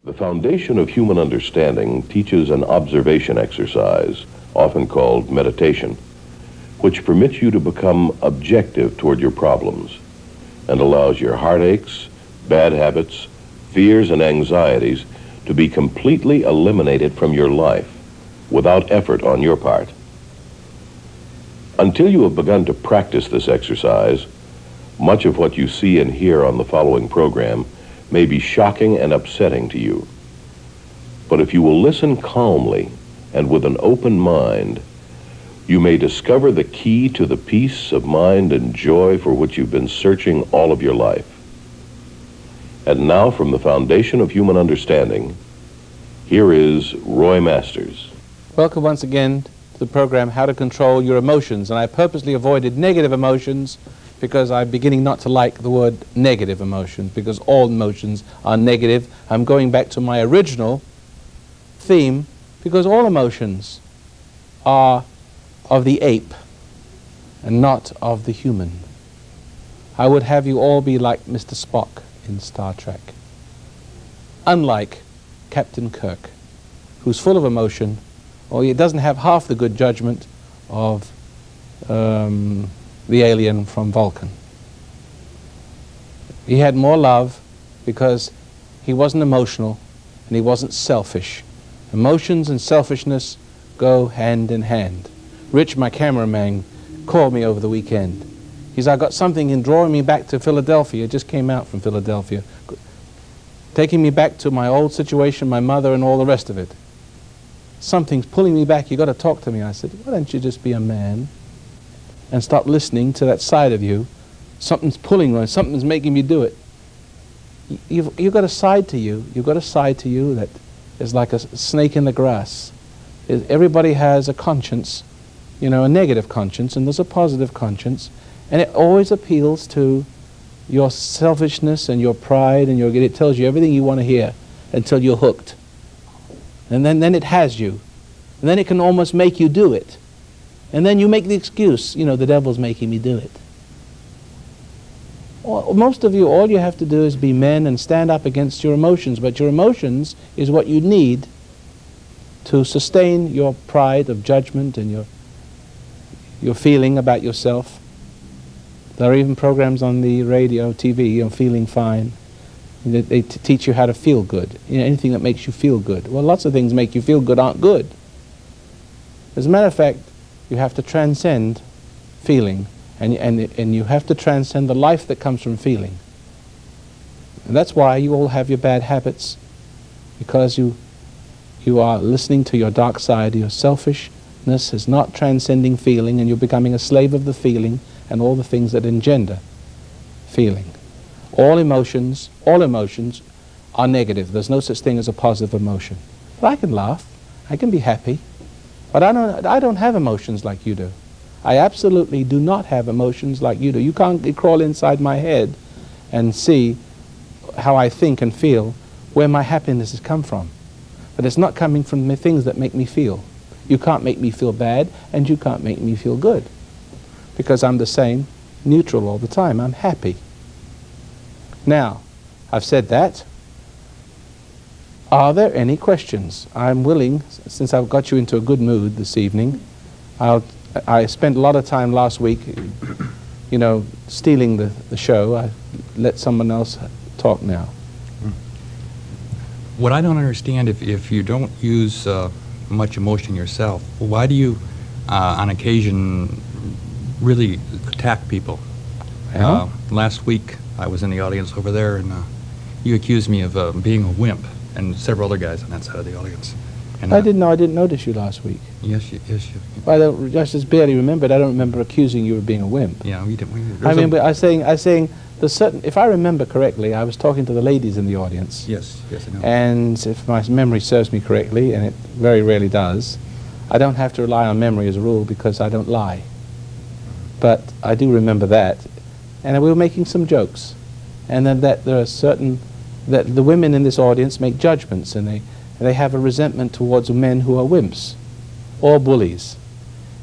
The foundation of human understanding teaches an observation exercise, often called meditation, which permits you to become objective toward your problems and allows your heartaches, bad habits, fears, and anxieties to be completely eliminated from your life without effort on your part. Until you have begun to practice this exercise, much of what you see and hear on the following program may be shocking and upsetting to you. But if you will listen calmly and with an open mind, you may discover the key to the peace of mind and joy for which you've been searching all of your life. And now, from the foundation of human understanding, here is Roy Masters. Welcome once again to the program, How to Control Your Emotions. And I purposely avoided negative emotions because I'm beginning not to like the word negative emotions, because all emotions are negative. I'm going back to my original theme, because all emotions are of the ape and not of the human. I would have you all be like Mr. Spock in Star Trek, unlike Captain Kirk, who's full of emotion, or he doesn't have half the good judgment of the alien from Vulcan. He had more love because he wasn't emotional and he wasn't selfish. Emotions and selfishness go hand in hand. Rich, my cameraman, called me over the weekend. He said, I got something in drawing me back to Philadelphia. It just came out from Philadelphia. Taking me back to my old situation, my mother and all the rest of it. Something's pulling me back. You got to talk to me. I said, why don't you just be a man and stop listening to that side of you? Something's pulling on, something's making me do it. You've got a side to you. You've got a side to you that is like a snake in the grass. Everybody has a conscience, you know, a negative conscience, and there's a positive conscience, and it always appeals to your selfishness and your pride, and it tells you everything you want to hear until you're hooked. And then it has you. And then it can almost make you do it. And then you make the excuse, you know, the devil's making me do it. Most of you, all you have to do is be men and stand up against your emotions, but your emotions is what you need to sustain your pride of judgment and your feeling about yourself. There are even programs on the radio, TV, you know, Feeling Fine. They teach you how to feel good. You know, anything that makes you feel good. Well, lots of things make you feel good aren't good. As a matter of fact, you have to transcend feeling, and you have to transcend the life that comes from feeling. And that's why you all have your bad habits, because you are listening to your dark side. Your selfishness is not transcending feeling, and you're becoming a slave of the feeling and all the things that engender feeling. All emotions are negative. There's no such thing as a positive emotion. But I can laugh, I can be happy, but I don't have emotions like you do. I absolutely do not have emotions like you do. You can't crawl inside my head and see how I think and feel, where my happiness has come from. But it's not coming from the things that make me feel. You can't make me feel bad, and you can't make me feel good, because I'm the same, neutral all the time. I'm happy. Now, I've said that. Are there any questions? I'm willing, since I've got you into a good mood this evening. I spent a lot of time last week, you know, stealing the show. I let someone else talk now. What I don't understand, if you don't use much emotion yourself, why do you, on occasion, really attack people? Yeah. Last week, I was in the audience over there, and you accused me of being a wimp, and several other guys on that side of the audience. And I didn't notice you last week. Yes, you. I just barely remembered. I don't remember accusing you of being a wimp. Yeah, we didn't. I mean, but I was saying the certain. If I remember correctly, I was talking to the ladies in the audience. Yes, I know. And if my memory serves me correctly, and it very rarely does, I don't have to rely on memory as a rule because I don't lie. But I do remember that, and we were making some jokes, and then that there are certain that the women in this audience make judgments, and they have a resentment towards men who are wimps or bullies.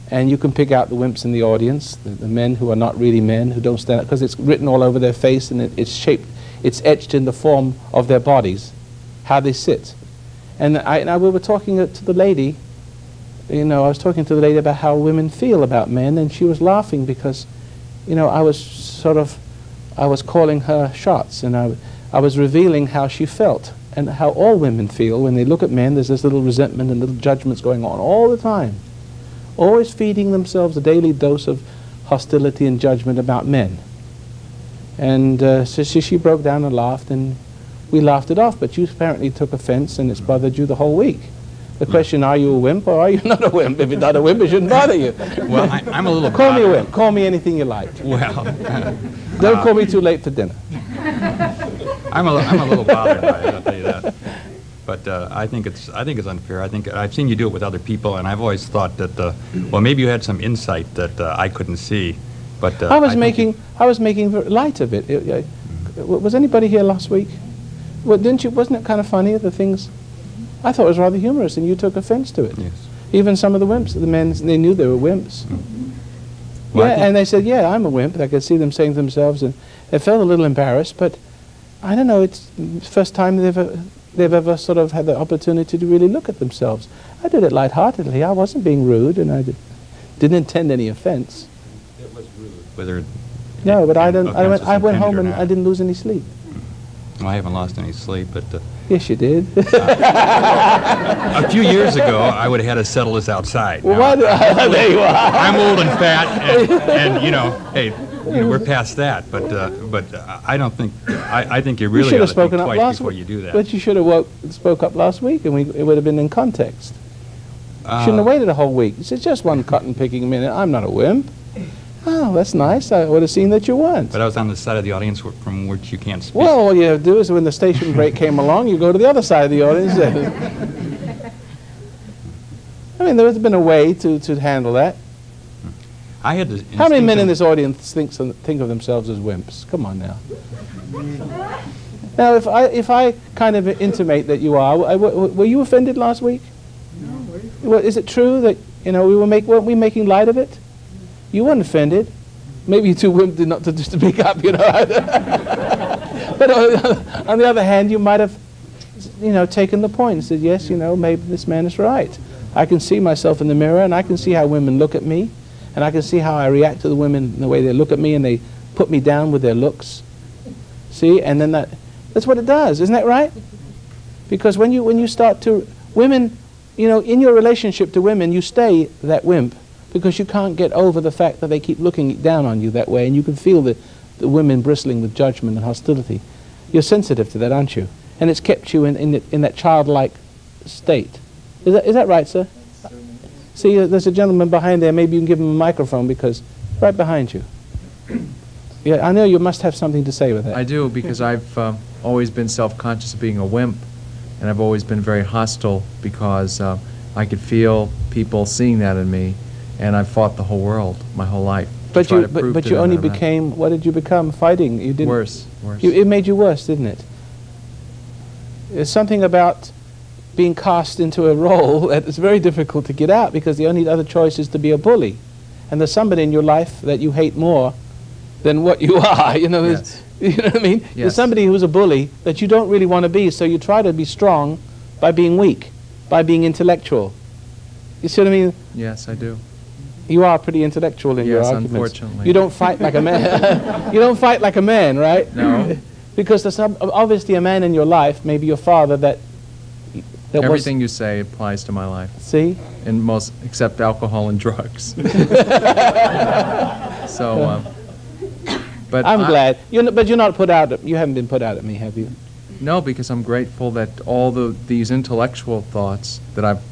And you can pick out the wimps in the audience, the men who are not really men, who don't stand up, because it's written all over their face, and it's shaped, it's etched in the form of their bodies. how they sit. And we were talking to the lady, I was talking to the lady about how women feel about men, and she was laughing because, I was calling her shots, and I was revealing how she felt and how all women feel when they look at men. There's this little resentment and little judgments going on all the time, always feeding themselves a daily dose of hostility and judgment about men. And so she broke down and laughed, and we laughed it off, but you apparently took offense, and it's bothered you the whole week. The question, are you a wimp or are you not a wimp? If you're not a wimp, it shouldn't bother you. Well, I'm a little Call me a wimp. Call me anything you like. Well, don't call me too late for dinner. I'm a little bothered by it, I'll tell you that. But I think it's unfair. I think I've seen you do it with other people, and I've always thought that well, maybe you had some insight that I couldn't see. But I was making light of it. Was anybody here last week? Well, wasn't it kind of funny, the things? I thought it was rather humorous, and you took offense to it. Yes. Even some of the wimps, the men, they knew they were wimps. Well, yeah, and they said, yeah, I'm a wimp. I could see them saying to themselves, and they felt a little embarrassed, but I don't know, it's the first time they've ever sort of had the opportunity to really look at themselves. I did it lightheartedly. I wasn't being rude, and I didn't intend any offense. It was rude. Whether no, but I went home and I didn't lose any sleep. Well, I haven't lost any sleep, but... yes, you did. A few years ago, I would have had to settle this outside. Well, there you are. I'm old and fat, and hey, we're past that. But I don't think... I think you really should ought have to spoken think up twice last before week. you do that. But you should have spoke up last week, and it would have been in context. Shouldn't have waited a whole week. You said, just one cotton-picking minute. I'm not a wimp. Oh, that's nice. I would have seen that you weren't. But I was on the side of the audience from which you can't speak. Well, all you have to do is when the station break came along, you go to the other side of the audience. I mean, there has been a way to handle that. I had to. How many men in this audience think of themselves as wimps? Come on now. Now, if I kind of intimate that you are, were you offended last week? No. Well, is it true that weren't we making light of it? You weren't offended. Maybe you too wimp not to speak up, But on the other hand, you might have, taken the point and said, yes, maybe this man is right. I can see myself in the mirror, and I can see how women look at me, and I can see how I react to the women in the way they look at me, and they put me down with their looks. See, and then that's what it does, isn't that right? Because when you start to women, in your relationship to women, you stay that wimp. Because you can't get over the fact that they keep looking down on you that way, and you can feel the women bristling with judgment and hostility. You're sensitive to that, aren't you? And it's kept you in that childlike state. Is that right, sir? See, there's a gentleman behind there. Maybe you can give him a microphone, because right behind you. Yeah, I know you must have something to say with that. I do, because I've always been self-conscious of being a wimp, and I've always been very hostile because I could feel people seeing that in me. And I've fought the whole world, my whole life. But you only became, what did you become? Fighting? You didn't. Worse. It made you worse, didn't it? There's something about being cast into a role that is very difficult to get out, because the only other choice is to be a bully. And there's somebody in your life that you hate more than what you are. Yes. You know what I mean? Yes. There's somebody who's a bully that you don't really want to be, so you try to be strong by being weak, by being intellectual. You see what I mean? Yes, I do. You are pretty intellectual in your arguments. Unfortunately. You don't fight like a man. You don't fight like a man, right? No. Because there's obviously a man in your life, maybe your father, that everything you say applies to my life. See? In most, except alcohol and drugs. So, but I'm glad. But you're not put out. You haven't been put out at me, have you? No, because I'm grateful that all these intellectual thoughts that I've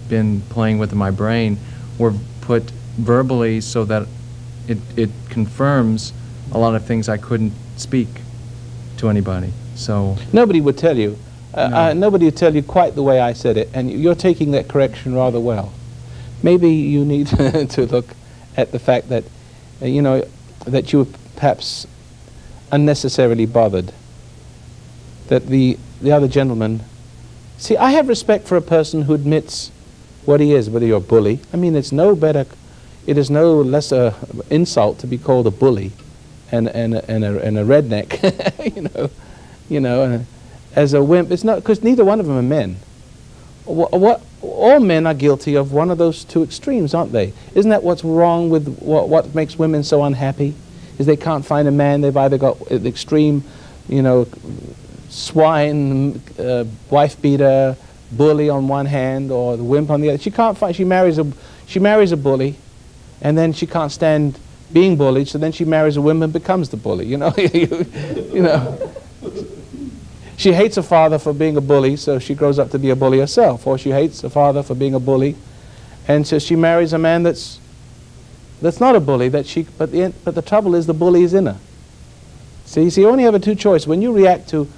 been playing with in my brain were put verbally, so that it confirms a lot of things I couldn't speak to anybody. So nobody would tell you. No. Nobody would tell you quite the way I said it, and you're taking that correction rather well. Maybe you need to look at the fact that that you were perhaps unnecessarily bothered. That the other gentleman. See, I have respect for a person who admits what he is, whether you're a bully. I mean, it is no lesser insult to be called a bully and a redneck, as a wimp, it's not, because neither one of them are men. All men are guilty of one of those two extremes, aren't they? Isn't that what's wrong with what makes women so unhappy? Is they can't find a man. They've either got the extreme, you know, swine, wife beater, bully on one hand, or the wimp on the other. She can't find. She marries a bully, and then she can't stand being bullied. So then she marries a wimp and becomes the bully. You know, you know. She hates her father for being a bully, so she grows up to be a bully herself. Or she hates her father for being a bully, and so she marries a man that's not a bully. But the trouble is the bully is in her. See, so you only have two choices. When you react to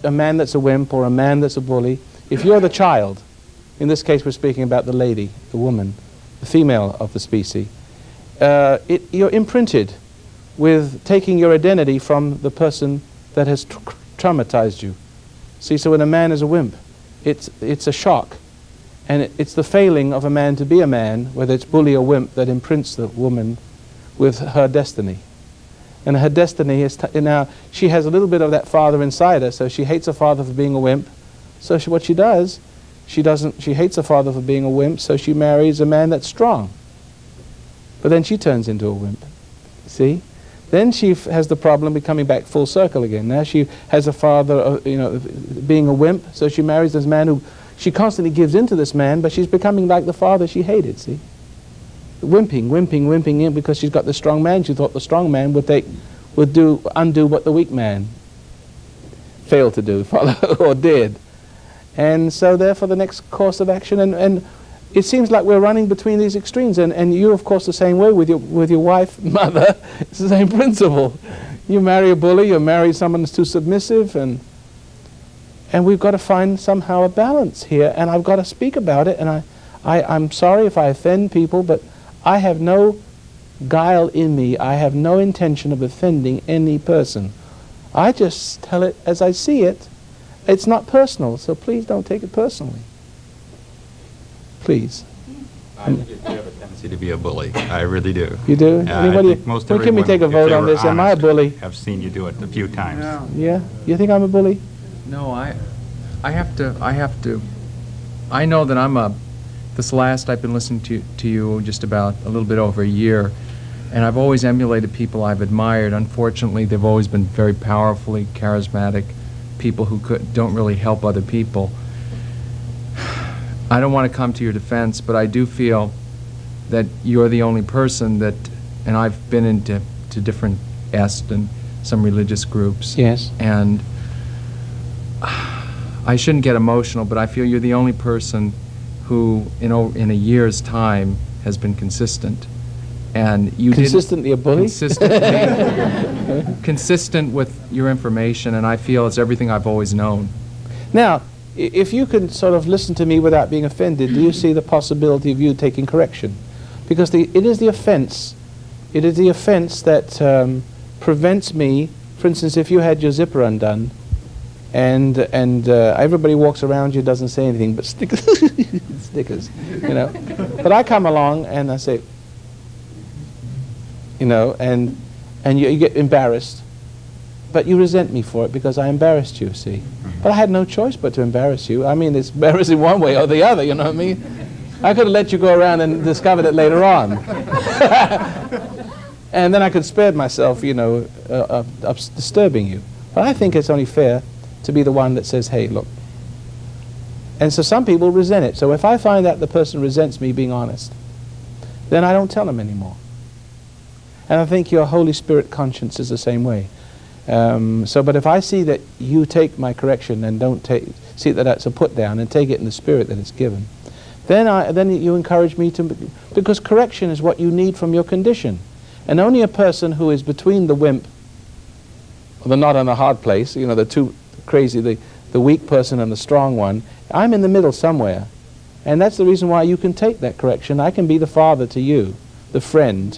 a man that's a wimp or a man that's a bully, if you're the child, in this case we're speaking about the lady, the woman, the female of the species, you're imprinted with taking your identity from the person that has traumatized you. See, so when a man is a wimp, it's a shock, and it's the failing of a man to be a man, whether it's bully or wimp, that imprints the woman with her destiny. And her destiny is now she has a little bit of that father inside her, so she hates her father for being a wimp. So what she does, she hates her father for being a wimp, so she marries a man that's strong. But then she turns into a wimp. See? Then she has the problem becoming back full circle again. Now she has a father, you know, being a wimp, so she marries this man who she constantly gives into this man, but she's becoming like the father she hated. See, wimping in because she's got the strong man. She thought the strong man would undo what the weak man failed to do, or did, and so therefore the next course of action and it seems like we're running between these extremes, and you, of course, the same way with your wife, mother. It's the same principle. You marry a bully, you marry someone who's too submissive, and we've got to find somehow a balance here, and I've got to speak about it, and I'm sorry if I offend people, but I have no guile in me. I have no intention of offending any person. I just tell it as I see it. It's not personal, so please don't take it personally. Please. I think you have a tendency to be a bully. I really do. You do? Anybody? Can we take a vote on this? Am I a bully? I've seen you do it a few times. No. Yeah? You think I'm a bully? No, I have to. I know that this last I've been listening to you just about a little bit over a year, and I've always emulated people I've admired. Unfortunately, they've always been very powerfully charismatic people who don't really help other people. I don't want to come to your defense, but I do feel that you're the only person that, and I've been into different EST and some religious groups. Yes. And I shouldn't get emotional, but I feel you're the only person who, in a year's time, has been consistent. And you consistently a bully? Consistent with your information, and I feel it's everything I've always known. Now, if you can sort of listen to me without being offended, do you see the possibility of you taking correction? Because it is the offense that prevents me. For instance, if you had your zipper undone, and everybody walks around you, doesn't say anything but stickers, you know. But I come along and I say, you know, and you get embarrassed. But you resent me for it because I embarrassed you, see. But I had no choice but to embarrass you. I mean, it's embarrassing one way or the other, you know what I mean? I could have let you go around and discovered it later on. And then I could spare myself, you know, of disturbing you. But I think it's only fair to be the one that says, hey, look. And so some people resent it. So if I find that the person resents me being honest, then I don't tell them anymore. And I think your Holy Spirit conscience is the same way. But if I see that you take my correction and don't see that that's a put down and take it in the spirit that it's given, then you encourage me to, because correction is what you need from your condition. And only a person who is between the wimp, the not on the hard place, you know, the two crazy, the weak person and the strong one, I'm in the middle somewhere. And that's the reason why you can take that correction. I can be the father to you, the friend,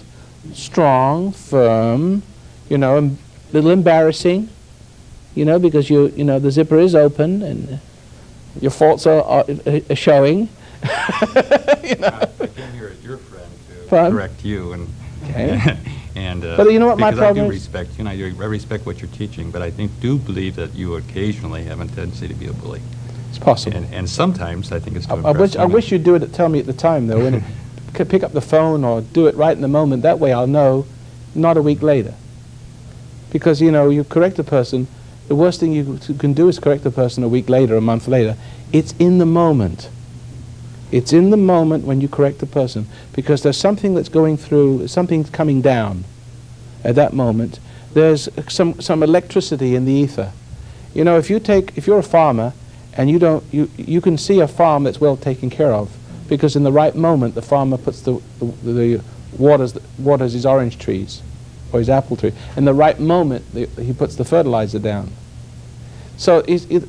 strong, firm, you know, a little embarrassing, you know, because you know the zipper is open and your faults are showing. You know? I came here as your friend to correct you, and And But you know what my because I problem do is? respect, I respect what you're teaching, but I do believe that you occasionally have a tendency to be a bully. It's possible. And sometimes I think it's to I impress wish women. you'd do it. Tell me at the time, though. When pick up the phone or do it right in the moment. That way, I'll know, not a week later. Because you correct a person. The worst thing you can do is correct a person a week later, a month later. It's in the moment. It's in the moment when you correct the person, because there's something that's going through, something's coming down at that moment. There's some electricity in the ether. If you're a farmer and you can see a farm that's well taken care of, because in the right moment the farmer puts the waters his orange trees or his apple tree. In the right moment he puts the fertilizer down. So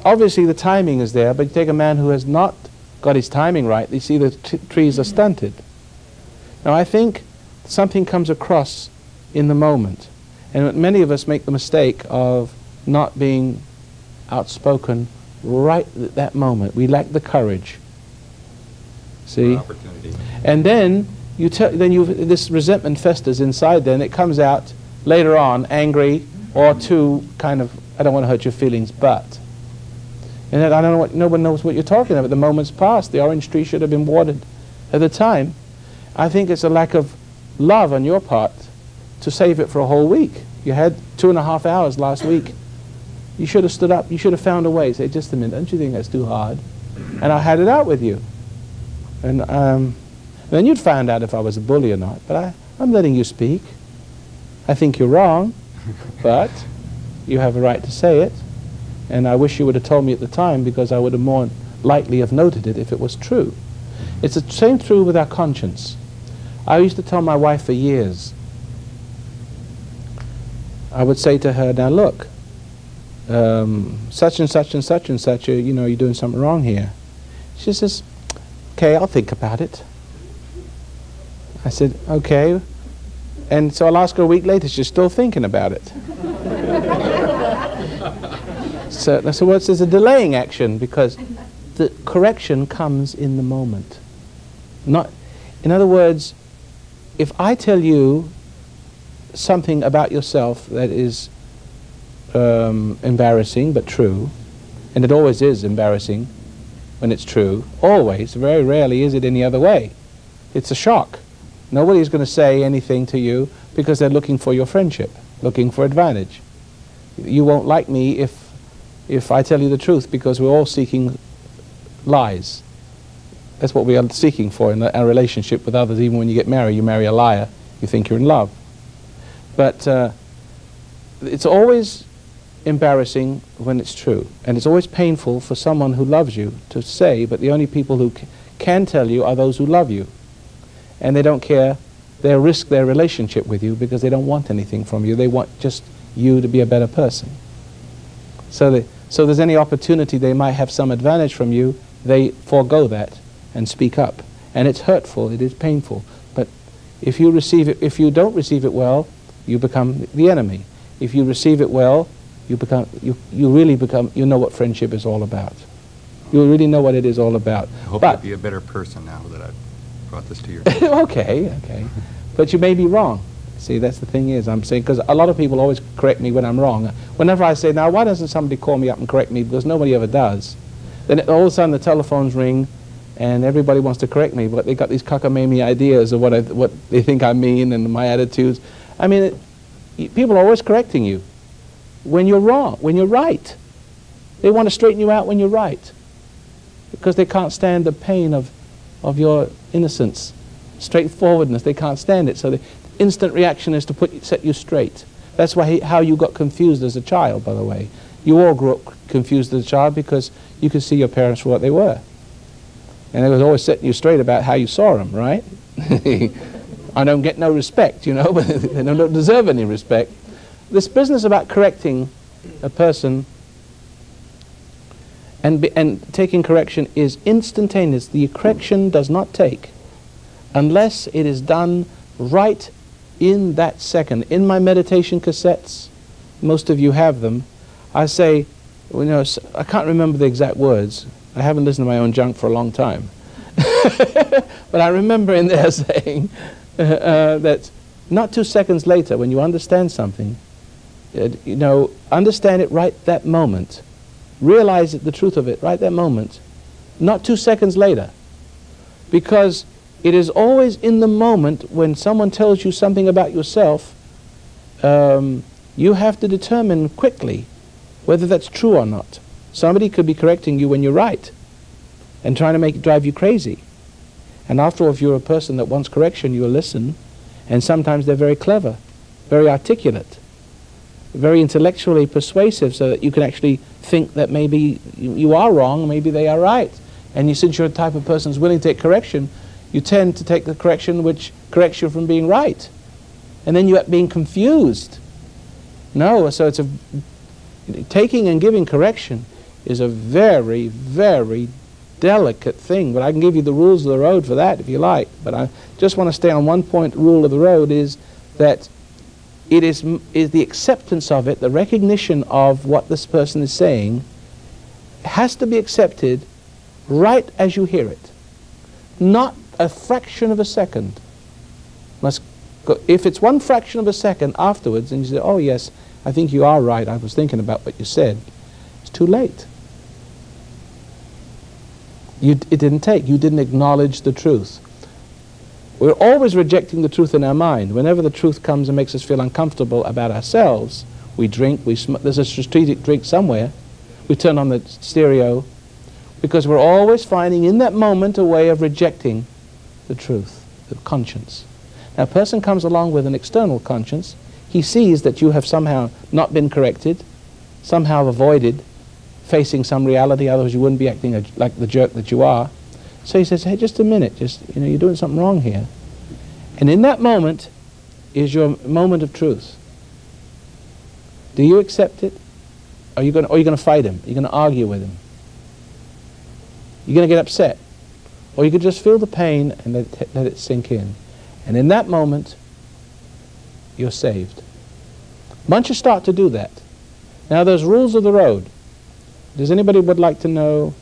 obviously the timing is there, but you take a man who has not got his timing right, you see the trees are stunted. Now I think something comes across in the moment, and many of us make the mistake of not being outspoken right at that moment. We lack the courage. See? Opportunity. And then this resentment festers inside. Then it comes out later on, angry or too kind of, I don't want to hurt your feelings, but. And then no one knows what you're talking about. The moment's passed. The orange tree should have been watered at the time. I think it's a lack of love on your part to save it for a whole week. You had 2.5 hours last week. You should have stood up. You should have found a way. Say, just a minute, don't you think that's too hard? And I had it out with you. And then you'd find out if I was a bully or not. But I'm letting you speak. I think you're wrong, but you have a right to say it. And I wish you would have told me at the time, because I would have more likely have noted it if it was true. It's the same true with our conscience. I used to tell my wife for years, I would say to her, now look, such and such and such and such, you're doing something wrong here. She says, okay, I'll think about it. I said, okay. And so I'll ask her a week later, she's still thinking about it. So there's a delaying action, because the correction comes in the moment. In other words, if I tell you something about yourself that is embarrassing but true, and it always is embarrassing when it's true, always, very rarely is it any other way. It's a shock. Nobody's going to say anything to you because they're looking for your friendship, looking for advantage. You won't like me if I tell you the truth, because we're all seeking lies. That's what we are seeking for in our relationship with others. Even when you get married, you marry a liar, you think you're in love. But it's always embarrassing when it's true, and it's always painful for someone who loves you to say, but the only people who can tell you are those who love you. And they don't care. They'll risk their relationship with you because they don't want anything from you. They want just you to be a better person. So there's any opportunity they might have some advantage from you, they forego that and speak up. And it's hurtful, it is painful. But if you don't receive it well, you become the enemy. If you receive it well, you really become, you know what friendship is all about. You really know what it is all about. I hope you'll be a better person now that I've brought this to your attention. Okay. But you may be wrong. See, that's the thing is, I'm saying, because a lot of people always correct me when I'm wrong. Whenever I say, now, why doesn't somebody call me up and correct me? Because nobody ever does. Then all of a sudden the telephones ring, and everybody wants to correct me, but they got these cockamamie ideas of what they think I mean and my attitudes. I mean, people are always correcting you when you're wrong, when you're right. They want to straighten you out when you're right, because they can't stand the pain of your innocence, straightforwardness. They can't stand it. So the instant reaction is to set you straight. That's how you got confused as a child, by the way. You all grew up confused as a child because you could see your parents for what they were. And they was always setting you straight about how you saw them, right? I don't get no respect, but they don't deserve any respect. This business about correcting a person and taking correction is instantaneous. The correction does not take unless it is done right in that second. In my meditation cassettes, most of you have them, I say, I can't remember the exact words. I haven't listened to my own junk for a long time. But I remember in there saying that not 2 seconds later when you understand something, you know, understand it right that moment. Realize the truth of it right that moment, not 2 seconds later. Because it is always in the moment when someone tells you something about yourself, you have to determine quickly whether that's true or not. Somebody could be correcting you when you're right and trying to drive you crazy. And after all, if you're a person that wants correction, you'll listen. And sometimes they're very clever, very articulate, very intellectually persuasive, so that you can actually think that maybe you are wrong, maybe they are right. And since you're the type of person who's willing to take correction, you tend to take the correction which corrects you from being right. And then you end up being confused. No, so taking and giving correction is a very, very delicate thing. But I can give you the rules of the road for that if you like. But I just want to stay on one point. Rule of the road is that it is the acceptance of it, the recognition of what this person is saying, has to be accepted right as you hear it. Not a fraction of a second. If it's 1 fraction of a second afterwards and you say, oh yes, I think you are right, I was thinking about what you said, it's too late. It didn't take. You didn't acknowledge the truth. We're always rejecting the truth in our mind. Whenever the truth comes and makes us feel uncomfortable about ourselves, we drink, we smoke. There's a strategic drink somewhere. We turn on the stereo, because we're always finding in that moment a way of rejecting the truth, the conscience. Now, a person comes along with an external conscience. He sees that you have somehow not been corrected, somehow avoided facing some reality, otherwise you wouldn't be acting like the jerk that you are. So he says, hey, just a minute, you're doing something wrong here. And in that moment is your moment of truth. Do you accept it? Or are you going to fight him? Are you going to argue with him? You're going to get upset. Or you could just feel the pain and let it sink in. And in that moment, you're saved. Once you start to do that, now there's rules of the road. Does anybody would like to know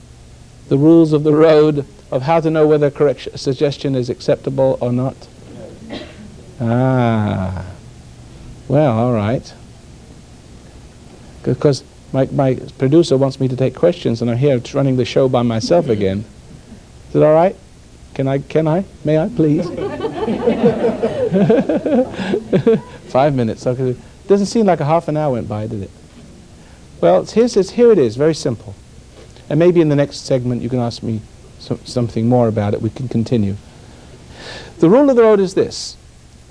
the rules of the road of how to know whether a suggestion is acceptable or not? Ah, well, all right. Because my producer wants me to take questions, and I'm here running the show by myself again. Is it all right? Can I? May I, please? 5 minutes. Okay. Doesn't seem like a half an hour went by, did it? Well, here it is, very simple. And maybe in the next segment you can ask me something more about it. We can continue. The rule of the road is this.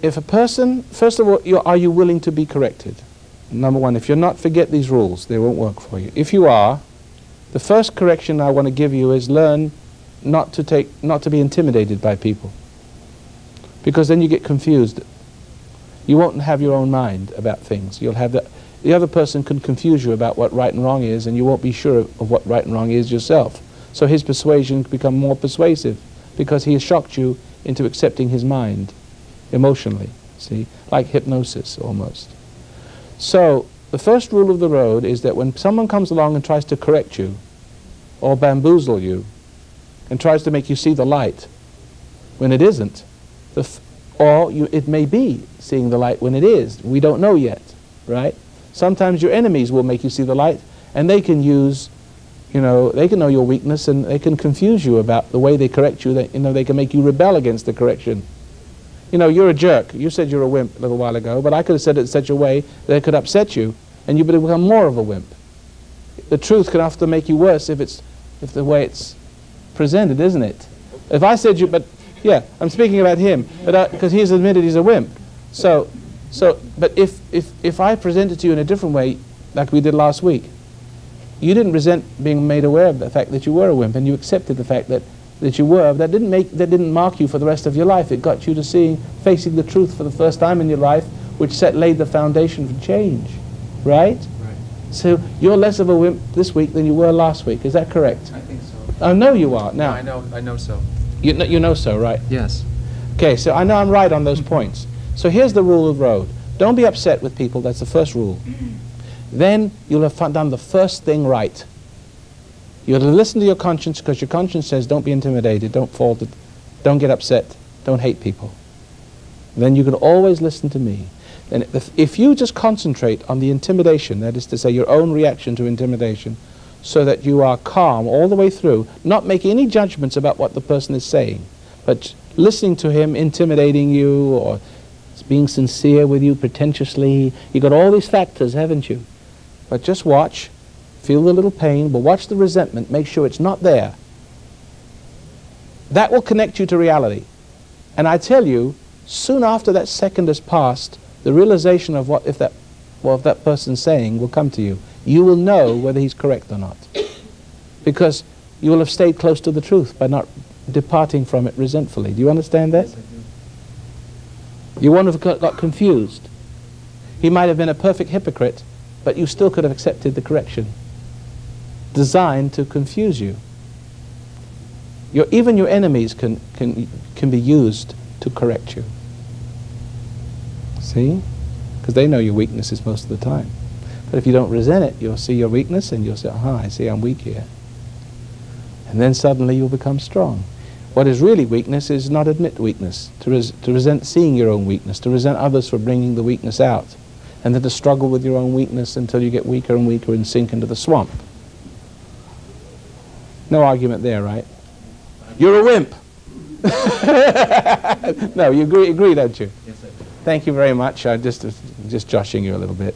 If a person, first of all, are you willing to be corrected? Number one, if you're not, forget these rules. They won't work for you. If you are, the first correction I want to give you is learn not to be intimidated by people. Because then you get confused. You won't have your own mind about things. You'll have the other person can confuse you about what right and wrong is, and you won't be sure of what right and wrong is yourself. So his persuasion can become more persuasive because he has shocked you into accepting his mind emotionally, see, like hypnosis almost. So the first rule of the road is that when someone comes along and tries to correct you or bamboozle you and tries to make you see the light when it isn't, it may be seeing the light when it is. We don't know yet, right? Sometimes your enemies will make you see the light, and they can use, they can know your weakness, and they can confuse you about the way they correct you. They can make you rebel against the correction. You're a jerk. You said you're a wimp a little while ago, but I could have said it in such a way that it could upset you, and you would become more of a wimp. The truth can often make you worse if the way it's presented, isn't it? If I said yeah, I'm speaking about him, because he's admitted he's a wimp. But if I present it to you in a different way, like we did last week, you didn't resent being made aware of the fact that you were a wimp, and you accepted the fact that you were. That didn't mark you for the rest of your life. It got you to facing the truth for the first time in your life, which laid the foundation for change, right? Right. So you're less of a wimp this week than you were last week. Is that correct? I think so. I know you are. Now no, I know so. You know so, right? Yes. Okay, so I know I'm right on those points. So here's the rule of the road. Don't be upset with people. That's the first rule. Then you'll have done the first thing right. You'll listen to your conscience, because your conscience says don't be intimidated, don't get upset, don't hate people. then you can always listen to me. And if you just concentrate on the intimidation, that is to say your own reaction to intimidation, so that you are calm all the way through, not making any judgments about what the person is saying, but listening to him intimidating you or being sincere with you pretentiously. You've got all these factors, haven't you? But just watch, feel the little pain, but watch the resentment, make sure it's not there. That will connect you to reality. And I tell you, soon after that second has passed, the realization of what that person's saying will come to you. You will know whether he's correct or not. Because you will have stayed close to the truth by not departing from it resentfully. Do you understand that? Yes, I do. You won't have got confused. He might have been a perfect hypocrite, but you still could have accepted the correction designed to confuse you. Even your enemies can be used to correct you. See? Because they know your weaknesses most of the time. But if you don't resent it, you'll see your weakness and you'll say, aha, I see I'm weak here. And then suddenly you'll become strong. What is really weakness is not admit weakness, to resent seeing your own weakness, to resent others for bringing the weakness out, and then to struggle with your own weakness until you get weaker and weaker and sink into the swamp. No argument there, right? You're a wimp. No, you agree, don't you? Yes, I do. Thank you very much. I'm just joshing you a little bit.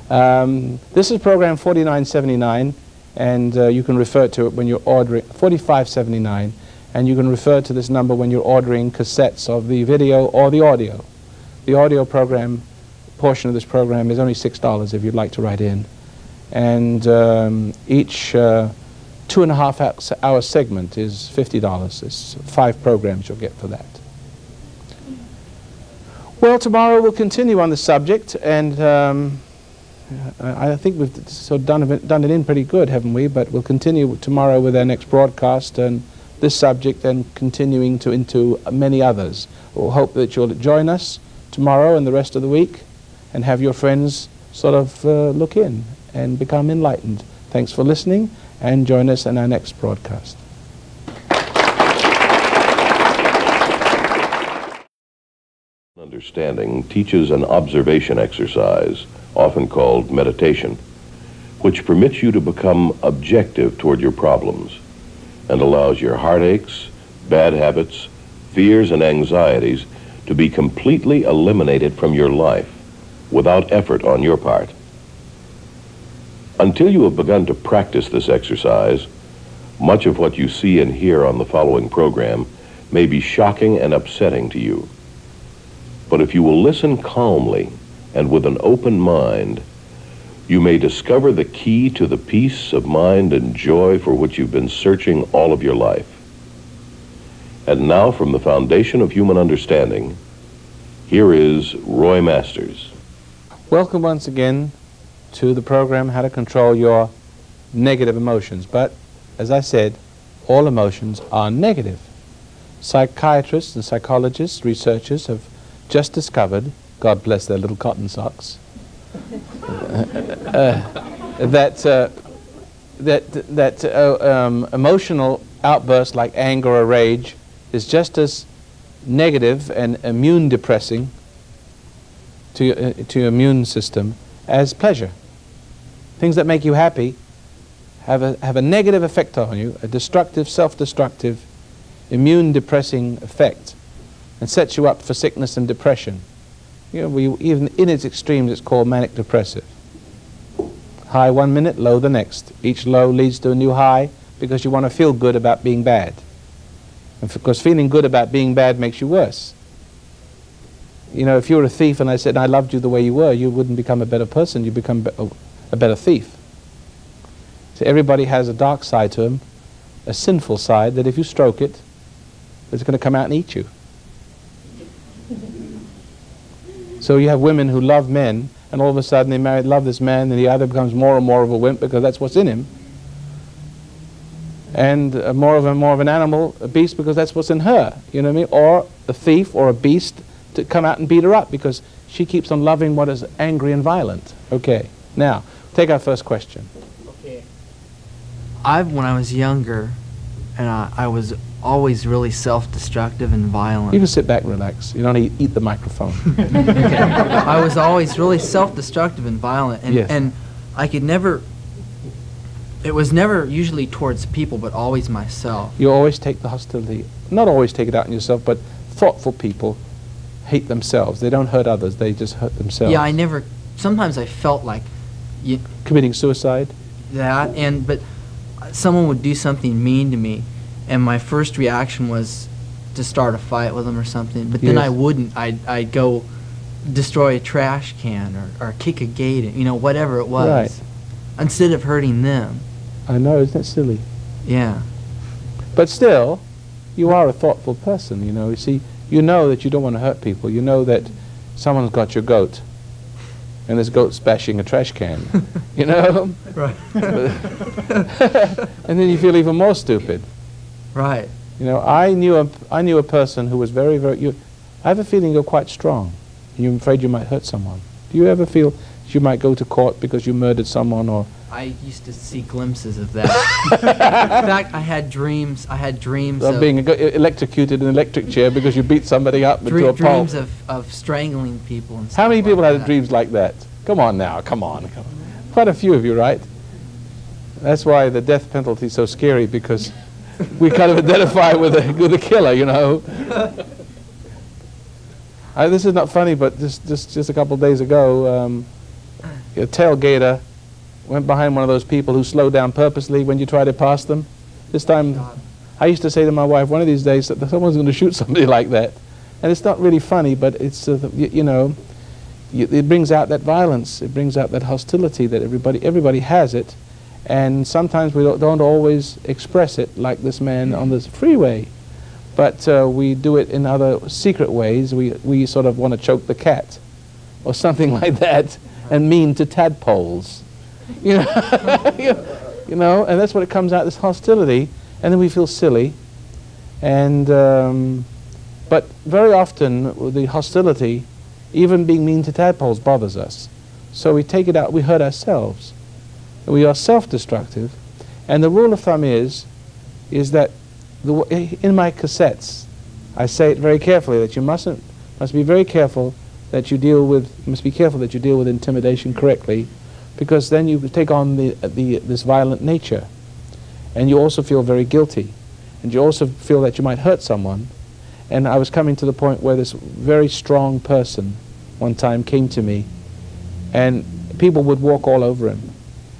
This is program 4979, and you can refer to it when you're ordering 4579, and you can refer to this number when you're ordering cassettes of the video or the audio. The audio program portion of this program is only $6 if you'd like to write in, and each 2.5 hour segment is $50. It's 5 programs you'll get for that. Well, tomorrow we'll continue on the subject, and I think we've sort of done it in pretty good, haven't we? But we'll continue tomorrow with our next broadcast and this subject, and continuing into many others. We'll hope that you'll join us tomorrow and the rest of the week, and have your friends sort of look in and become enlightened. Thanks for listening, and join us in our next broadcast. Understanding teaches an observation exercise, often called meditation, which permits you to become objective toward your problems and allows your heartaches, bad habits, fears, and anxieties to be completely eliminated from your life without effort on your part. Until you have begun to practice this exercise, much of what you see and hear on the following program may be shocking and upsetting to you. But if you will listen calmly and with an open mind, you may discover the key to the peace of mind and joy for which you've been searching all of your life. And now, from the foundation of human understanding, here is Roy Masters. Welcome once again to the program, How to Control Your Negative Emotions. But, as I said, all emotions are negative. Psychiatrists and psychologists, researchers have just discovered, God bless their little cotton socks, emotional outbursts like anger or rage is just as negative and immune depressing to your immune system as pleasure. Things that make you happy have a negative effect on you, a destructive, self-destructive, immune depressing effect, and sets you up for sickness and depression. You know, even in its extremes, it's called manic depressive. High one minute, low the next. Each low leads to a new high because you want to feel good about being bad. And of course, feeling good about being bad makes you worse. You know, if you were a thief and I said, I loved you the way you were, you wouldn't become a better person, you become a better thief. So everybody has a dark side to him, a sinful side, that if you stroke it, it's going to come out and eat you. So you have women who love men, and all of a sudden they love this man, and he either becomes more and more of a wimp because that's what's in him, and more of an animal, a beast, because that's what's in her. You know what I mean? Or a thief or a beast to come out and beat her up because she keeps on loving what is angry and violent. Okay, now take our first question. Okay. When I was younger, and I was always really self-destructive and violent. You can sit back and relax. You don't eat the microphone. Okay. I was always really self-destructive and violent, and Yes. and I could never. It was never usually towards people, but always myself. You always take the hostility. Not always take it out on yourself, but thoughtful people hate themselves. They don't hurt others. They just hurt themselves. Yeah, I never. Sometimes I felt like Committing suicide. that, but someone would do something mean to me, and my first reaction was to start a fight with them or something. But then Yes. I wouldn't. I'd go destroy a trash can or kick a gate, whatever it was, Right. instead of hurting them. I know, isn't it silly? Yeah. But still, you are a thoughtful person, you know. You see, you know that you don't want to hurt people. You know that someone's got your goat, and this goat's bashing a trash can, you know? Right. And then you feel even more stupid. Right. You know, I knew a person who was very, very... I have a feeling you're quite strong. You're afraid you might hurt someone. Do you ever feel you might go to court because you murdered someone or... I used to see glimpses of that. In fact, I had dreams of of being electrocuted in an electric chair because you beat somebody up into a pulp. dreams of strangling people and stuff. How many like people had that. dreams like that? Come on now, come on. Quite a few of you, right? That's why the death penalty is so scary, because we kind of identify with the killer, you know. This is not funny, but just a couple of days ago, a tailgater went behind one of those people who slow down purposely when you try to pass them. This time, I used to say to my wife, one of these days, that someone's going to shoot somebody like that. And it's not really funny, but it's, you know, it brings out that violence. It brings out that hostility that everybody has it. And sometimes we don't always express it, like this man on this freeway. But we do it in other secret ways. We sort of want to choke the cat or something like that, and mean to tadpoles. You know, you know, and that's what it comes out, this hostility, and then we feel silly. And but very often the hostility, even being mean to tadpoles, bothers us. So we take it out, we hurt ourselves. We are self-destructive. And the rule of thumb is that in my cassettes, I say it very carefully that you must be very careful that you deal with intimidation correctly, because then you take on this violent nature, and you also feel very guilty, and you also feel that you might hurt someone. And I was coming to the point where this very strong person one time came to me, and people would walk all over him,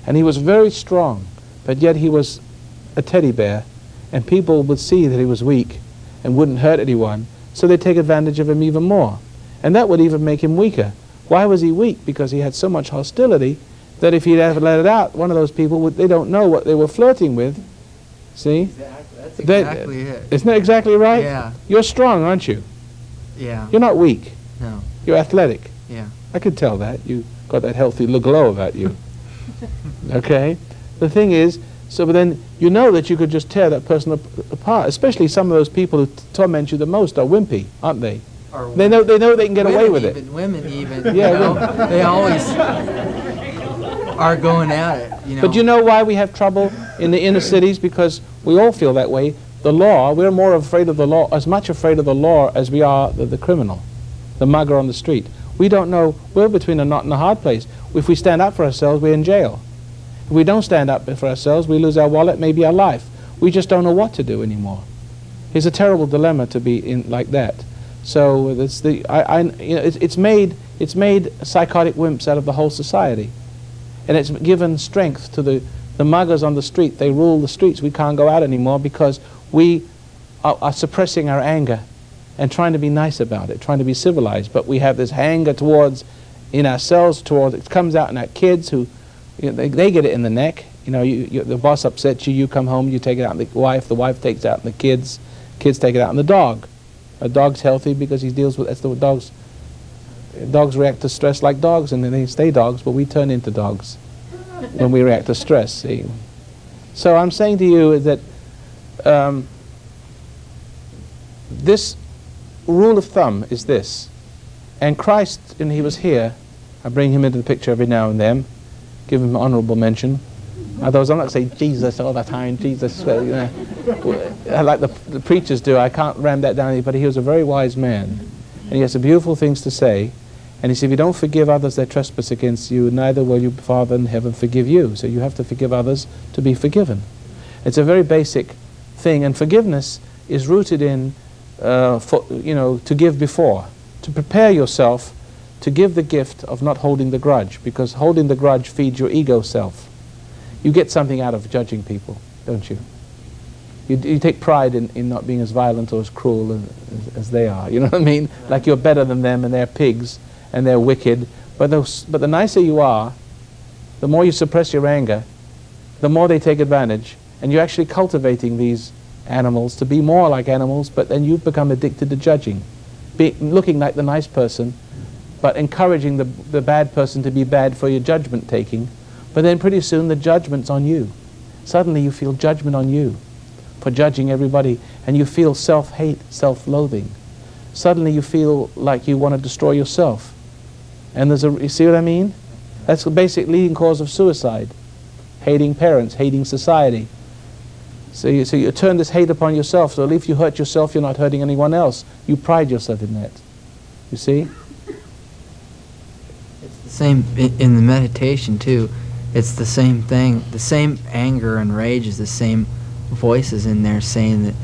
and he was very strong, but yet he was a teddy bear, and people would see that he was weak and wouldn't hurt anyone, so they'd take advantage of him even more, and that would even make him weaker. Why was he weak? Because he had so much hostility that if he'd ever let it out, one of those people they don't know what they were flirting with. See? Exactly. That's exactly it. Isn't that exactly right? Yeah. You're strong, aren't you? Yeah. You're not weak. No. You're athletic. Yeah. I could tell that. You got that healthy glow about you. Okay? The thing is, but then you know that you could just tear that person apart, especially some of those people who torment you the most are wimpy, aren't they? They know they can get away with it. Women even. Yeah, you know, they always are going at it. You know. But you know why we have trouble in the inner cities? Because we all feel that way. The law, we're more afraid of the law, as much afraid of the law as we are the criminal, the mugger on the street. We don't know, we're between a nut and a hard place. If we stand up for ourselves, we're in jail. If we don't stand up for ourselves, we lose our wallet, maybe our life. We just don't know what to do anymore. It's a terrible dilemma to be in like that. So it's it's made psychotic wimps out of the whole society, and it's given strength to the muggers on the street. They rule the streets. We can't go out anymore because we are suppressing our anger and trying to be nice about it, trying to be civilized. But we have this anger towards ourselves. It comes out in our kids who they get it in the neck. You know, the boss upsets you. You come home, you take it out on the wife. The wife takes it out on the kids. Kids take it out on the dog. A dog's healthy because he deals with, that's the dogs. Dogs react to stress like dogs, and then they stay dogs, but we turn into dogs when we react to stress, see. So I'm saying to you that this rule of thumb is this. And Christ, when he was here, I bring him into the picture every now and then, give him honorable mention. Otherwise, I'm not saying Jesus all the time, Jesus, you know, like the preachers do. I can't ram that down, but he was a very wise man. And he has some beautiful things to say. And he said, if you don't forgive others their trespass against you, neither will your Father in heaven forgive you. So you have to forgive others to be forgiven. It's a very basic thing, and forgiveness is rooted in, to give before, to prepare yourself to give the gift of not holding the grudge, because holding the grudge feeds your ego self. You get something out of judging people, don't you? You take pride in not being as violent or as cruel as they are. You know what I mean? Like you're better than them and they're pigs and they're wicked. But the nicer you are, the more you suppress your anger, the more they take advantage. And you're actually cultivating these animals to be more like animals, but then you've become addicted to judging. Looking like the nice person, but encouraging the bad person to be bad for your judgment taking. But then pretty soon the judgment's on you. Suddenly you feel judgment on you for judging everybody, and you feel self-hate, self-loathing. Suddenly you feel like you want to destroy yourself. And you see what I mean? That's the basic leading cause of suicide. Hating parents, hating society. So you turn this hate upon yourself, so if you hurt yourself, you're not hurting anyone else. You pride yourself in that. You see? It's the same in the meditation too. It's the same thing. The same anger and rage is the same voices in there saying that,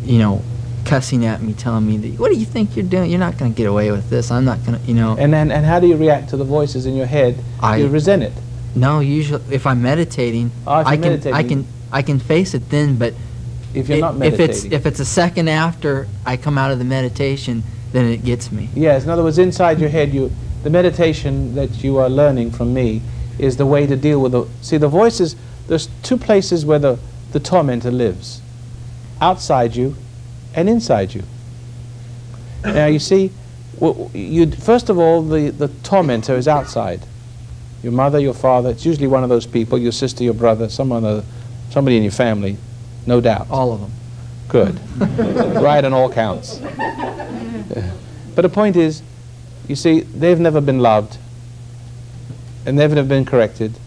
you know, cussing at me, telling me that, what do you think you're doing? You're not going to get away with this. I'm not going to, you know. And how do you react to the voices in your head? You resent it. No, usually if I'm meditating, I can face it then, but if you're not meditating, if it's a second after I come out of the meditation, then it gets me. Yes, in other words, inside your head, the meditation that you are learning from me is the way to deal with the voices. There's two places where the tormentor lives: outside you and inside you. Now you see, first of all, the tormentor is outside. Your mother, your father, it's usually one of those people, your sister, your brother, somebody in your family, no doubt. All of them. Good. Right on all counts. But the point is, you see, they've never been loved, and they've never been corrected.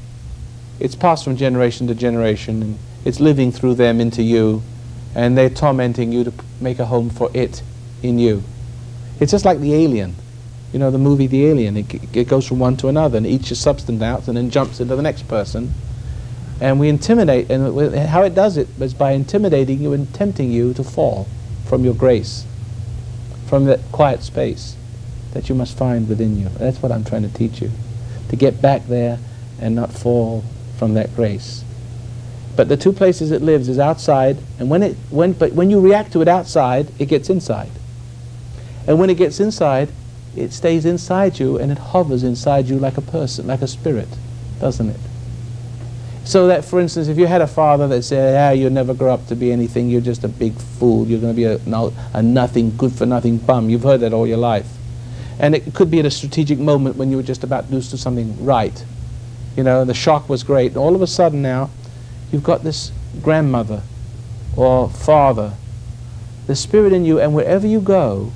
It's passed from generation to generation, and it's living through them into you, and they're tormenting you to make a home for it in you. It's just like the alien. You know, the movie The Alien. It goes from one to another and eats your substance out and then jumps into the next person. And we intimidate, and how it does it is by intimidating you and tempting you to fall from your grace, from that quiet space that you must find within you. That's what I'm trying to teach you, to get back there and not fall from that grace. But the two places it lives is outside, and when you react to it outside, it gets inside. And when it gets inside, it stays inside you, and it hovers inside you like a person, like a spirit, doesn't it? So that, for instance, if you had a father that said, you'll never grow up to be anything, you're just a big fool, you're going to be a nothing, good-for-nothing bum. You've heard that all your life. And it could be at a strategic moment when you were just about to do something right. You know, the shock was great. And all of a sudden now, you've got this grandmother or father, the spirit in you, and wherever you go,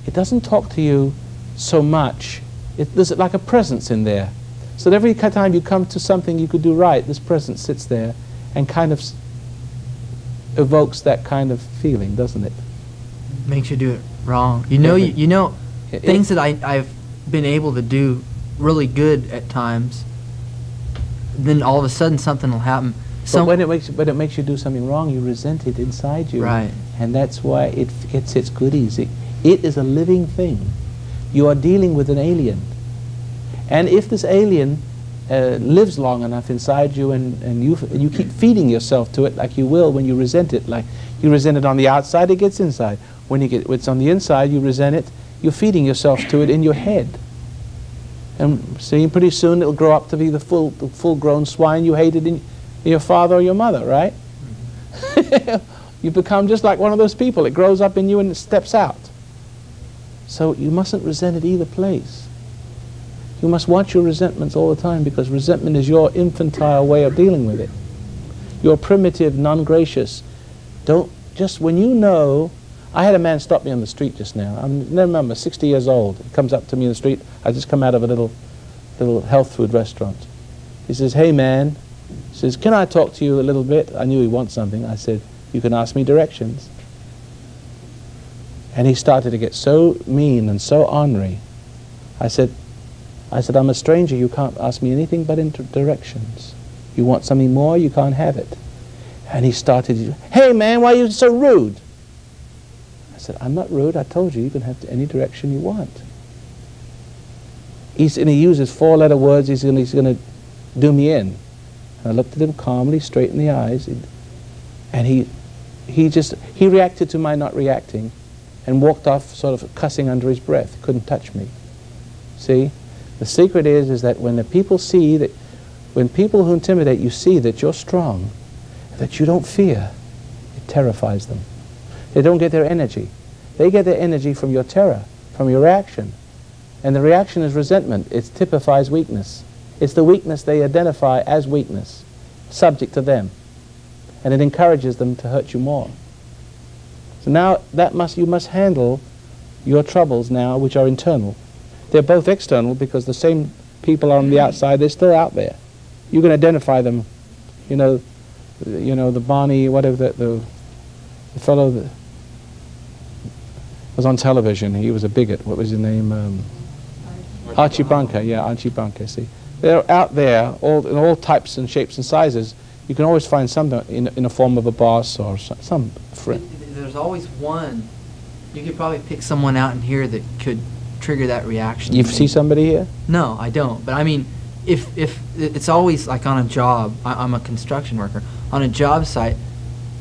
it doesn't talk to you so much. There's like a presence in there. So that every time you come to something you could do right, this presence sits there and kind of evokes that kind of feeling, doesn't it? Makes you do it wrong. You know, things that I've been able to do really good at times, then all of a sudden something will happen. But when it makes you do something wrong, you resent it inside you. Right. And that's why it gets its goodies. It is a living thing. You are dealing with an alien. And if this alien lives long enough inside you and you keep feeding yourself to it like you will when you resent it, like you resent it on the outside, it gets inside. When it's on the inside, you resent it, you're feeding yourself to it in your head. And see, pretty soon it'll grow up to be the full-grown swine you hated in your father or your mother, right? You become just like one of those people. It grows up in you and it steps out. So you mustn't resent it either place. You must watch your resentments all the time, because resentment is your infantile way of dealing with it. Your primitive, non-gracious. Don't, just when you know. I had a man stop me on the street just now. I remember, 60 years old. He comes up to me in the street. I just come out of a little health food restaurant. He says, "Hey man, He says, can I talk to you a little bit? I knew he wants something. I said, you can ask me directions. And he started to get so mean and so ornery. I said, I'm a stranger. You can't ask me anything but in directions. You want something more, you can't have it. And he started, hey man, why are you so rude? I said, I'm not rude. I told you, you can have any direction you want. And he uses 4-letter words. He's going to do me in. And I looked at him calmly, straight in the eyes, and he reacted to my not reacting, and walked off, sort of cussing under his breath. Couldn't touch me. See, the secret is that when the people see that, when people who intimidate you see that you're strong, that you don't fear, it terrifies them. They don't get their energy. They get their energy from your terror, from your reaction. And the reaction is resentment. It typifies weakness. It's the weakness they identify as weakness, subject to them. And it encourages them to hurt you more. So now you must handle your troubles now, which are internal. They're both external because the same people are on the outside. They're still out there. You can identify them. You know the Barney, whatever, the fellow that was on television. He was a bigot. What was his name? Archie Bunker. Yeah, Archie Bunker. See, they're out there, in all types and shapes and sizes. You can always find some in a form of a boss or some friend. There's always one. You could probably pick someone out in here that could trigger that reaction. You see somebody here? No, I don't. But I mean, if it's always like on a job, I'm a construction worker. On a job site,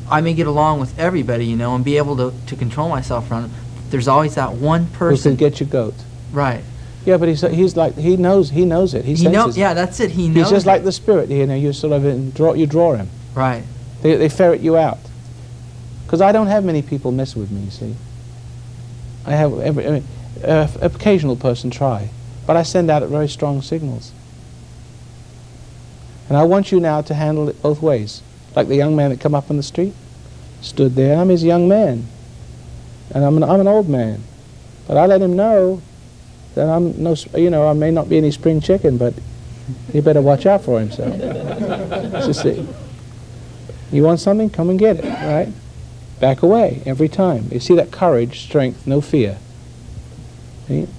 I may get along with everybody, you know, and be able to control myself around it. There's always that one person who can get your goat. Right. Yeah, but he's like, he knows it. He senses yeah, that's it. He knows. He's just like the spirit. You know, you sort of draw him. Right. They ferret you out. Because I don't have many people mess with me. You see. I have occasional person try, but I send out very strong signals. And I want you now to handle it both ways. Like the young man that come up on the street, stood there. I'm his young man, and I'm an old man, but I let him know that I'm no, I may not be any spring chicken, but he better watch out for himself. So see, you want something? Come and get it. Right? Back away every time. You see that courage, strength, no fear. See?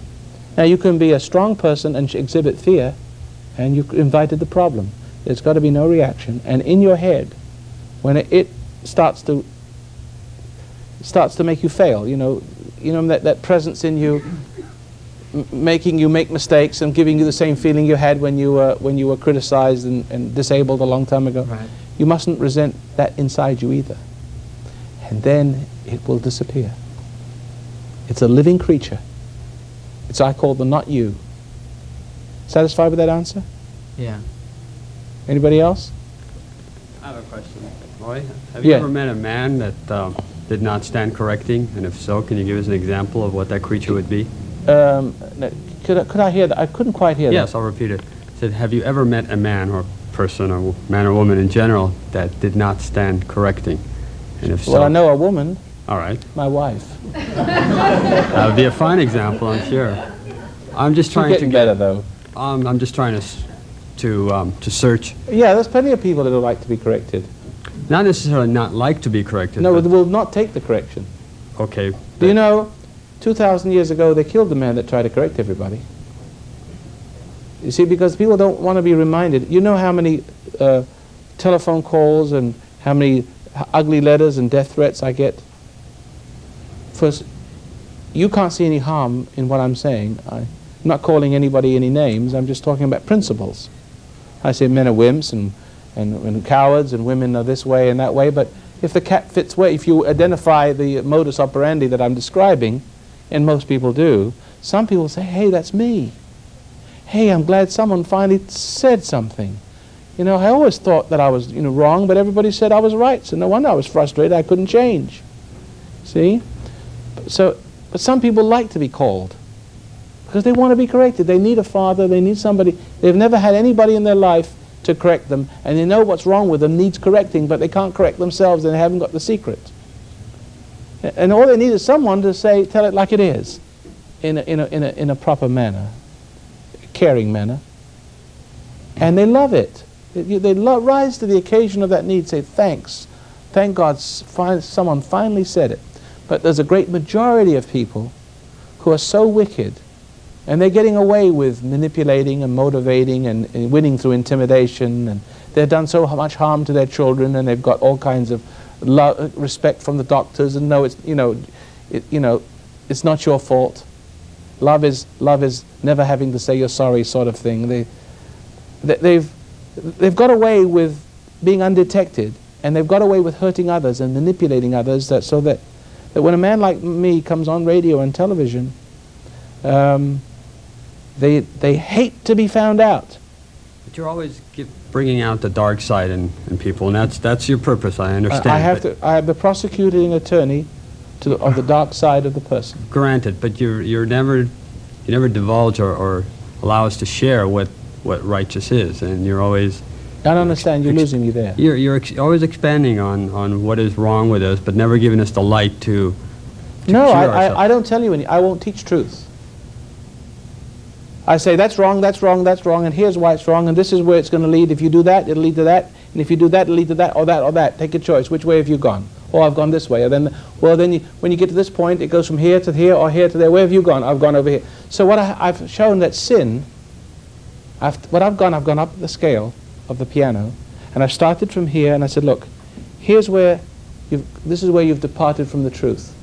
Now you can be a strong person and exhibit fear, and you invited the problem. There's got to be no reaction, and in your head, when it starts to make you fail, that presence in you, making you make mistakes and giving you the same feeling you had when you were criticized and disabled a long time ago. Right. You mustn't resent that inside you either, and then it will disappear. It's a living creature. It's I call the not you. Satisfied with that answer? Yeah. Anybody else? I have a question. Roy, have you ever met a man that did not stand correcting? And if so, can you give us an example of what that creature would be? Could I hear that? I couldn't quite hear that. Yes, I'll repeat it. It said, have you ever met a man or person or man or woman in general that did not stand correcting? And if so... Well, I know a woman. All right. My wife. That would be a fine example, I'm sure. I'm just trying to get... better, though. I'm just trying to search. Yeah, there's plenty of people that would like to be corrected. Not necessarily not like to be corrected. No, they will not take the correction. Okay. Do you know, 2,000 years ago, they killed the man that tried to correct everybody. You see, because people don't want to be reminded. You know how many telephone calls and how many ugly letters and death threats I get? First, you can't see any harm in what I'm saying. I'm not calling anybody any names. I'm just talking about principles. I say men are wimps and cowards and women are this way and that way, but if the cat fits way, if you identify the modus operandi that I'm describing, and most people do, some people say, hey, that's me. Hey, I'm glad someone finally said something. You know, I always thought that I was, wrong, but everybody said I was right, so no wonder I was frustrated. I couldn't change. See? But some people like to be called because they want to be corrected. They need a father. They need somebody. They've never had anybody in their life to correct them, and they know what's wrong with them needs correcting, but they can't correct themselves and they haven't got the secret. And all they need is someone to say, tell it like it is, in a proper manner, a caring manner. And they love it. They rise to the occasion of that need, say, thanks. Thank God someone finally said it. But there's a great majority of people who are so wicked, and they're getting away with manipulating and motivating and winning through intimidation, and they've done so much harm to their children, and they've got all kinds of respect from the doctors, and no, it's, it's not your fault. Love is never having to say you're sorry, sort of thing. They've got away with being undetected, and they've got away with hurting others and manipulating others, so that when a man like me comes on radio and television, they hate to be found out. But you're always bringing out the dark side in people, and that's your purpose, I understand. I have the prosecuting attorney of the dark side of the person. Granted, but you never divulge or allow us to share what righteous is, and you're always... I don't understand. You're losing me there. You're always expanding on what is wrong with us, but never giving us the light to no, I don't tell you any. I won't teach truth. I say that's wrong, that's wrong, that's wrong, and here's why it's wrong, and this is where it's going to lead. If you do that, it'll lead to that, and if you do that, it'll lead to that, or that, or that. Take a choice. Which way have you gone? Oh, I've gone this way. Or then, when you get to this point, it goes from here to here, or here to there. Where have you gone? I've gone over here. So what I've shown that sin. I've gone up the scale of the piano, and I've started from here, and I said, look, this is where you've departed from the truth.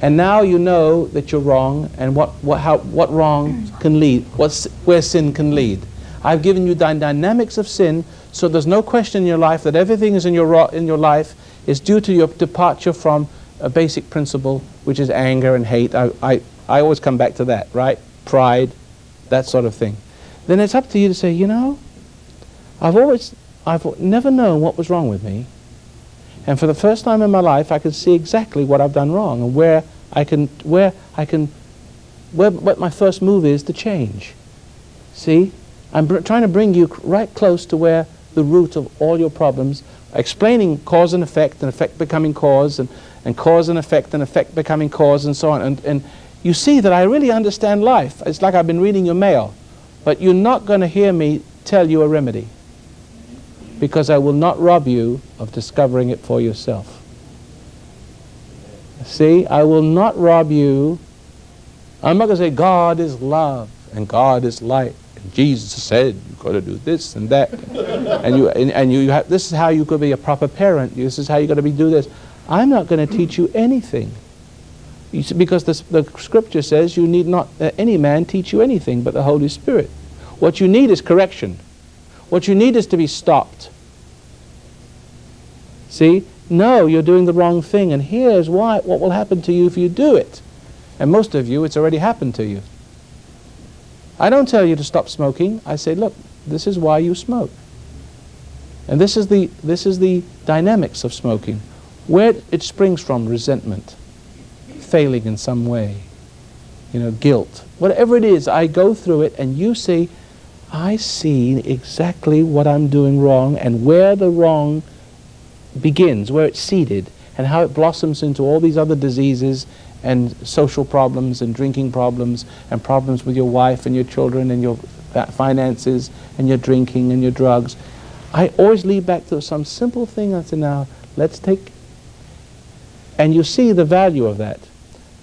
And now you know that you're wrong, and what wrong can lead, where sin can lead. I've given you the dynamics of sin, so there's no question in your life that everything is in your life is due to your departure from a basic principle, which is anger and hate. I always come back to that, right? Pride, that sort of thing. Then it's up to you to say, I've never known what was wrong with me. And for the first time in my life, I can see exactly what I've done wrong, and what my first move is to change. See? I'm trying to bring you right close to where the root of all your problems, explaining cause and effect becoming cause, and cause and effect becoming cause, and so on. And you see that I really understand life. It's like I've been reading your mail. But you're not going to hear me tell you a remedy, because I will not rob you of discovering it for yourself. See, I will not rob you. I'm not going to say God is love and God is light, and Jesus said you've got to do this and that, and you have, this is how you could be a proper parent. This is how you got to do this. I'm not going to teach you anything, because the Scripture says you need not any man teach you anything but the Holy Spirit. What you need is correction. What you need is to be stopped. See? No, you're doing the wrong thing, and here's what will happen to you if you do it. And most of you, it's already happened to you. I don't tell you to stop smoking. I say, look, this is why you smoke. And this is the dynamics of smoking. Where it springs from: resentment, failing in some way, guilt. Whatever it is, I go through it, and you see, I see exactly what I'm doing wrong, and where the wrong begins, where it's seeded, and how it blossoms into all these other diseases and social problems and drinking problems and problems with your wife and your children and your finances and your drinking and your drugs. I always lead back to some simple thing. I say, now, let's take... And you see the value of that.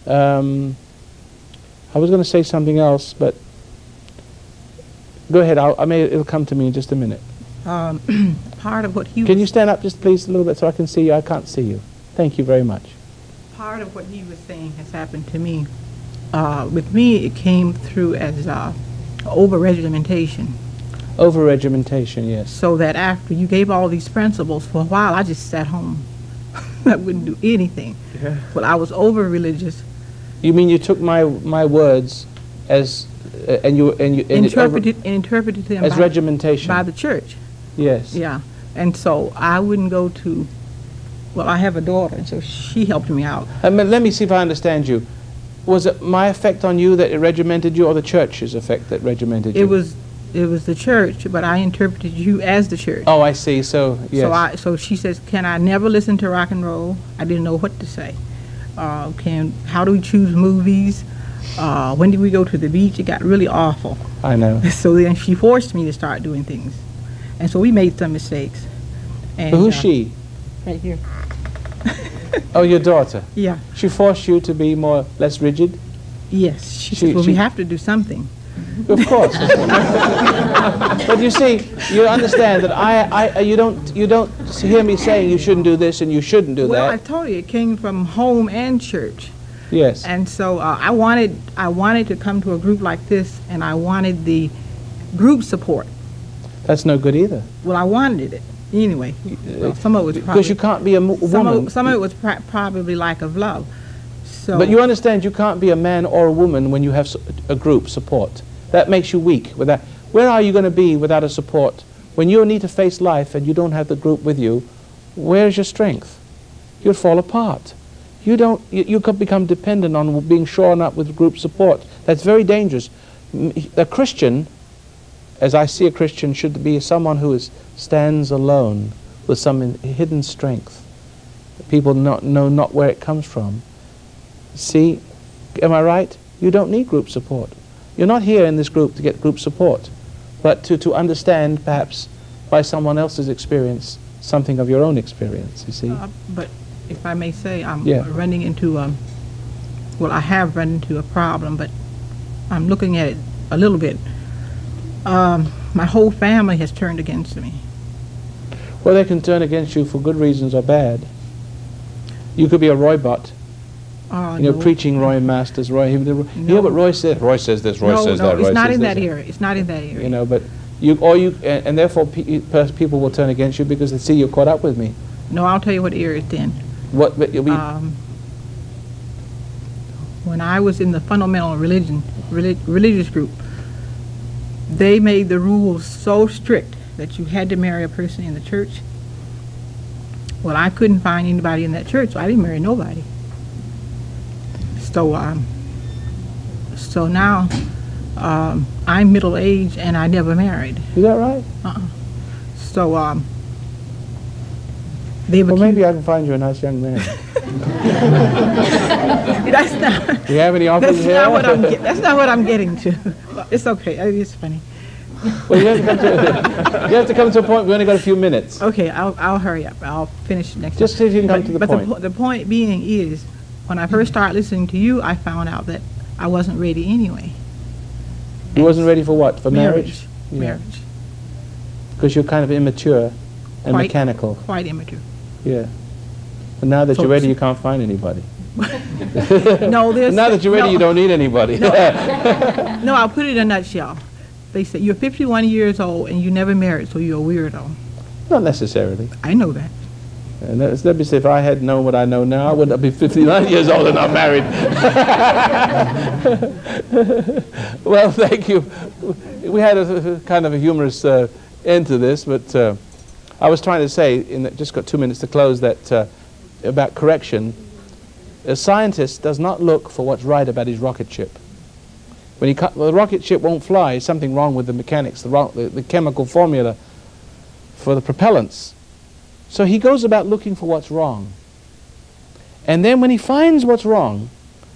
I was going to say something else, but go ahead. It'll come to me in just a minute. Part of what he Can you stand up just please a little bit so I can see you? I can't see you. Thank you very much. Part of what he was saying has happened to me. With me, it came through as over-regimentation. Over-regimentation, yes. So that after you gave all these principles, for a while I just sat home. I wouldn't do anything. Yeah. Well, I was over-religious. You mean you took my words as interpreted them as regimentation by the church? Yes. Yeah. And so I wouldn't go to... Well, I have a daughter, and so she helped me out. Let me see if I understand you. Was it my effect on you that it regimented you, or the church's effect that regimented you? It was the church, but I interpreted you as the church. Oh, I see. So, yes. So she says, can I never listen to rock and roll? I didn't know what to say. How do we choose movies? When did we go to the beach? It got really awful. I know. So then she forced me to start doing things. And so we made some mistakes. And, So who's she? Right here. Oh, your daughter. Yeah. She forced you to be less rigid? Yes. She said, well, we have to do something. Of course. But you see, you understand that you don't hear me saying you shouldn't do this and you shouldn't do Well, that. I told you, it came from home and church. Yes. And so I wanted to come to a group like this, and I wanted the group support. That's no good either. Well, I wanted it. Anyway, well, some of it was probably... Because you can't be a woman. Some of it was probably lack of love. So, But you understand you can't be a man or a woman when you have a group support. That makes you weak. Where are you going to be without a support? When you need to face life and you don't have the group with you, where's your strength? You'll fall apart. You could become dependent on being shorn up with group support. That's very dangerous. A Christian, as I see a Christian, should be someone who stands alone with some hidden strength. People know not where it comes from. See, am I right? You don't need group support. You're not here in this group to get group support, but to understand, perhaps, by someone else's experience, something of your own experience, you see. But if I may say, I'm Yeah. running into, well, I have run into a problem, but I'm looking at it a little bit. My whole family has turned against me. Well, they can turn against you for good reasons or bad. You could be a Roy Butt. No. Preaching Roy Masters, Roy. Hear what Roy says. Roy says this. Roy says that. No, Roy it's not says in this. that area. It's not in that area. But and therefore people will turn against you because they see you're caught up with me. No, I'll tell you what area it's in. What? When I was in the fundamental religious group, they made the rules so strict that you had to marry a person in the church. Well, I couldn't find anybody in that church, so I didn't marry nobody. So now I'm middle-aged and I never married. Is that right? So well, maybe I can find you a nice young man. That's not. Do you have any offers here? That's not what I'm getting to. It's okay. It's funny. Well, you have to come to a point. We only got a few minutes. Okay, I'll hurry up. I'll finish next. Just see if you can come to the point. But the point being is, when I first started listening to you, I found out that I wasn't ready anyway. You wasn't ready for what? For marriage? Marriage. Because you're kind of immature and mechanical. Quite immature. Yeah. But now that you're ready, you can't find anybody. No, there's... Now that you're ready, you don't need anybody. No, I'll put it in a nutshell. They say you're 51 years old and you never married, so you're a weirdo. Not necessarily. I know that. And let me say, if I had known what I know now, I wouldn't be 59 years old and not married. Well, thank you. We had a kind of a humorous end to this, but I was trying to say, just got 2 minutes to close, that about correction. A scientist does not look for what's right about his rocket ship. When the rocket ship won't fly, something wrong with the mechanics, the chemical formula for the propellants. So he goes about looking for what's wrong. And then when he finds what's wrong,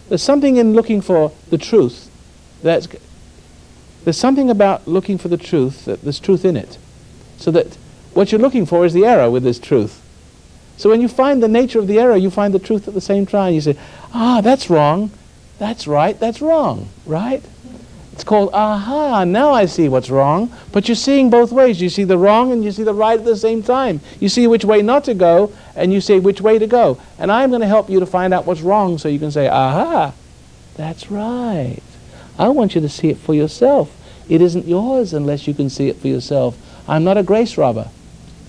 there's something in looking for the truth there's something about looking for the truth, that there's truth in it. So that what you're looking for is the error with this truth. So when you find the nature of the error, you find the truth at the same time. You say, that's wrong, that's right, that's wrong, right? It's called, aha, now I see what's wrong. But you're seeing both ways. You see the wrong and you see the right at the same time. You see which way not to go, and you say which way to go. And I'm going to help you to find out what's wrong so you can say, aha, that's right. I want you to see it for yourself. It isn't yours unless you can see it for yourself. I'm not a grace robber.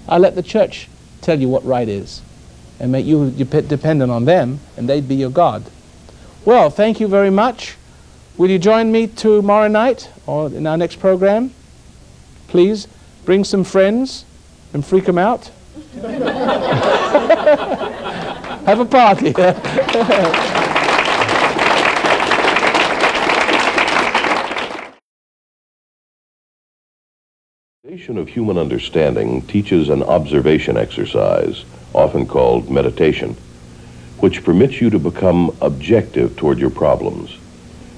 I let the church tell you what right is and make you dependent on them, and they'd be your God. Well, thank you very much. Will you join me tomorrow night or in our next program? Please bring some friends and freak them out. Have a party. Foundation of Human Understanding teaches an observation exercise, often called meditation, which permits you to become objective toward your problems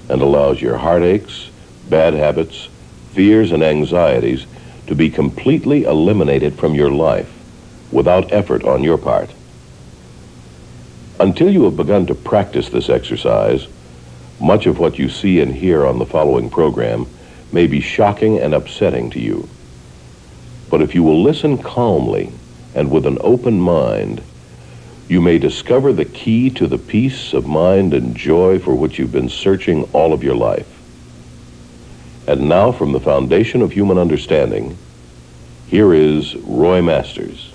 and allows your heartaches, bad habits, fears, and anxieties to be completely eliminated from your life without effort on your part. Until you have begun to practice this exercise, much of what you see and hear on the following program may be shocking and upsetting to you. But if you will listen calmly and with an open mind, you may discover the key to the peace of mind and joy for which you've been searching all of your life. And now, from the foundation of human understanding, here is Roy Masters.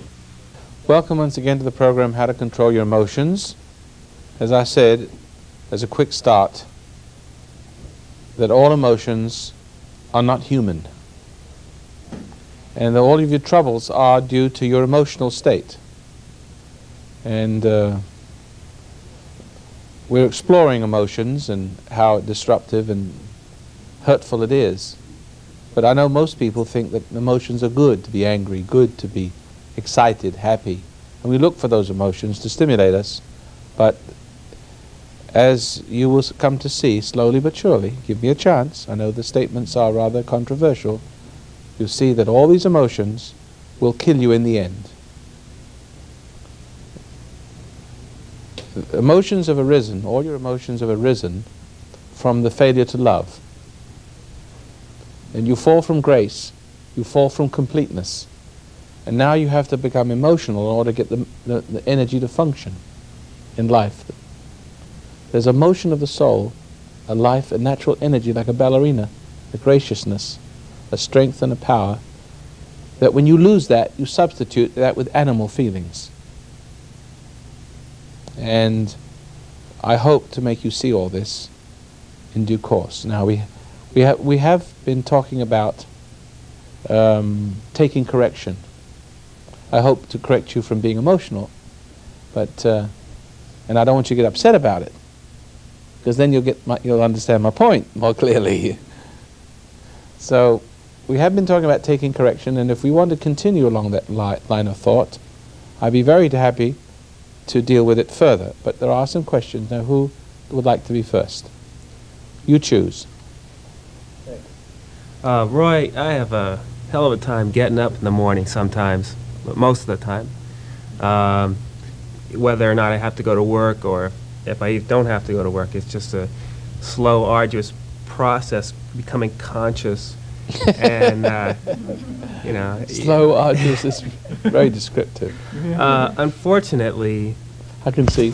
Welcome once again to the program, How to Control Your Emotions. As I said, as a quick start, that all emotions are not human. And that all of your troubles are due to your emotional state. And we're exploring emotions and how disruptive and hurtful it is. But I know most people think that emotions are good, to be angry, good to be excited, happy. And we look for those emotions to stimulate us. But as you will come to see, slowly but surely, give me a chance, I know the statements are rather controversial, you'll see that all these emotions will kill you in the end. Emotions have arisen, all your emotions have arisen from the failure to love. And you fall from grace, you fall from completeness. And now you have to become emotional in order to get the energy to function in life. There's a motion of the soul, a life, a natural energy like a ballerina, a graciousness, a strength and a power, that when you lose that, you substitute that with animal feelings. And I hope to make you see all this in due course. Now we have been talking about taking correction. I hope to correct you from being emotional, but and I don't want you to get upset about it, because then you'll understand my point more clearly. So we have been talking about taking correction, and if we want to continue along that line of thought, I'd be very happy to deal with it further. But there are some questions. Now, who would like to be first? You choose. Roy, I have a hell of a time getting up in the morning sometimes, but most of the time. Whether or not I have to go to work or if I don't have to go to work, it's just a slow, arduous process becoming conscious. And, you know. Slow, arduous is very descriptive. Unfortunately. I can see.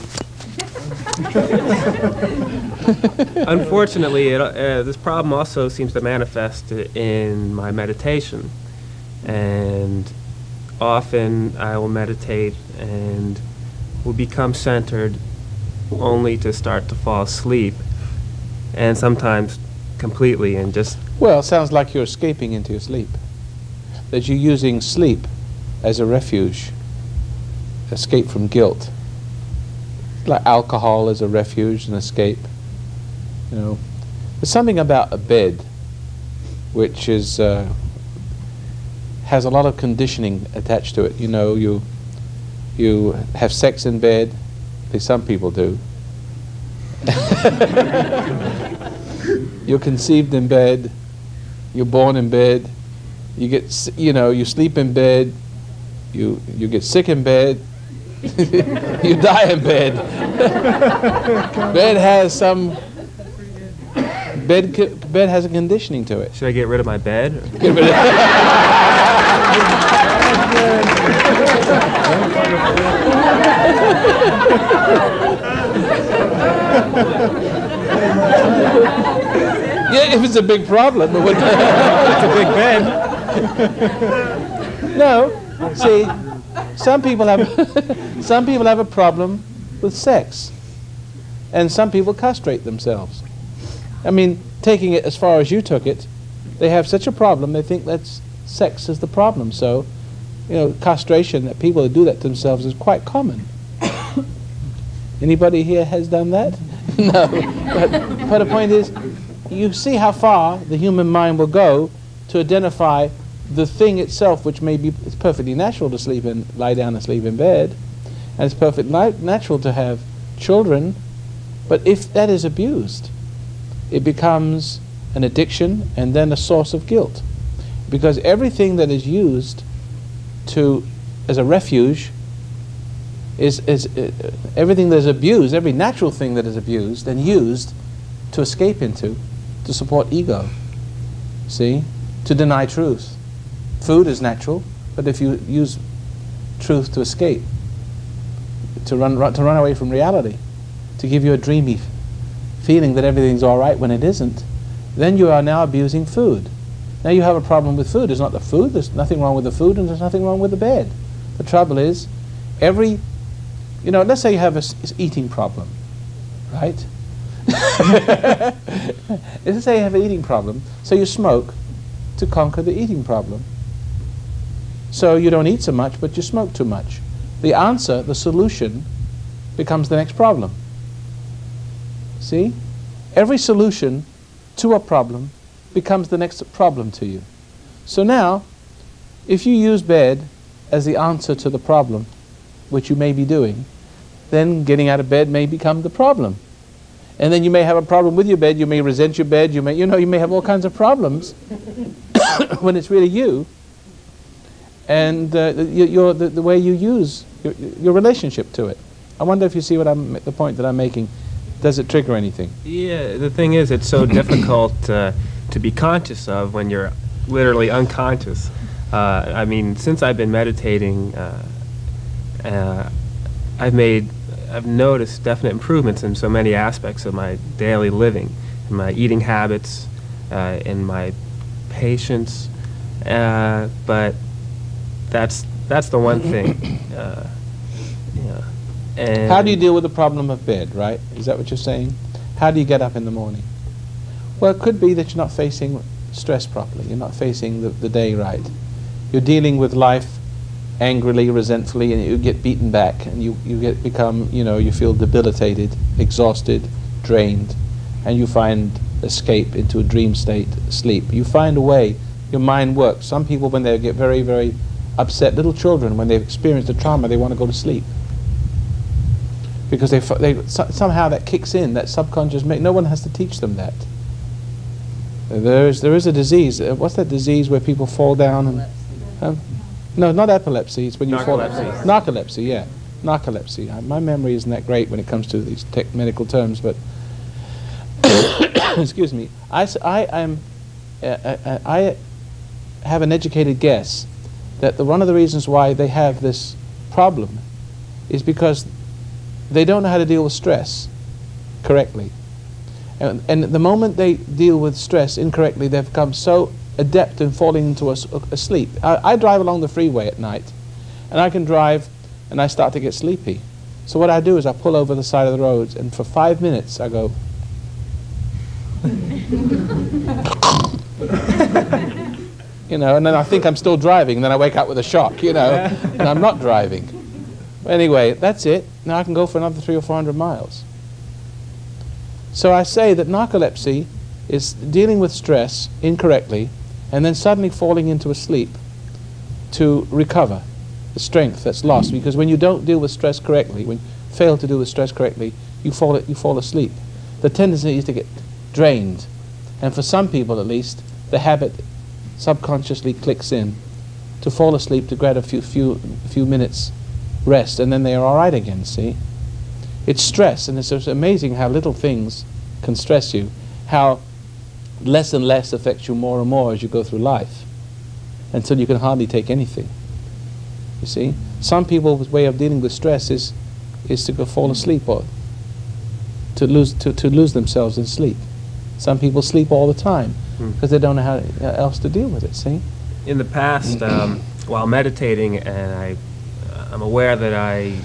Unfortunately, this problem also seems to manifest in my meditation. And often I will meditate and will become centered only to start to fall asleep. And sometimes completely and just... Well, it sounds like you're escaping into your sleep. That you're using sleep as a refuge, escape from guilt. Like alcohol as a refuge and escape. You know, there's something about a bed which is has a lot of conditioning attached to it. You know, you have sex in bed. At least some people do. You're conceived in bed. You're born in bed. You get, you sleep in bed. You get sick in bed. You die in bed. Bed has some. Bed has a conditioning to it. Should I get rid of my bed? Get rid of Yeah, if it's a big problem, but it's a big bed. No, see, some people have a problem with sex, and some people castrate themselves. I mean, taking it as far as you took it, they have such a problem. They think that sex is the problem. So, castration, that people who do that to themselves is quite common. Anybody here has done that? No. But the point is, you see how far the human mind will go to identify the thing itself, which may be, it's perfectly natural to lie down and sleep in bed, and it's perfectly natural to have children, but if that is abused, it becomes an addiction and then a source of guilt. It Because everything that is used as a refuge is everything that is abused, every natural thing that is abused and used to escape into, to support ego. See? To deny truth. Food is natural, but if you use truth to escape, to run away from reality, to give you a dreamy feeling that everything's all right when it isn't, then you are now abusing food. Now you have a problem with food. It's not the food. There's nothing wrong with the food, and there's nothing wrong with the bed. The trouble is, let's say you have an eating problem, right? Let's say you have an eating problem, so you smoke to conquer the eating problem. So you don't eat so much, but you smoke too much. The answer, the solution, becomes the next problem. See? Every solution to a problem becomes the next problem to you. So now, if you use bed as the answer to the problem, which you may be doing, then getting out of bed may become the problem. And then you may have a problem with your bed, you may resent your bed, you may have all kinds of problems when it's really you. And the way you use your relationship to it. I wonder if you see the point that I'm making. Does it trigger anything? Yeah, the thing is, it's so difficult to be conscious of when you're literally unconscious. I mean, since I've been meditating, I've noticed definite improvements in so many aspects of my daily living, in my eating habits, in my patience, but that's the one thing. And how do you deal with the problem of bed, right? Is that what you're saying? How do you get up in the morning? Well, it could be that you're not facing stress properly. You're not facing the day right. You're dealing with life angrily, resentfully, and you get beaten back, and you feel debilitated, exhausted, drained, and you find escape into a dream state, sleep. You find a way. Your mind works. Some people, when they get very, very upset, little children, when they've experienced a trauma, they want to go to sleep. Because somehow that kicks in, that subconscious, no one has to teach them that. There is a disease. What's that disease where people fall down and... no, not epilepsy. It's when you fall... Narcolepsy, yeah. Narcolepsy. My memory isn't that great when it comes to these medical terms, but... excuse me. I have an educated guess that one of the reasons why they have this problem is because they don't know how to deal with stress correctly. And the moment they deal with stress incorrectly, they've become so adept in falling into a sleep. I drive along the freeway at night, and I can drive, and I start to get sleepy. So what I do is I pull over the side of the roads, and for 5 minutes I go... and then I think I'm still driving, and then I wake up with a shock, and I'm not driving. Anyway, that's it. Now I can go for another 300 or 400 miles. So I say that narcolepsy is dealing with stress incorrectly and then suddenly falling into a sleep to recover the strength that's lost. Because when you don't deal with stress correctly, when you fail to deal with stress correctly, you fall asleep. The tendency is to get drained. And for some people at least, the habit subconsciously clicks in to fall asleep to get a few minutes rest, and then they are all right again, see? It's stress, and it's amazing how little things can stress you, how less and less affects you more and more as you go through life, until you can hardly take anything. You see? Some people's way of dealing with stress is to go fall asleep or to lose themselves in sleep. Some people sleep all the time because they don't know how else to deal with it, see? In the past, while meditating, and I'm aware that I'm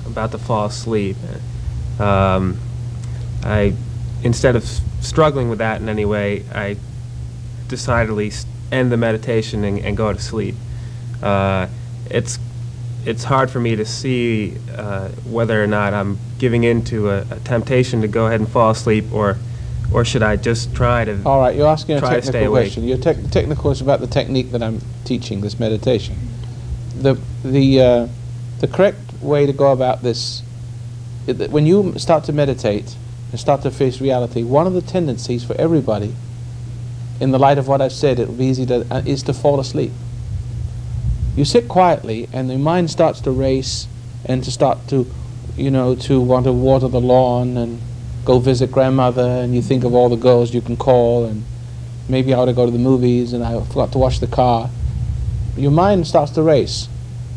about to fall asleep. Instead of struggling with that in any way, I decidedly end the meditation and go to sleep. It's hard for me to see whether or not I'm giving in to a temptation to go ahead and fall asleep, or should I just try to... All right, you're asking a technical question. Your technical is about the technique that I'm teaching, this meditation. The correct way to go about this is that when you start to meditate and start to face reality, one of the tendencies for everybody in the light of what I've said, it will be easy to, is to fall asleep. You sit quietly and the mind starts to race and to start to, to want to water the lawn and go visit grandmother, and you think of all the girls you can call, and maybe I ought to go to the movies and I forgot to wash the car. Your mind starts to race.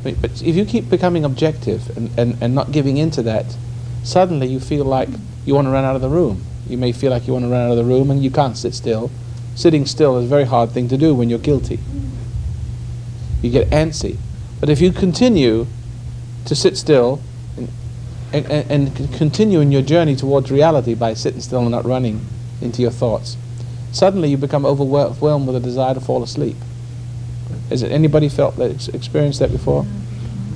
But if you keep becoming objective and not giving in to that, suddenly you feel like you want to run out of the room. You may feel like you want to run out of the room and you can't sit still. Sitting still is a very hard thing to do when you're guilty. You get antsy. But if you continue to sit still and continue in your journey towards reality by sitting still and not running into your thoughts, suddenly you become overwhelmed with a desire to fall asleep. Has anybody felt that, experienced that before?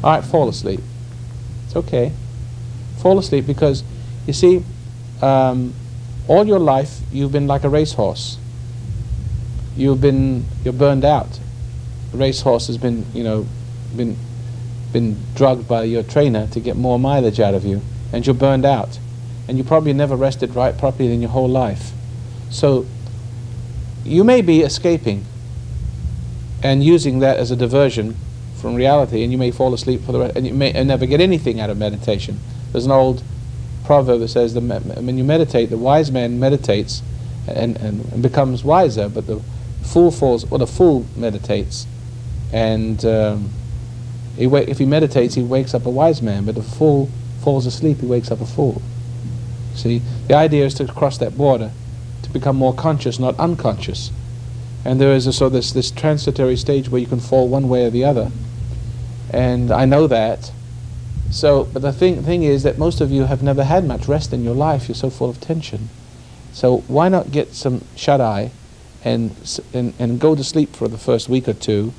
All right, fall asleep. It's okay. Fall asleep, because you see, all your life you've been like a racehorse. You're burned out. The racehorse has been drugged by your trainer to get more mileage out of you, and you're burned out, and you probably never rested right properly in your whole life. So you may be escaping and using that as a diversion from reality, and you may fall asleep for the rest, and you may never get anything out of meditation. There's an old proverb that says, when you meditate, the wise man meditates and becomes wiser, but the fool the fool meditates, and if he meditates, he wakes up a wise man, but if a fool falls asleep, he wakes up a fool. See, the idea is to cross that border, to become more conscious, not unconscious. And there is this transitory stage where you can fall one way or the other. And I know that. So, but the thing is that most of you have never had much rest in your life. You're so full of tension. So why not get some shut-eye and go to sleep for the first week or two,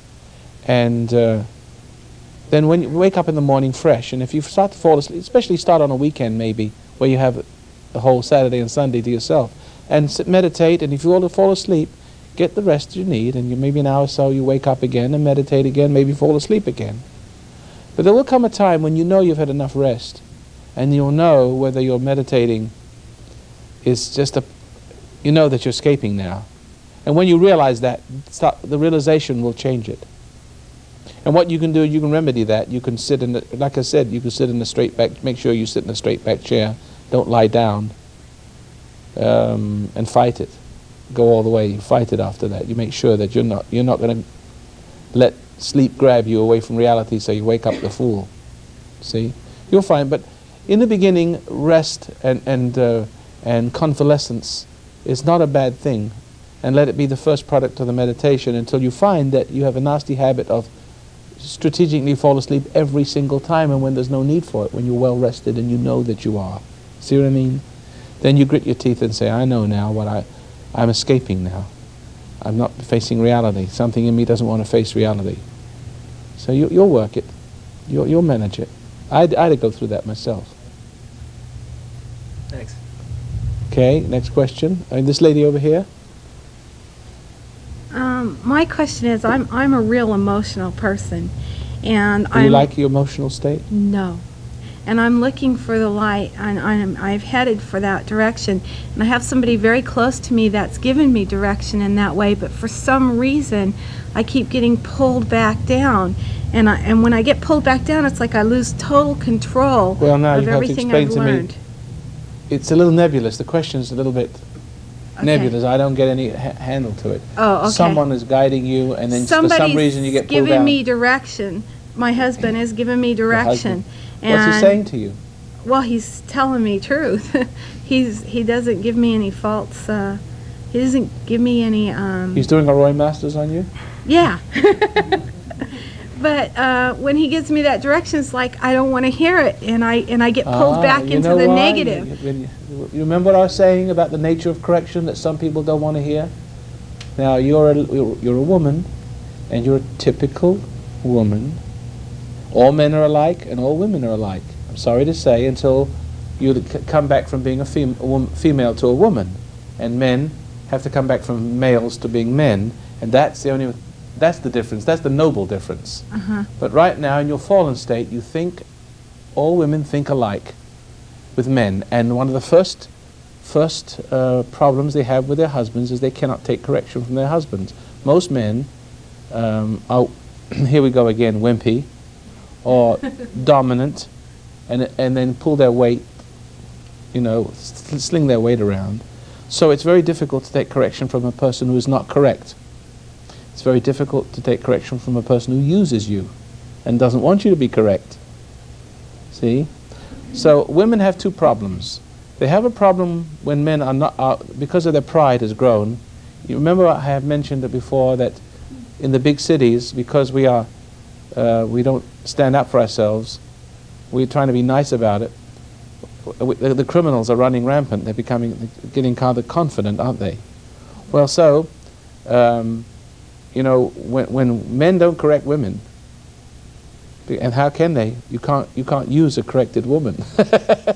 and then when you wake up in the morning fresh, and if you start to fall asleep, especially start on a weekend maybe, where you have the whole Saturday and Sunday to yourself, and meditate, and if you want to fall asleep, get the rest you need, and maybe an hour or so you wake up again and meditate again, maybe fall asleep again. But there will come a time when you know you've had enough rest, and you'll know whether you're meditating is just you know that you're escaping now. And when you realize that, the realization will change it. And what you can do, you can remedy that. You can sit in like I said, you can sit in a straight back, make sure you sit in a straight back chair, don't lie down, and fight it. Go all the way, you fight it after that. You make sure that you're not going to let sleep grab you away from reality, so you wake up the fool. See? You'll find, but in the beginning, rest and convalescence is not a bad thing, and let it be the first product of the meditation until you find that you have a nasty habit of strategically fall asleep every single time, and when there's no need for it, when you're well rested and you know that you are. See what I mean? Then you grit your teeth and say, I know now what I'm escaping now. I'm not facing reality. Something in me doesn't want to face reality. So you'll work it. You'll manage it. I had to go through that myself. Thanks. Okay, next question. This lady over here. My question is, I'm a real emotional person, and Do you like your emotional state? No. And I'm looking for the light, and I've headed for that direction. And I have somebody very close to me that's given me direction in that way, but for some reason, I keep getting pulled back down. And when I get pulled back down, it's like I lose total control Well, now of you have to everything explain I've to learned. me. It's a little nebulous. The question's a little bit nebulous. I don't get any handle to it. Oh, okay. Someone is guiding you, and then for some reason you get pulled giving down. me direction. My husband is giving me direction. What's he saying to you? Well, he's telling me truth. He doesn't give me any false. He doesn't give me any. He's doing a Roy Masters on you? Yeah. But when he gives me that direction, it's like I don't want to hear it, and I get pulled back into the negative. You remember what I was saying about the nature of correction that some people don't want to hear? Now you're a woman, and you're a typical woman. All men are alike, and all women are alike. I'm sorry to say, until you come back from being a female to a woman, and men have to come back from males to being men, and that's the difference. That's the noble difference. But right now, in your fallen state, you think all women think alike with men, and one of the first first problems they have with their husbands is they cannot take correction from their husbands. Most men are, here we go again, wimpy, or dominant, and then pull their weight, you know, sling their weight around. So it's very difficult to take correction from a person who is not correct. It's very difficult to take correction from a person who uses you and doesn't want you to be correct. See? So women have two problems. They have a problem when men are not, because of their pride has grown. You remember I have mentioned it before that in the big cities, because we don't stand up for ourselves, we're trying to be nice about it, the criminals are running rampant. They're getting kind of confident, aren't they? Well, so, you know, when men don't correct women, and how can they? You can't use a corrected woman.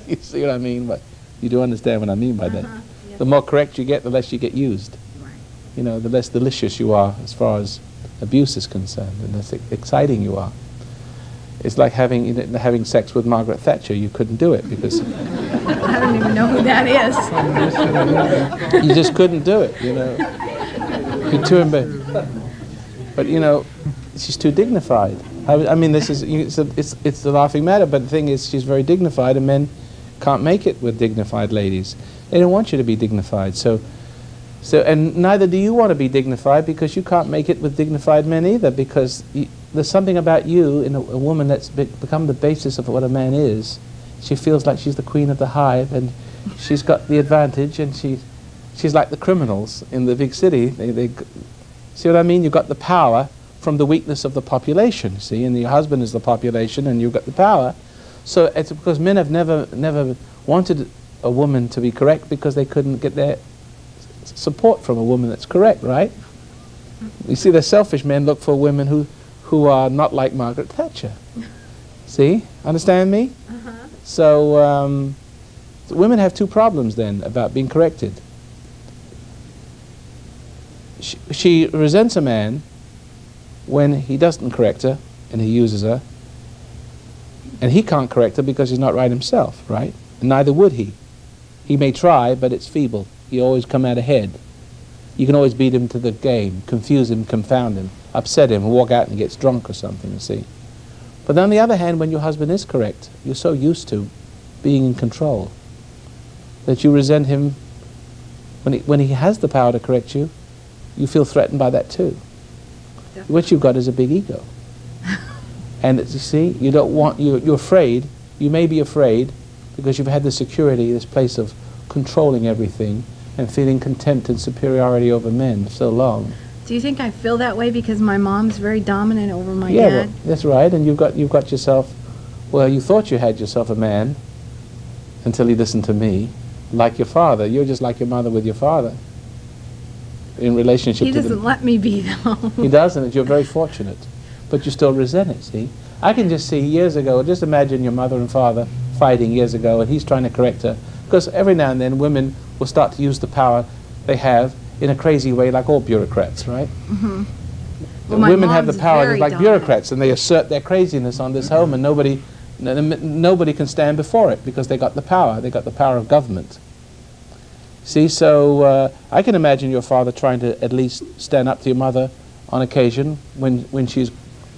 You see what I mean? But you do understand what I mean by that. Yes. The more correct you get, the less you get used. Right. You know, the less delicious you are as far as abuse is concerned, and the less exciting you are. It's like having sex with Margaret Thatcher. You couldn't do it because I don't even know who that is. you just couldn't do it. You know, you're too embarrassed. But you know, she's too dignified. I mean, this is it's the laughing matter. But the thing is, she's very dignified, and men can't make it with dignified ladies. They don't want you to be dignified. So, and neither do you want to be dignified, because you can't make it with dignified men either, because there's something about you in a woman that's become the basis of what a man is. She feels like she's the queen of the hive, and she's got the advantage, and she's like the criminals in the big city. They see what I mean? You've got the power from the weakness of the population, see, and your husband is the population, and you've got the power. So it's because men have never wanted a woman to be correct, because they couldn't get their support from a woman that's correct, right? You see, the selfish men look for women who are not like Margaret Thatcher. See? Understand me? Uh-huh. So women have two problems then about being corrected. She resents a man when he doesn't correct her and he uses her, and he can't correct her because he's not right himself, right? And neither would he. He may try, but it's feeble. He always come out ahead. You can always beat him to the game, confuse him, confound him, upset him, and walk out and he gets drunk or something, you see. But on the other hand, when your husband is correct, you're so used to being in control that you resent him when he has the power to correct you. You feel threatened by that too. Definitely. What you've got is a big ego. And you see, you don't want, you're afraid, you may be afraid, because you've had the security, this place of controlling everything and feeling contempt and superiority over men so long. Do you think I feel that way because my mom's very dominant over my Yeah, dad? well, that's right, and you've got yourself, well, you thought you had yourself a man until he listened to me, like your father. You're just like your mother with your father in relationship He to doesn't let me be, though. He doesn't. You're very fortunate, but you still resent it, see? I can just see years ago, just imagine your mother and father fighting years ago, and he's trying to correct her, because every now and then women will start to use the power they have in a crazy way, like all bureaucrats, right? Mm-hmm. Well, women have the power, they're like bureaucrats, and they assert their craziness on this home, and nobody can stand before it, because they got the power. They got the power of government. See, so I can imagine your father trying to at least stand up to your mother on occasion when she's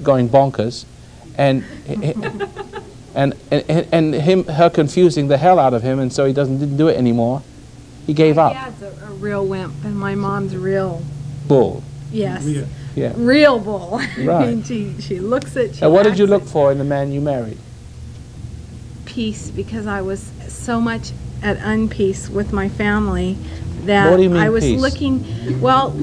going bonkers, and her confusing the hell out of him, and so he didn't do it anymore. He gave up. My dad's a real wimp, and my mom's real bull. Yes. Yeah. Real bull. Right. I mean, she looks at. Now, what did you look for in the man you married? Peace, because I was so much at unpeace with my family that What do you mean, I was peace? looking. Well,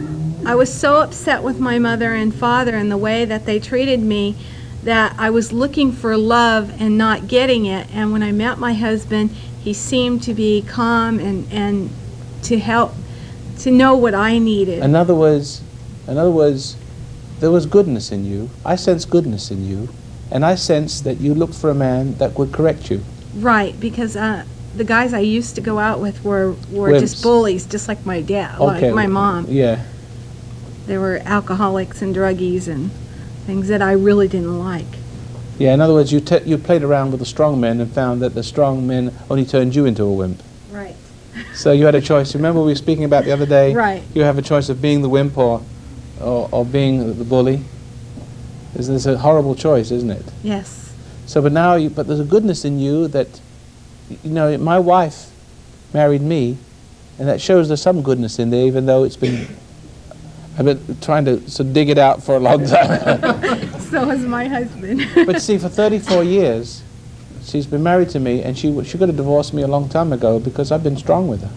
I was so upset with my mother and father and the way that they treated me that I was looking for love and not getting it. And when I met my husband, he seemed to be calm and to help, to know what I needed. In other words, there was goodness in you. I sense goodness in you, and I sense that you looked for a man that would correct you. Right, because the guys I used to go out with were Wimps. just bullies, just like my dad, Okay. like my mom. Yeah. They were alcoholics and druggies and things that I really didn't like. Yeah, in other words, you played around with the strong men and found that the strong men only turned you into a wimp. Right. So you had a choice. Remember we were speaking about the other day? Right. You have a choice of being the wimp or being the bully. It's a horrible choice, isn't it? Yes. So, but now, but there's a goodness in you that, you know, my wife married me, and that shows there's some goodness in there, even though I've been trying to dig it out for a long time. So is my husband. But see, for 34 years, she's been married to me, and she could have divorced me a long time ago because I've been strong with her.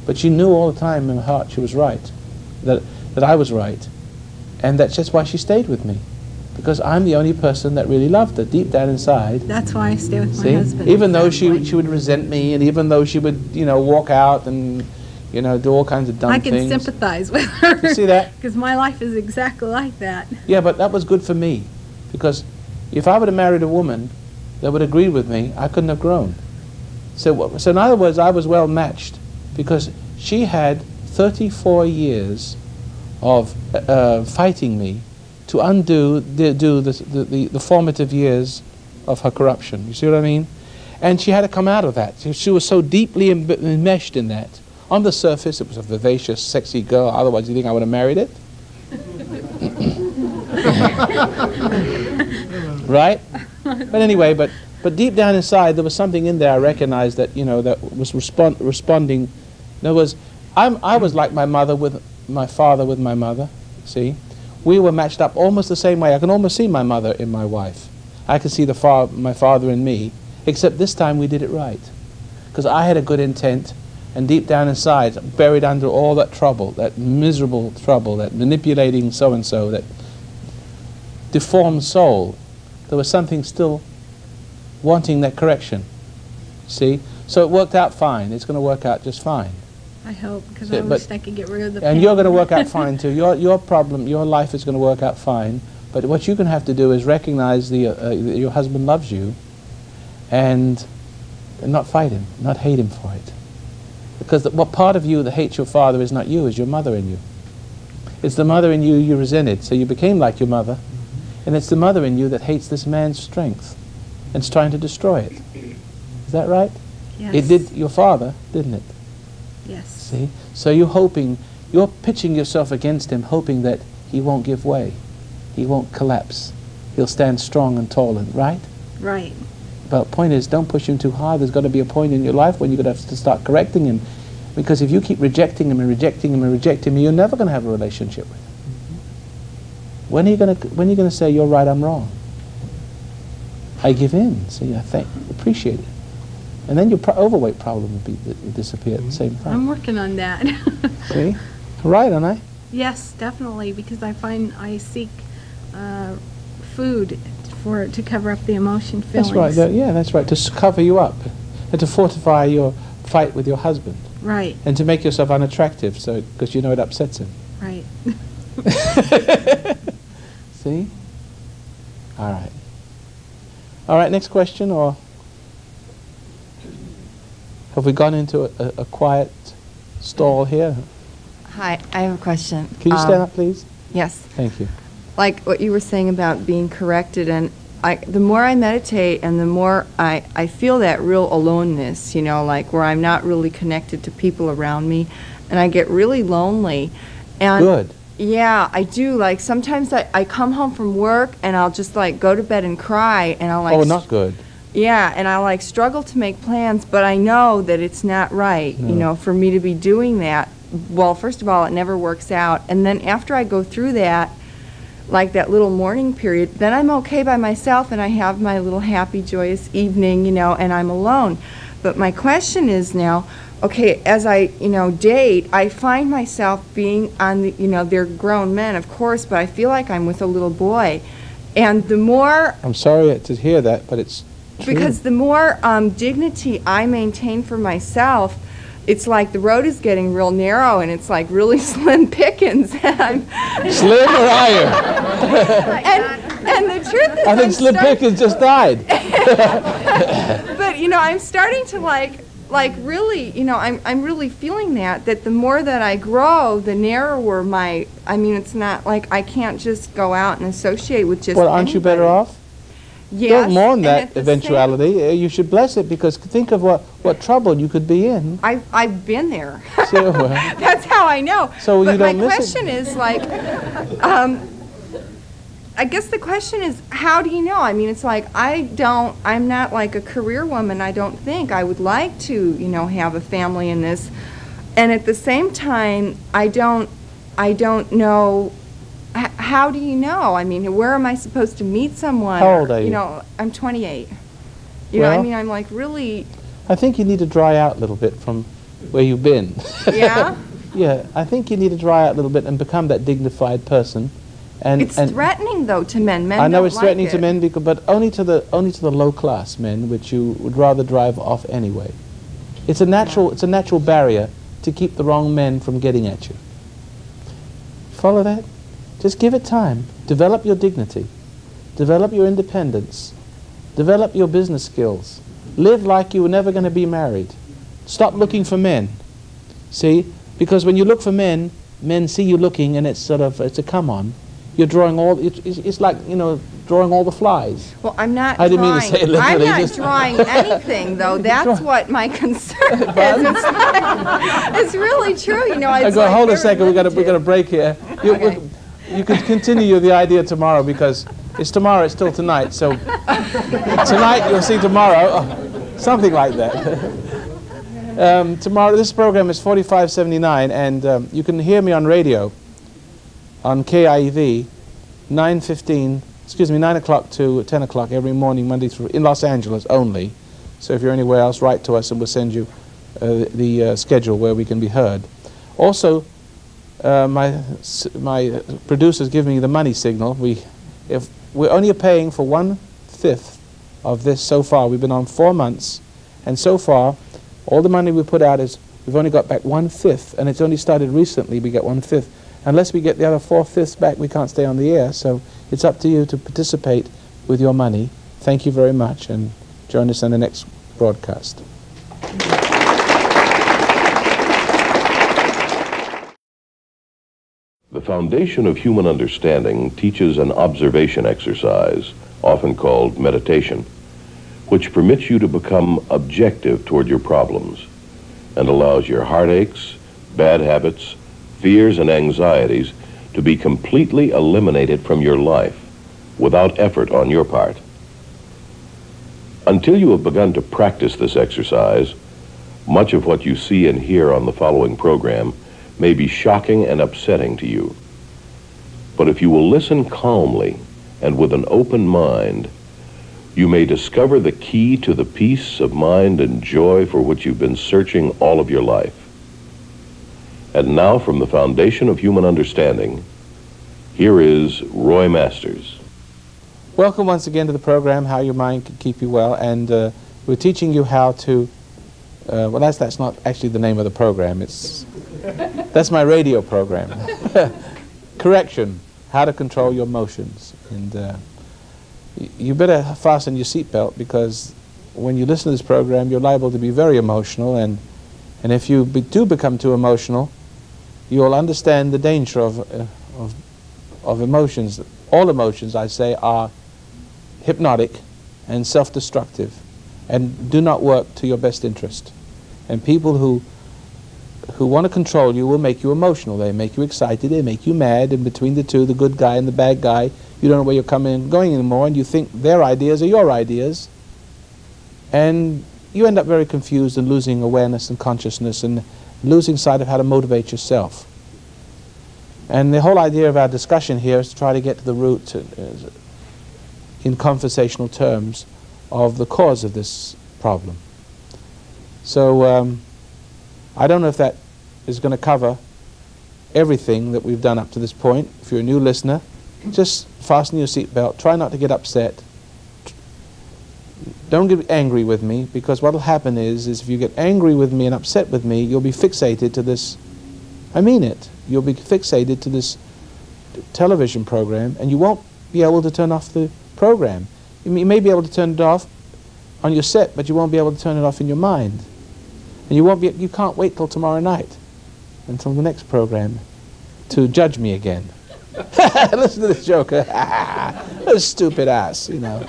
But she knew all the time in her heart she was right, that I was right, and that's just why she stayed with me. Because I'm the only person that really loved her, deep down inside. That's why I stay with my See? husband. Even though she would resent me, and even though she would, you know, walk out and, you know, do all kinds of dumb I things. can sympathize with her. You see that? Because my life is exactly like that. Yeah, but that was good for me. Because if I would have married a woman that would agree with me, I couldn't have grown. So in other words, I was well matched. Because she had 34 years of fighting me to undo the formative years of her corruption. You see what I mean? And she had to come out of that. She was so deeply enmeshed in that. On the surface, it was a vivacious, sexy girl. Otherwise, you think I would have married it? Right? But anyway, but deep down inside, there was something in there I recognized that, you know, that was responding. In other words, I was like my mother with my father with my mother, see? We were matched up almost the same way. I can almost see my mother in my wife. I can see my father in me, except this time we did it right. Because I had a good intent, and deep down inside, buried under all that trouble, that miserable trouble, that manipulating so-and-so, that deformed soul, there was something still wanting that correction. See? So it worked out fine. It's going to work out just fine. I hope, because I wish I could get rid of the pain. And you're going to work out fine too. Your problem, your life is going to work out fine. But what you're going to have to do is recognize that your husband loves you, and not fight him, not hate him for it. Because what part of you that hates your father is not you, is your mother in you. It's the mother in you you resented, so you became like your mother. And it's the mother in you that hates this man's strength and is trying to destroy it. Is that right? Yes. It did your father, didn't it? Yes. See? So you're pitching yourself against him, hoping that he won't give way. He won't collapse. He'll stand strong and tall, right? Right. But the point is, don't push him too hard. There's got to be a point in your life when you're going to have to start correcting him. Because if you keep rejecting him and rejecting him and rejecting him, you're never going to have a relationship with him. When are you going to say, you're right, I'm wrong? I give in. See, appreciate it. And then your overweight problem will disappear at the same time. I'm working on that. See? Right, aren't I? Yes, definitely, because I find I seek food to cover up the emotion feelings. That's right. Yeah, that's right. To cover you up and to fortify your fight with your husband. Right. And to make yourself unattractive, because you know it upsets him. Right. See? All right. All right, next question, or have we gone into a quiet stall here? Hi, I have a question. Can you stand up, please? Yes. Thank you. Like what you were saying about being corrected, and the more I meditate and the more I feel that real aloneness, you know, like where I'm not really connected to people around me, and I get really lonely. And good. Yeah, I do. Like sometimes I come home from work and I'll just like go to bed and cry, and I'll like... Oh, not good. Yeah, and I like struggle to make plans, but I know that it's not right, you know, for me to be doing that. Well, first of all, it never works out. And then after I go through that, like that little mourning period, then I'm okay by myself and I have my little happy, joyous evening, you know, and I'm alone. But my question is now, okay, as I, you know, date, I find myself being on the, you know, they're grown men, of course, but I feel like I'm with a little boy. And the more... I'm sorry to hear that, but it's true. Because the more dignity I maintain for myself, it's like the road is getting real narrow and it's like really slim pickings. And Slim or higher? and the truth is, I think Slim Pickens just died. But you know, I'm starting to like really, you know, I'm really feeling that the more that I grow, the narrower my. I mean, it's not like I can't just go out and associate with just. Well, aren't you better off? Yes, don't mourn and that at the eventuality. You should bless it, because think of what trouble you could be in. I've been there. So, That's how I know. So but you don't my miss question it. is like, I guess the question is, how do you know? I mean, it's like I'm not like a career woman. I don't think I would like to, have a family in this, and at the same time, I don't know. How do you know? I mean, where am I supposed to meet someone? How old are you? I'm 28. Well, I'm like really. I think you need to dry out a little bit from where you've been. Yeah? Yeah, I think you need to dry out a little bit and become that dignified person. It's threatening, though, to men. Men I know don't it's like threatening it. to men, but only to the low class men, which you would rather drive off anyway. It's a natural barrier to keep the wrong men from getting at you. Follow that? Just give it time. Develop your dignity. Develop your independence. Develop your business skills. Live like you were never going to be married. Stop looking for men. See? Because when you look for men, men see you looking, and it's a come on. You're drawing it's like, drawing all the flies. Well, I'm not I didn't mean to say it literally, I'm not just- drawing anything, though. That's what my concern is. It's really true, It's like hold a very second. We got limited. a break here. You can continue the idea tomorrow, because it's tomorrow. It's still tonight. So tonight you'll see tomorrow, something like that. Tomorrow, this program is 4579, and you can hear me on radio on KIEV, 9 o'clock to 10 o'clock every morning, Monday through, in Los Angeles only. So if you're anywhere else, write to us and we'll send you the schedule where we can be heard. Also, my producers give me the money signal. We're only paying for 1/5 of this so far. We've been on 4 months, and so far, all the money we put out we've only got back 1/5, and it's only started recently. We get 1/5. Unless we get the other 4/5 back, we can't stay on the air. So it's up to you to participate with your money. Thank you very much, and join us on the next broadcast. The foundation of human understanding teaches an observation exercise, often called meditation, which permits you to become objective toward your problems and allows your heartaches, bad habits, fears, and anxieties to be completely eliminated from your life without effort on your part. Until you have begun to practice this exercise, much of what you see and hear on the following program may be shocking and upsetting to you. But if you will listen calmly and with an open mind, you may discover the key to the peace of mind and joy for which you've been searching all of your life. And now, from the foundation of human understanding, here is Roy Masters. Welcome once again to the program, How Your Mind Can Keep You Well, and we're teaching you how to, well, that's not actually the name of the program. That's my radio program. Correction, how to control your emotions. And you better fasten your seatbelt, because when you listen to this program, you're liable to be very emotional, and if you do become too emotional, you'll understand the danger of emotions. All emotions, I say, are hypnotic and self-destructive and do not work to your best interest. And people who want to control you will make you emotional. They make you excited, they make you mad, and between the two, the good guy and the bad guy, you don't know where you're coming and going anymore, and you think their ideas are your ideas. And you end up very confused and losing awareness and consciousness and losing sight of how to motivate yourself. And the whole idea of our discussion here is to try to get to the root, in conversational terms, of the cause of this problem. So I don't know if that is going to cover everything that we've done up to this point. If you're a new listener, just fasten your seatbelt. Try not to get upset. Don't get angry with me, because what will happen is if you get angry with me and upset with me, you'll be fixated to this. I mean it. You'll be fixated to this television program, and you won't be able to turn off the program. You may be able to turn it off on your set, but you won't be able to turn it off in your mind. And you can't wait till tomorrow night, until the next program, to judge me again. Listen to this joker. This stupid ass, you know.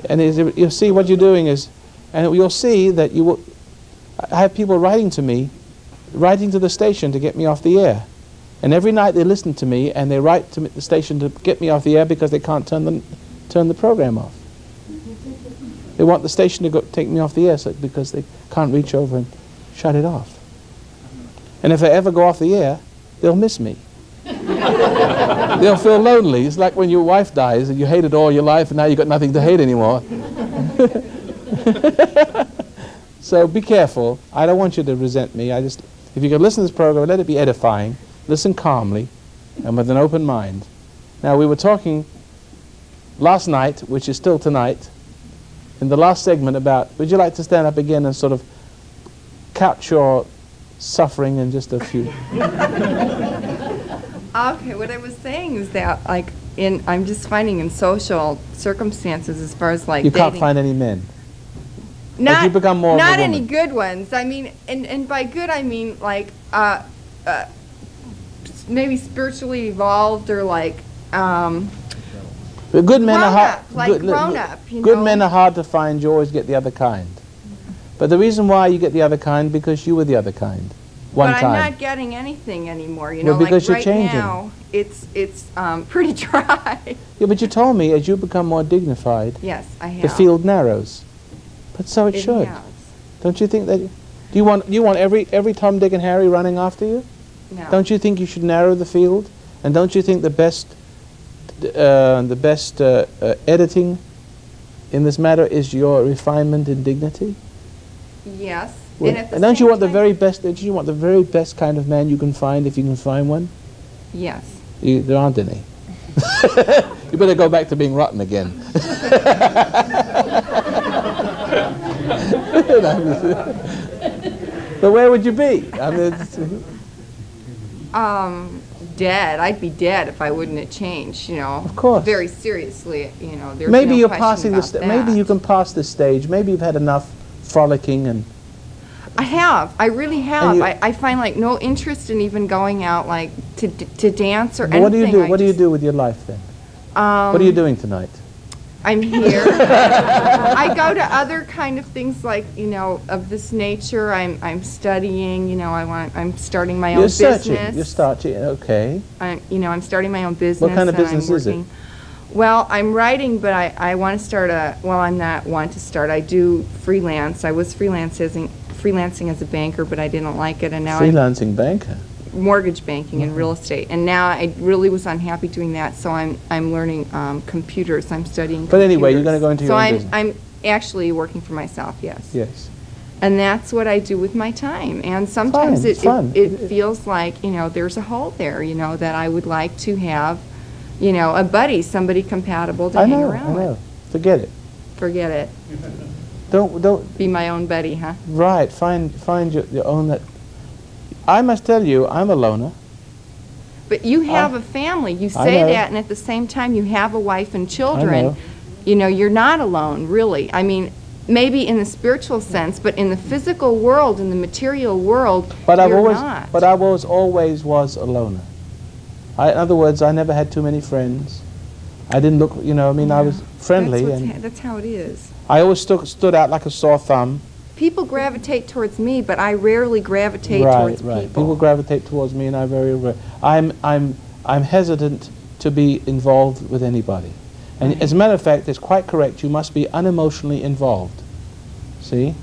And you'll see what you're doing is, and you'll see that you will. I have people writing to me, writing to the station to get me off the air. And every night they listen to me and they write to the station to get me off the air because they can't turn the program off. They want the station to take me off the air because they can't reach over and shut it off. And if I ever go off the air, they'll miss me. They'll feel lonely. It's like when your wife dies and you hated all your life and now you've got nothing to hate anymore. So be careful. I don't want you to resent me. If you can listen to this program, let it be edifying. Listen calmly and with an open mind. Now, we were talking last night, which is still tonight, in the last segment about, would you like to stand up again and sort of couch your suffering in just a few? Okay, what I was saying is that, like, I'm just finding in social circumstances, as far as like you dating, can't find any men. Not, you become more not of a any woman. good ones. I mean, and by good I mean like maybe spiritually evolved or like Good men are hard. grown up. Good men are hard to find. You always get the other kind. But the reason why you get the other kind because you were the other kind. One but time. I'm not getting anything anymore. You Well, know, because like you're right changing. now, it's pretty dry. Yeah, but you told me as you become more dignified, Yes, I have. the field narrows. But so it should. has. Don't you think that? Do you want every Tom, Dick, and Harry running after you? No. Don't you think you should narrow the field? And don't you think the best editing in this matter is your refinement and dignity? Yes. Well, and at the and don't same you want the time- very best? Don't you want the very best kind of man you can find if you can find one? Yes. There aren't any. You better go back to being rotten again. But where would you be? I mean, Dead. I'd be dead if I wouldn't have changed. You know. Of course. Very seriously. You know. There's maybe no you're question passing about this. that. Maybe you can pass this stage. Maybe you've had enough frolicking and. I have. I really have. you- I find like no interest in even going out like to dance or But anything. what do you do? I What do you just- do with your life then? What are you doing tonight? I'm here. I go to other kind of things like, you know, of this nature. I'm studying. You know, I'm starting my own You're business. searching. You're starting. Okay. I'm starting my own business. What kind of and business I'm is it? working. Well, I'm writing, but I want to start I'm not want to start. I do freelance. I was freelancing as a banker, but I didn't like it, and now Freelancing banker. mortgage banking and real estate, and now I really was unhappy doing that. So I'm learning computers. I'm studying. But anyway, you're computers. going to go into your own business. So I'm actually working for myself. Yes. Yes. And that's what I do with my time. And sometimes It's fun. it feels like, you know, there's a hole there, you know, that I would like to have, you know, a buddy, somebody compatible to hang around with. Forget it. Forget it. Don't. Be my own buddy, huh? Right. Find your own. That. I must tell you, I'm a loner. But you have a family. You I say know. that, and at the same time, you have a wife and I children. know. You know, you're not alone, really. I mean, maybe in the spiritual sense, but in the physical world, in the material world, But you're not. I always was a loner. In other words, I never had too many friends. I didn't look, you know, I mean, I was friendly, That's how it is. I always stood out like a sore thumb. People gravitate towards me, but I rarely gravitate towards Right. people. People gravitate towards me, and I very rarely. I'm hesitant to be involved with anybody. And as a matter of fact, it's quite correct. You must be unemotionally involved. See,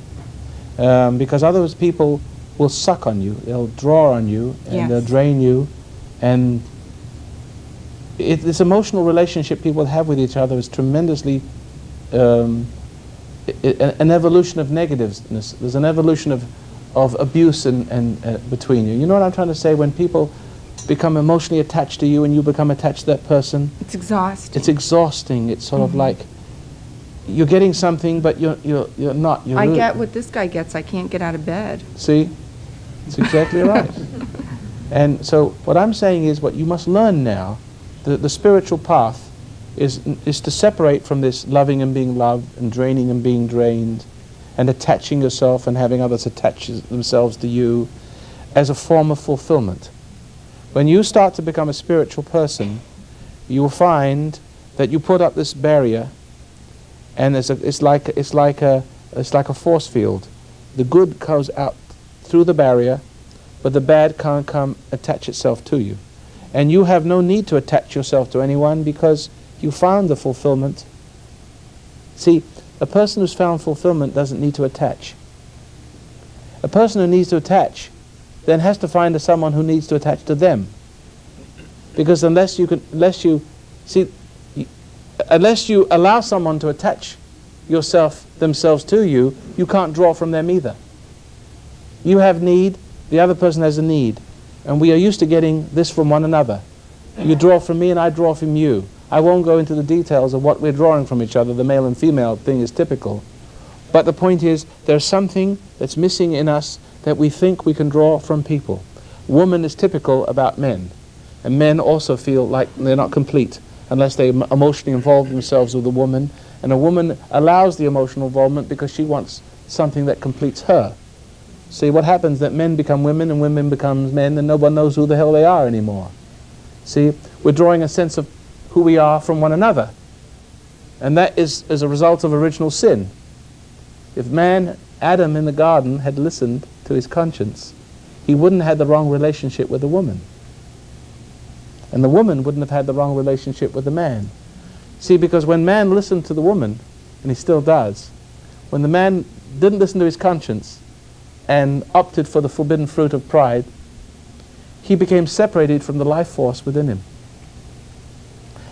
because otherwise people will suck on you. They'll draw on you, and Yes. they'll drain you, and this emotional relationship people have with each other is tremendously an evolution of negativeness. There's an evolution of abuse and between you. You know what I'm trying to say? When people become emotionally attached to you and you become attached to that person, It's exhausting. it's exhausting. It's sort of like you're getting something, but you're not. You're I lo- get what this guy gets. I can't get out of bed. See, it's exactly right. And so what I'm saying is, what you must learn now, the spiritual path, is to separate from this loving and being loved and draining and being drained and attaching yourself and having others attach themselves to you as a form of fulfillment. When you start to become a spiritual person, you will find that you put up this barrier, and it's like a force field. The good goes out through the barrier, but the bad can't come attach itself to you. And you have no need to attach yourself to anyone because you found the fulfillment. See, a person who's found fulfillment doesn't need to attach. A person who needs to attach then has to find someone who needs to attach to them. Because unless you allow someone to attach themselves to you, you can't draw from them either. You have need, the other person has a need. And we are used to getting this from one another. You draw from me and I draw from you. I won't go into the details of what we're drawing from each other. The male and female thing is typical. But the point is, there's something that's missing in us that we think we can draw from people. Woman is typical about men. And men also feel like they're not complete unless they emotionally involve themselves with a woman. And a woman allows the emotional involvement because she wants something that completes her. See, what happens that men become women and women become men and no one knows who the hell they are anymore. See, we're drawing a sense of who we are from one another. And that is as a result of original sin. If Adam in the garden had listened to his conscience, he wouldn't have had the wrong relationship with the woman. And the woman wouldn't have had the wrong relationship with the man. See, because when man listened to the woman, and he still does, when the man didn't listen to his conscience and opted for the forbidden fruit of pride, he became separated from the life force within him.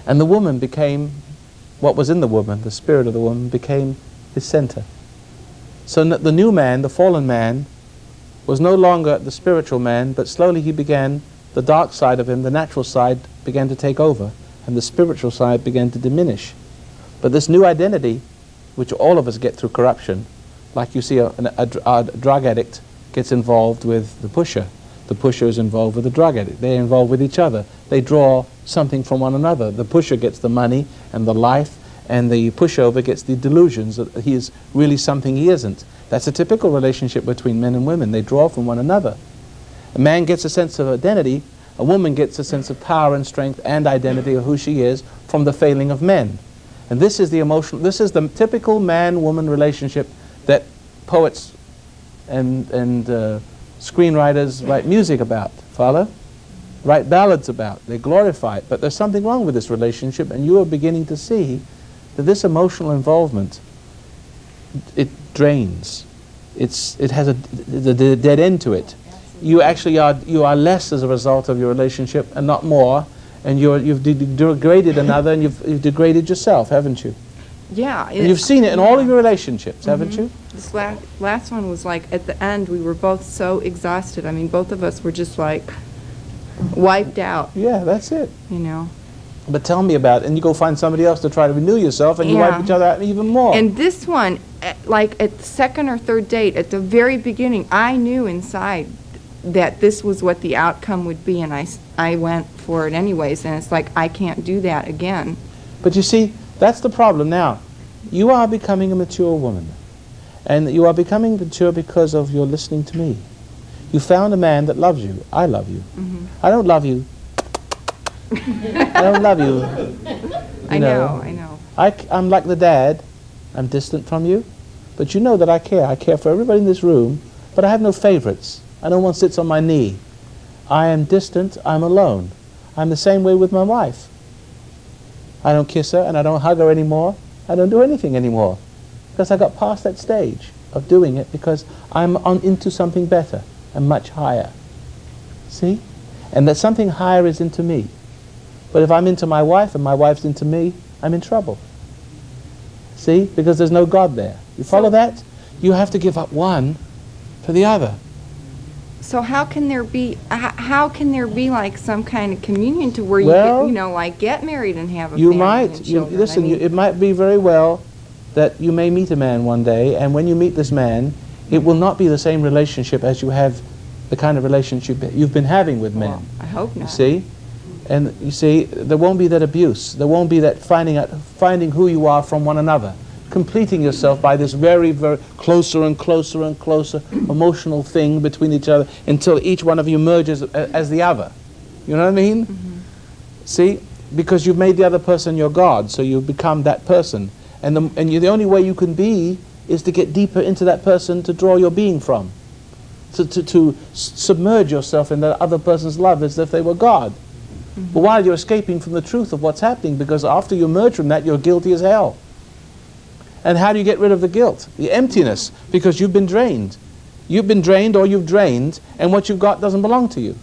And the woman became, what was in the woman, the spirit of the woman, became his center. So the new man, the fallen man, was no longer the spiritual man, but slowly he began, the dark side of him, the natural side, began to take over, and the spiritual side began to diminish. But this new identity, which all of us get through corruption, like you see a drug addict gets involved with the pusher. The pusher is involved with the drug addict. They're involved with each other. They draw something from one another. The pusher gets the money and the life, and the pushover gets the delusions that he is really something he isn't. That's a typical relationship between men and women. They draw from one another. A man gets a sense of identity. A woman gets a sense of power and strength and identity of who she is from the failing of men. And this is the typical man-woman relationship that poets and screenwriters write music about. Follow? Write ballads about. They glorify it. But there's something wrong with this relationship, and you are beginning to see that this emotional involvement, it drains. It has a dead end to it. You actually are less as a result of your relationship and not more, and you've degraded another, and you've degraded yourself, haven't you? Yeah. And you've seen it in all of your relationships, haven't you? This last one was like, at the end, we were both so exhausted. I mean, both of us were just like wiped out. Yeah, that's it. You know. But tell me about it, and you go find somebody else to try to renew yourself, and you wipe each other out even more. And this one, like at the second or third date, at the very beginning, I knew inside that this was what the outcome would be, and I went for it anyways, and it's like, I can't do that again. But you see, that's the problem now. You are becoming a mature woman, and you are becoming mature because of your listening to me. You found a man that loves you. I love you. I don't love you. I don't love you. I know. I'm like the dad. I'm distant from you, but you know that I care. I care for everybody in this room, but I have no favorites. No one sits on my knee. I am distant. I'm alone. I'm the same way with my wife. I don't kiss her and I don't hug her anymore. I don't do anything anymore because I got past that stage of doing it because I'm into something better and much higher. See? And that something higher is into me. But if I'm into my wife and my wife's into me, I'm in trouble. See? Because there's no God there. You follow that? You have to give up one for the other. So how can there be like some kind of communion to where you get, like get married and have a family and children? Listen, it might be very well that you may meet a man one day, and when you meet this man, it will not be the same relationship as you have, the kind of relationship you've been having with men. Well, I hope not. You see? And you see, there won't be that abuse. There won't be that finding who you are from one another, completing yourself by this very, very closer and closer and closer emotional thing between each other until each one of you merges as the other. You know what I mean? See? Because you've made the other person your God, so you've become that person. And the only way you can be is to get deeper into that person to draw your being from. To submerge yourself in that other person's love as if they were God. But while you're escaping from the truth of what's happening, because after you emerge from that, you're guilty as hell. And how do you get rid of the guilt? The emptiness, because you've been drained. You've been drained or you've drained, and what you've got doesn't belong to you.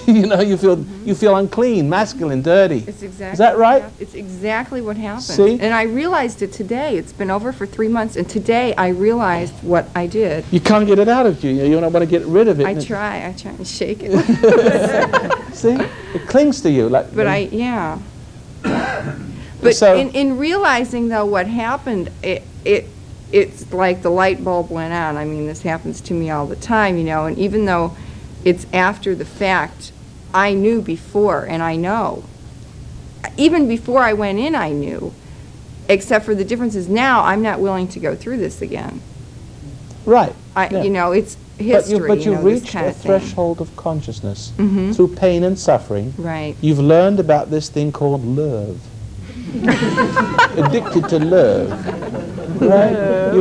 You know, you feel unclean, masculine, dirty. It's exactly. Is that right? It's exactly what happened. See? And I realized it today. It's been over for 3 months, and today I realized what I did. You can't get it out of you. You don't want to get rid of it. I try and shake it. See? It clings to you. Like. But yeah. But so, in realizing, though, what happened, it's like the light bulb went on. I mean, this happens to me all the time, you know, and even though it's after the fact, I knew before, and I know. Even before I went in, I knew. Except for the difference is now I'm not willing to go through this again. Right. You know, it's history. But you reached kind a of thing. threshold of consciousness through pain and suffering. Right. You've learned about this thing called love. Addicted to love. Right?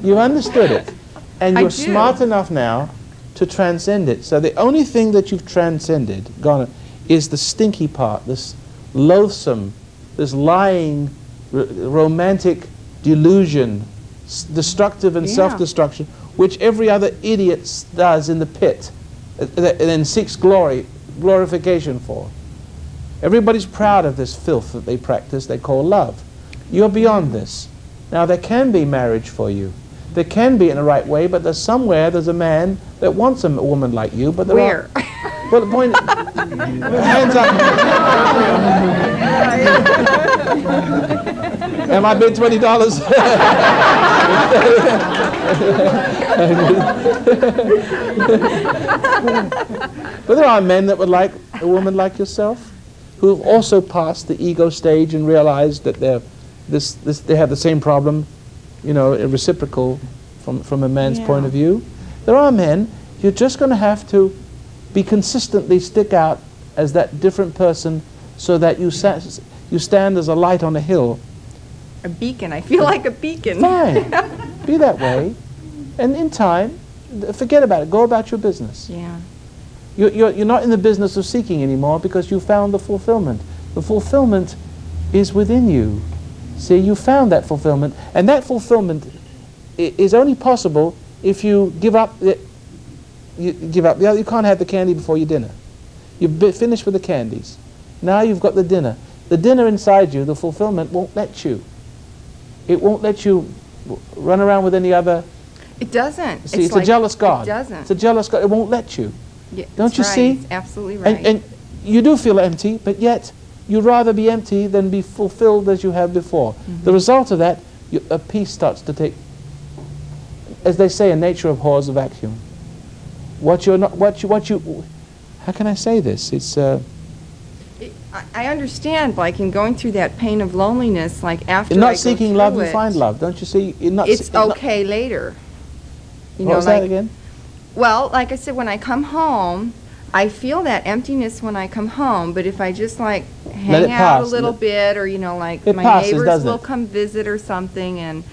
You've understood it. And you're smart enough now to transcend it. So the only thing that you've transcended, gone, is the stinky part, this loathsome, this lying, romantic delusion, destructive and self-destruction, which every other idiot does in the pit, and then seeks glorification for. Everybody's proud of this filth that they practice, they call love. You're beyond this. Now there can be marriage for you. There can be in the right way, but there's a man that wants a woman like you, but there Where? Well, the point, hands up. Am I bid $20? But there are men that would like a woman like yourself, who have also passed the ego stage and realized that they have the same problem, you know, reciprocal from a man's point of view. There are men, you're just going to have to be consistently stick out as that different person so that you stand as a light on a hill. A beacon. I feel like a beacon. Fine. Be that way. And in time, forget about it. Go about your business. Yeah. You're not in the business of seeking anymore because you found the fulfillment. The fulfillment is within you. See, you found that fulfillment, and that fulfillment is only possible if you give up. You can't have the candy before your dinner. You've finished with the candies. Now you've got the dinner. The dinner inside you, the fulfillment, won't let you. It won't let you run around with any other. It doesn't. See, it's a jealous God. It doesn't. It's a jealous God. It won't let you. Yeah, Don't you right. see? It's absolutely right. And you do feel empty, but yet you'd rather be empty than be fulfilled as you have before. The result of that, a peace starts to take. As they say, in nature abhors a vacuum. How can I say this? It's. I understand, like in going through that pain of loneliness, like after You're not I go seeking through love, it, you find love. Don't you see? It's okay later. You What know, was like, that again? Well, like I said, when I come home, I feel that emptiness when I come home, but if I just like hang out a little bit, or you know, like my neighbors will come visit or something, and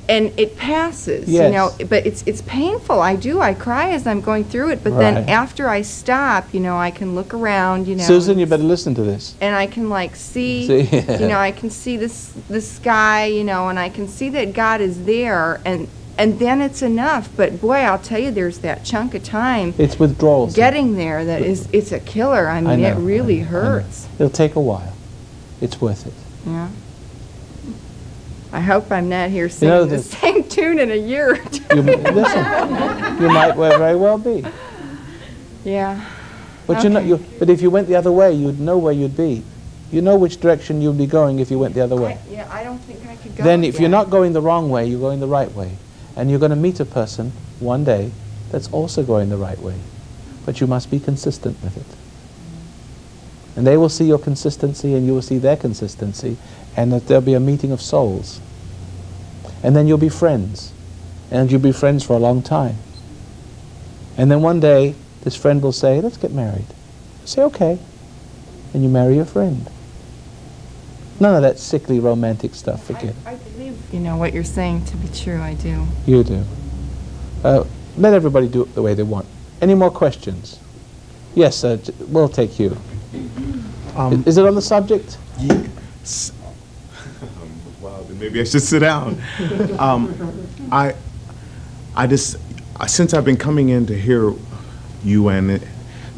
it passes, you know, but it's painful. I cry as I'm going through it, but then after I stop, you know, I can look around, you know. Susan, you better listen to this. And I can like see, you know, I can see the sky, you know, and I can see that God is there, and then it's enough. But boy, I'll tell you, there's that chunk of time. It's withdrawal. Getting there that it's a killer. I mean, it really hurts. It'll take a while. It's worth it. Yeah. I hope I'm not here singing the same tune in a year or two. Listen, you might very well be. Yeah. But but if you went the other way, you'd know where you'd be. You know which direction you'd be going if you went the other way. I don't think I could go. Then if you're not going the wrong way, you're going the right way. And you're going to meet a person one day that's also going the right way. But you must be consistent with it. And they will see your consistency and you will see their consistency, and that there'll be a meeting of souls. And then you'll be friends. And you'll be friends for a long time. And then one day, this friend will say, let's get married. You say, okay. And you marry your friend. None of that sickly romantic stuff, forget it. I believe, you know, what you're saying to be true, I do. You do. Let everybody do it the way they want. Any more questions? Yes, we'll take you. Is it on the subject? Yes. Wow, then maybe I should sit down. Since I've been coming in to hear you and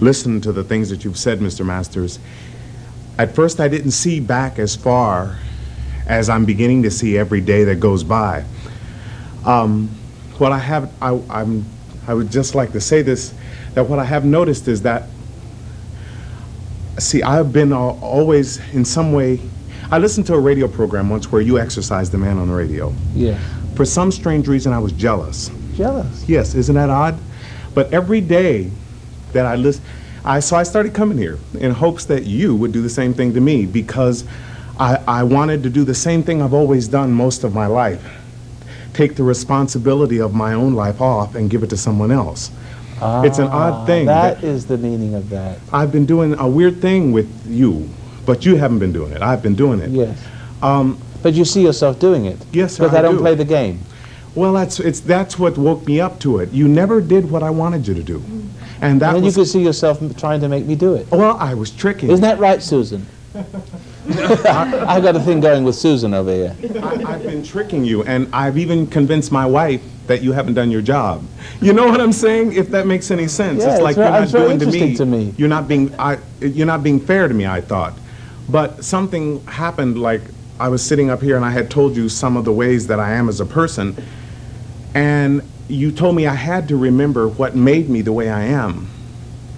listen to the things that you've said, Mr. Masters, at first I didn't see back as far as I'm beginning to see every day that goes by. What I have, I would just like to say this, that what I have noticed is that, see, I've been always in some way, I listened to a radio program once where you exercised the man on the radio. Yeah. For some strange reason, I was jealous. Jealous? Yes, isn't that odd? But every day that I listen, so I started coming here in hopes that you would do the same thing to me, because I wanted to do the same thing I've always done most of my life. Take the responsibility of my own life off and give it to someone else. It's an odd thing. That is the meaning of that. I've been doing a weird thing with you, but you haven't been doing it. I've been doing it. Yes. But you see yourself doing it. Yes, sir, because I don't do. play the game. Well, that's what woke me up to it. You never did what I wanted you to do. And that And then was, you could see yourself trying to make me do it. well, I was tricking. Isn't that right, Susan? I've got a thing going with Susan over here. I've been tricking you, and I've even convinced my wife that you haven't done your job. You know what I'm saying? If that makes any sense. Yeah, it's like it's you're not very doing interesting to me. You're not being fair to me, I thought. But something happened, like I was sitting up here and I had told you some of the ways that I am as a person, and you told me I had to remember what made me the way I am.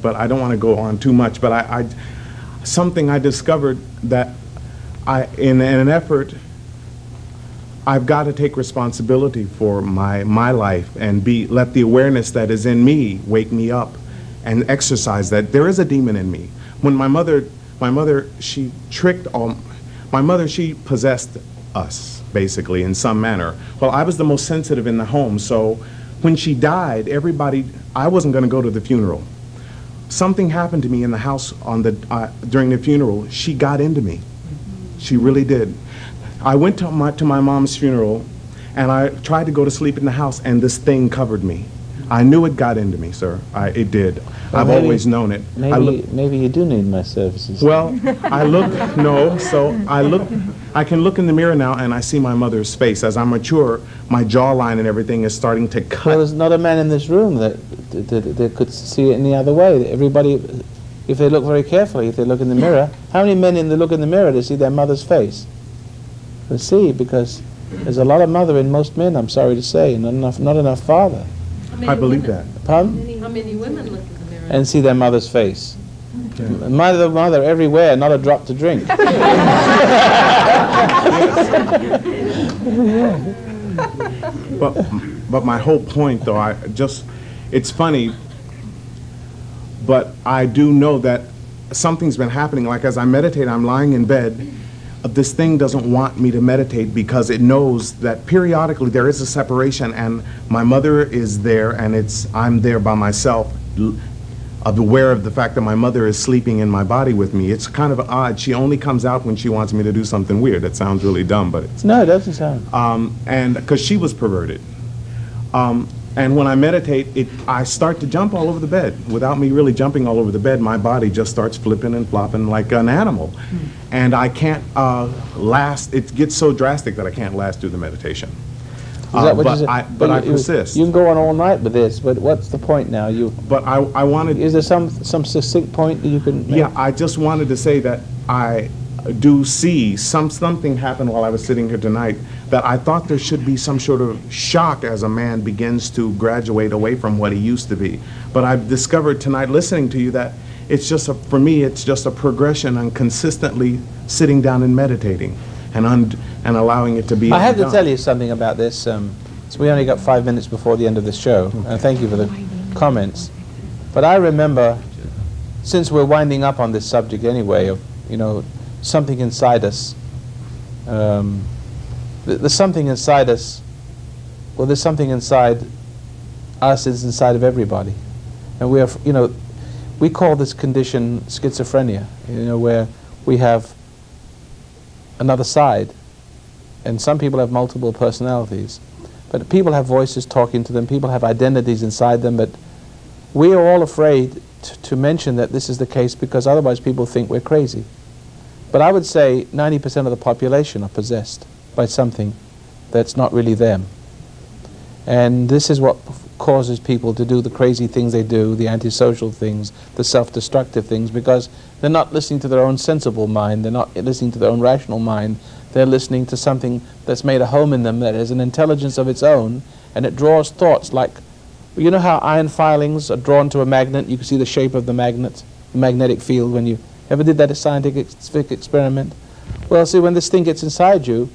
But I don't want to go on too much, but something I discovered that in an effort, I've got to take responsibility for my life and let the awareness that is in me wake me up and exercise that. There is a demon in me. When my mother, she possessed us, basically, in some manner. Well, I was the most sensitive in the home, so when she died, I wasn't going to go to the funeral. Something happened to me in the house during the funeral. She got into me. She really did. I went to my mom's funeral, and I tried to go to sleep in the house, and this thing covered me. I knew it got into me, sir. It did. Well, I've always known it. Maybe you do need my services. Well, I can look in the mirror now, and I see my mother's face. As I mature, my jawline and everything is starting to cut. Well, there's not a man in this room that could see it any other way. Everybody, if they look very carefully, if they look in the mirror, how many men look in the mirror to see their mother's face? They see, because there's a lot of mother in most men, I'm sorry to say, and not enough father. I believe that. Pardon? How many women look in the mirror? And see their mother's face. Mother everywhere, not a drop to drink. But my whole point, though, it's funny, but I do know that something's been happening. Like as I meditate, I'm lying in bed. This thing doesn't want me to meditate because it knows that periodically there is a separation, and my mother is there, and I'm there by myself, aware of the fact that my mother is sleeping in my body with me. It's kind of odd. She only comes out when she wants me to do something weird. That sounds really dumb, but it's... No, it doesn't sound. And because she was perverted. And when I meditate, I start to jump all over the bed. Without me really jumping all over the bed, my body just starts flipping and flopping like an animal. And I can't last. It gets so drastic that I can't last through the meditation. But I persist. You can go on all night with this, but what's the point now? But I wanted... Is there some succinct point that you can make? Yeah, I just wanted to say that I do see something happen while I was sitting here tonight, that I thought there should be some sort of shock as a man begins to graduate away from what he used to be. But I've discovered tonight, listening to you, that it's just for me, it's just a progression on consistently sitting down and meditating and allowing it to be. I have to tell you something about this. So we only got 5 minutes before the end of the show, and thank you for the comments. But I remember, since we're winding up on this subject anyway, of something inside us. There's something inside us. Well, there's something inside us. It's inside of everybody, And we have, we call this condition schizophrenia, where we have another side. And some people have multiple personalities. But people have voices talking to them, people have identities inside them, but we are all afraid to mention that this is the case because otherwise people think we're crazy. But I would say 90% of the population are possessed by something that's not really them. And this is what causes people to do the crazy things they do, the antisocial things, the self-destructive things, because they're not listening to their own sensible mind, they're not listening to their own rational mind, they're listening to something that's made a home in them that has an intelligence of its own, and it draws thoughts like, you know how iron filings are drawn to a magnet? You can see the shape of the magnet, the magnetic field when you ever did that scientific experiment? Well, see, when this thing gets inside you,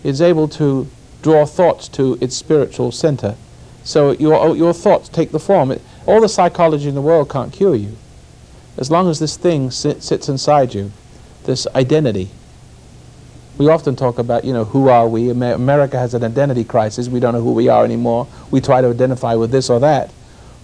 it's able to draw thoughts to its spiritual center. So your thoughts take the form. All the psychology in the world can't cure you. As long as this thing sits inside you, this identity. We often talk about, who are we? America has an identity crisis. We don't know who we are anymore. We try to identify with this or that.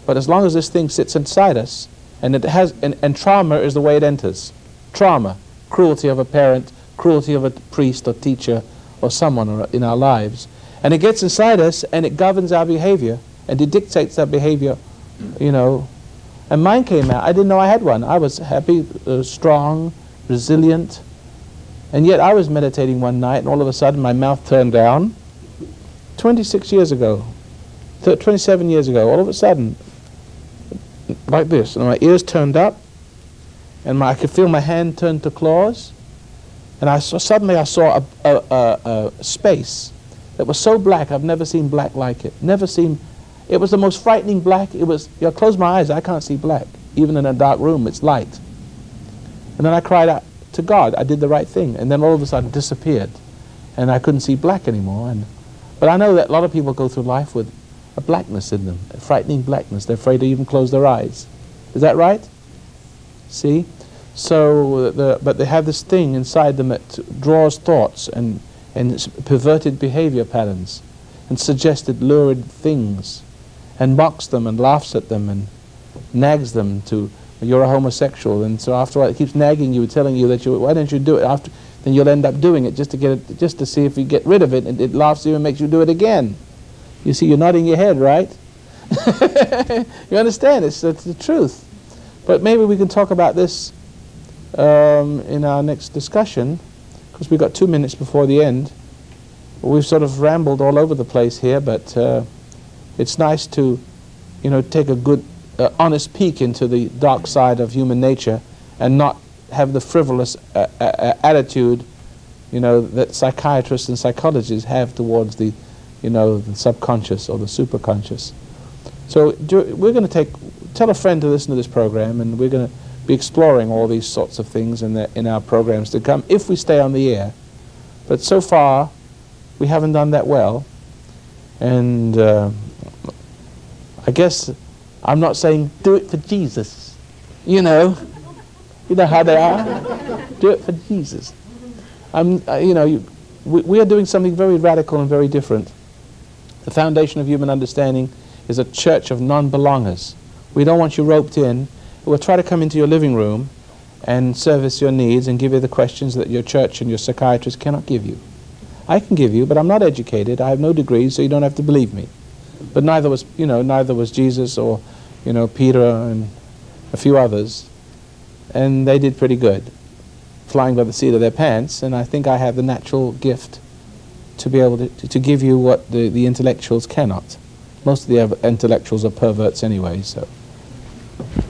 But as long as this thing sits inside us, and it has, and trauma is the way it enters. Trauma, cruelty of a parent, cruelty of a priest or teacher or someone in our lives. And it gets inside us and it governs our behavior and it dictates our behavior, And mine came out. I didn't know I had one. I was happy, strong, resilient. And yet I was meditating one night and all of a sudden my mouth turned down. 26 years ago, 27 years ago, all of a sudden, like this, and my ears turned up, and I could feel my hand turn to claws, and suddenly I saw a space that was so black. I've never seen black like it. Never seen. It was the most frightening black. It was. Close my eyes, I can't see black. Even in a dark room, it's light. And then I cried out to God. I did the right thing, and then all of a sudden it disappeared, and I couldn't see black anymore. But I know that a lot of people go through life with a blackness in them, a frightening blackness. They're afraid to even close their eyes. Is that right? See? So, but they have this thing inside them that draws thoughts and perverted behavior patterns and suggested lurid things and mocks them and laughs at them and nags them to, you're a homosexual, and so after all it keeps nagging you, telling you that why don't you do it after, then you'll end up doing it just to get it, just to see if you get rid of it, and it laughs at you and makes you do it again. You see, you're nodding your head, right? You understand? It's the truth. But maybe we can talk about this in our next discussion, because we've got 2 minutes before the end. We've sort of rambled all over the place here, but it's nice to, take a good, honest peek into the dark side of human nature and not have the frivolous attitude, that psychiatrists and psychologists have towards the subconscious or the superconscious. So we're going to tell a friend to listen to this program, and we're going to be exploring all these sorts of things in our programs to come, if we stay on the air. But so far, we haven't done that well. And I guess I'm not saying do it for Jesus. You know how they are. Do it for Jesus. We are doing something very radical and very different. The foundation of human understanding is a church of non-belongers. We don't want you roped in. We'll try to come into your living room and service your needs and give you the questions that your church and your psychiatrist cannot give you. I can give you, but I'm not educated. I have no degrees, so you don't have to believe me. But neither was Jesus or, Peter and a few others. And they did pretty good, flying by the seat of their pants. And I think I have the natural gift to be able to give you what the intellectuals cannot. Most of the intellectuals are perverts anyway, so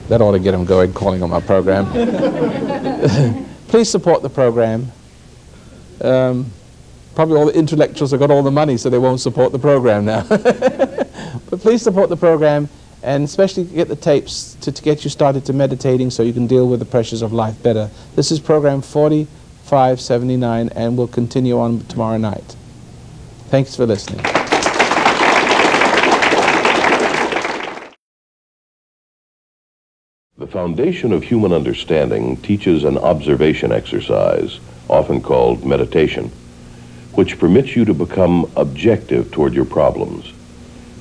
that ought to get them going, calling on my program. Please support the program. Probably all the intellectuals have got all the money, so they won't support the program now. But please support the program, and especially get the tapes to get you started to meditating so you can deal with the pressures of life better. This is program 4579, and we'll continue on tomorrow night. Thanks for listening. The foundation of human understanding teaches an observation exercise, often called meditation, which permits you to become objective toward your problems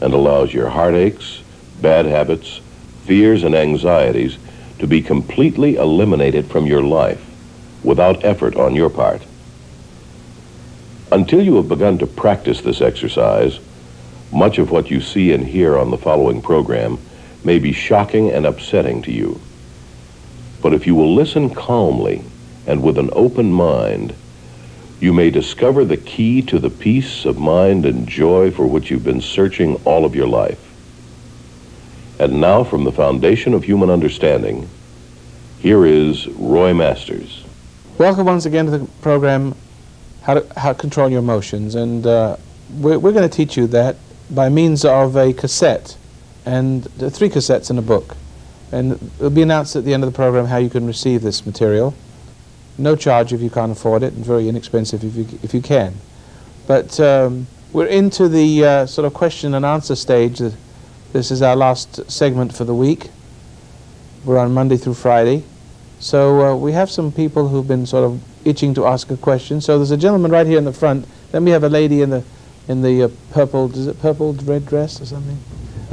and allows your heartaches, bad habits, fears and anxieties to be completely eliminated from your life without effort on your part. Until you have begun to practice this exercise, much of what you see and hear on the following program may be shocking and upsetting to you. But if you will listen calmly and with an open mind, you may discover the key to the peace of mind and joy for which you've been searching all of your life. And now, from the foundation of human understanding, here is Roy Masters. Welcome once again to the program, How to Control Your Emotions. And we're going to teach you that by means of a cassette, and 3 cassettes in a book. And it'll be announced at the end of the program how you can receive this material. No charge if you can't afford it, and very inexpensive if you can. But we're into the sort of question and answer stage. This is our last segment for the week. We're on Monday through Friday. So we have some people who've been sort of itching to ask a question. So there's a gentleman right here in the front. Then we have a lady in the purple, is it purple red dress or something?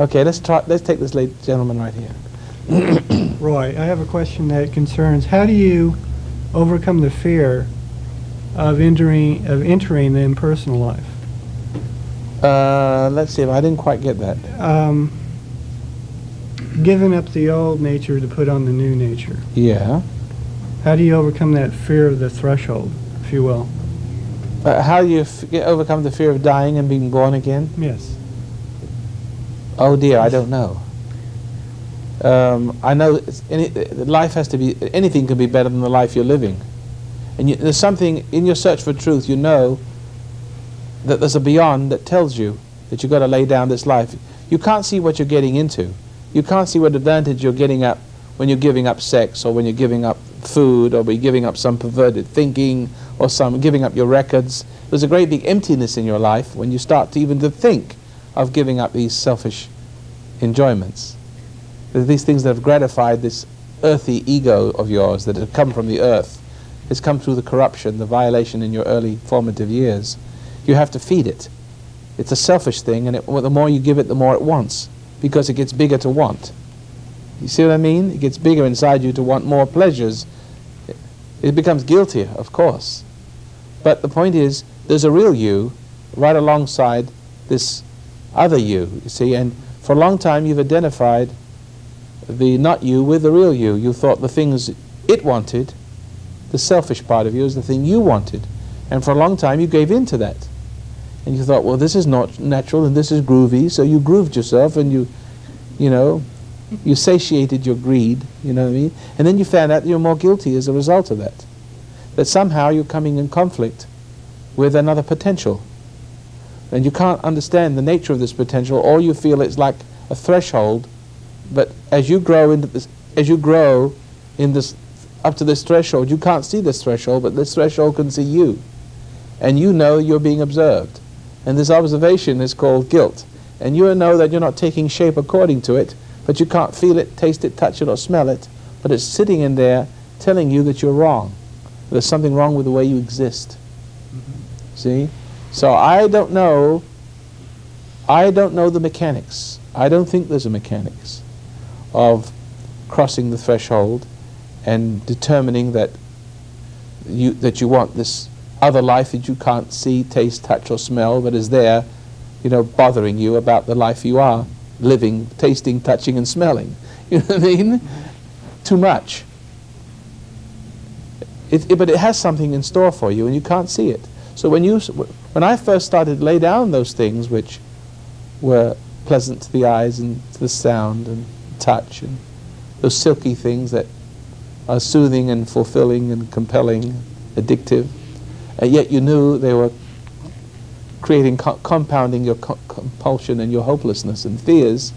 Okay, let's take this gentleman right here. Roy, I have a question that concerns how do you overcome the fear of entering the impersonal life? Let's see, I didn't quite get that. Giving up the old nature to put on the new nature. Yeah. How do you overcome that fear of the threshold, if you will? How do you overcome the fear of dying and being born again? Yes. Oh dear, I don't know. I know life has to be, anything can be better than the life you're living. And there's something in your search for truth, you know that there's a beyond that tells you that you've got to lay down this life. You can't see what you're getting into. You can't see what advantage you're getting up when you're giving up sex, or when you're giving up food, or when you're giving up some perverted thinking, or giving up your records. There's a great big emptiness in your life when you start to even to think of giving up these selfish enjoyments. These things that have gratified this earthy ego of yours that have come from the earth. It's come through the corruption, the violation in your early formative years. You have to feed it. It's a selfish thing, and the more you give it, the more it wants, because it gets bigger to want. You see what I mean? It gets bigger inside you to want more pleasures. It becomes guiltier, of course. But the point is, there's a real you right alongside this other you see, and for a long time you've identified the not you with the real you. You thought the things it wanted, the selfish part of you, is the thing you wanted. And for a long time you gave in to that. And you thought, well, this is not natural and this is groovy, so you grooved yourself and you satiated your greed, you know what I mean? And then you found out you're more guilty as a result of that. That somehow you're coming in conflict with another potential. And you can't understand the nature of this potential. All you feel it's like a threshold, but as you grow into this, up to this threshold, you can't see this threshold, but this threshold can see you. And you know you're being observed. And this observation is called guilt. And you know that you're not taking shape according to it, but you can't feel it, taste it, touch it, or smell it, but it's sitting in there telling you that you're wrong. There's something wrong with the way you exist. See? So I don't know the mechanics. I don't think there's a mechanics of crossing the threshold and determining that you want this other life that you can't see, taste, touch, or smell, but is there, bothering you about the life you are living, tasting, touching, and smelling. You know what I mean? Too much. But it has something in store for you, and you can't see it. So when I first started to lay down those things which were pleasant to the eyes and to the sound and touch, and those silky things that are soothing and fulfilling and compelling, addictive, and yet you knew they were creating, compounding your compulsion and your hopelessness and fears.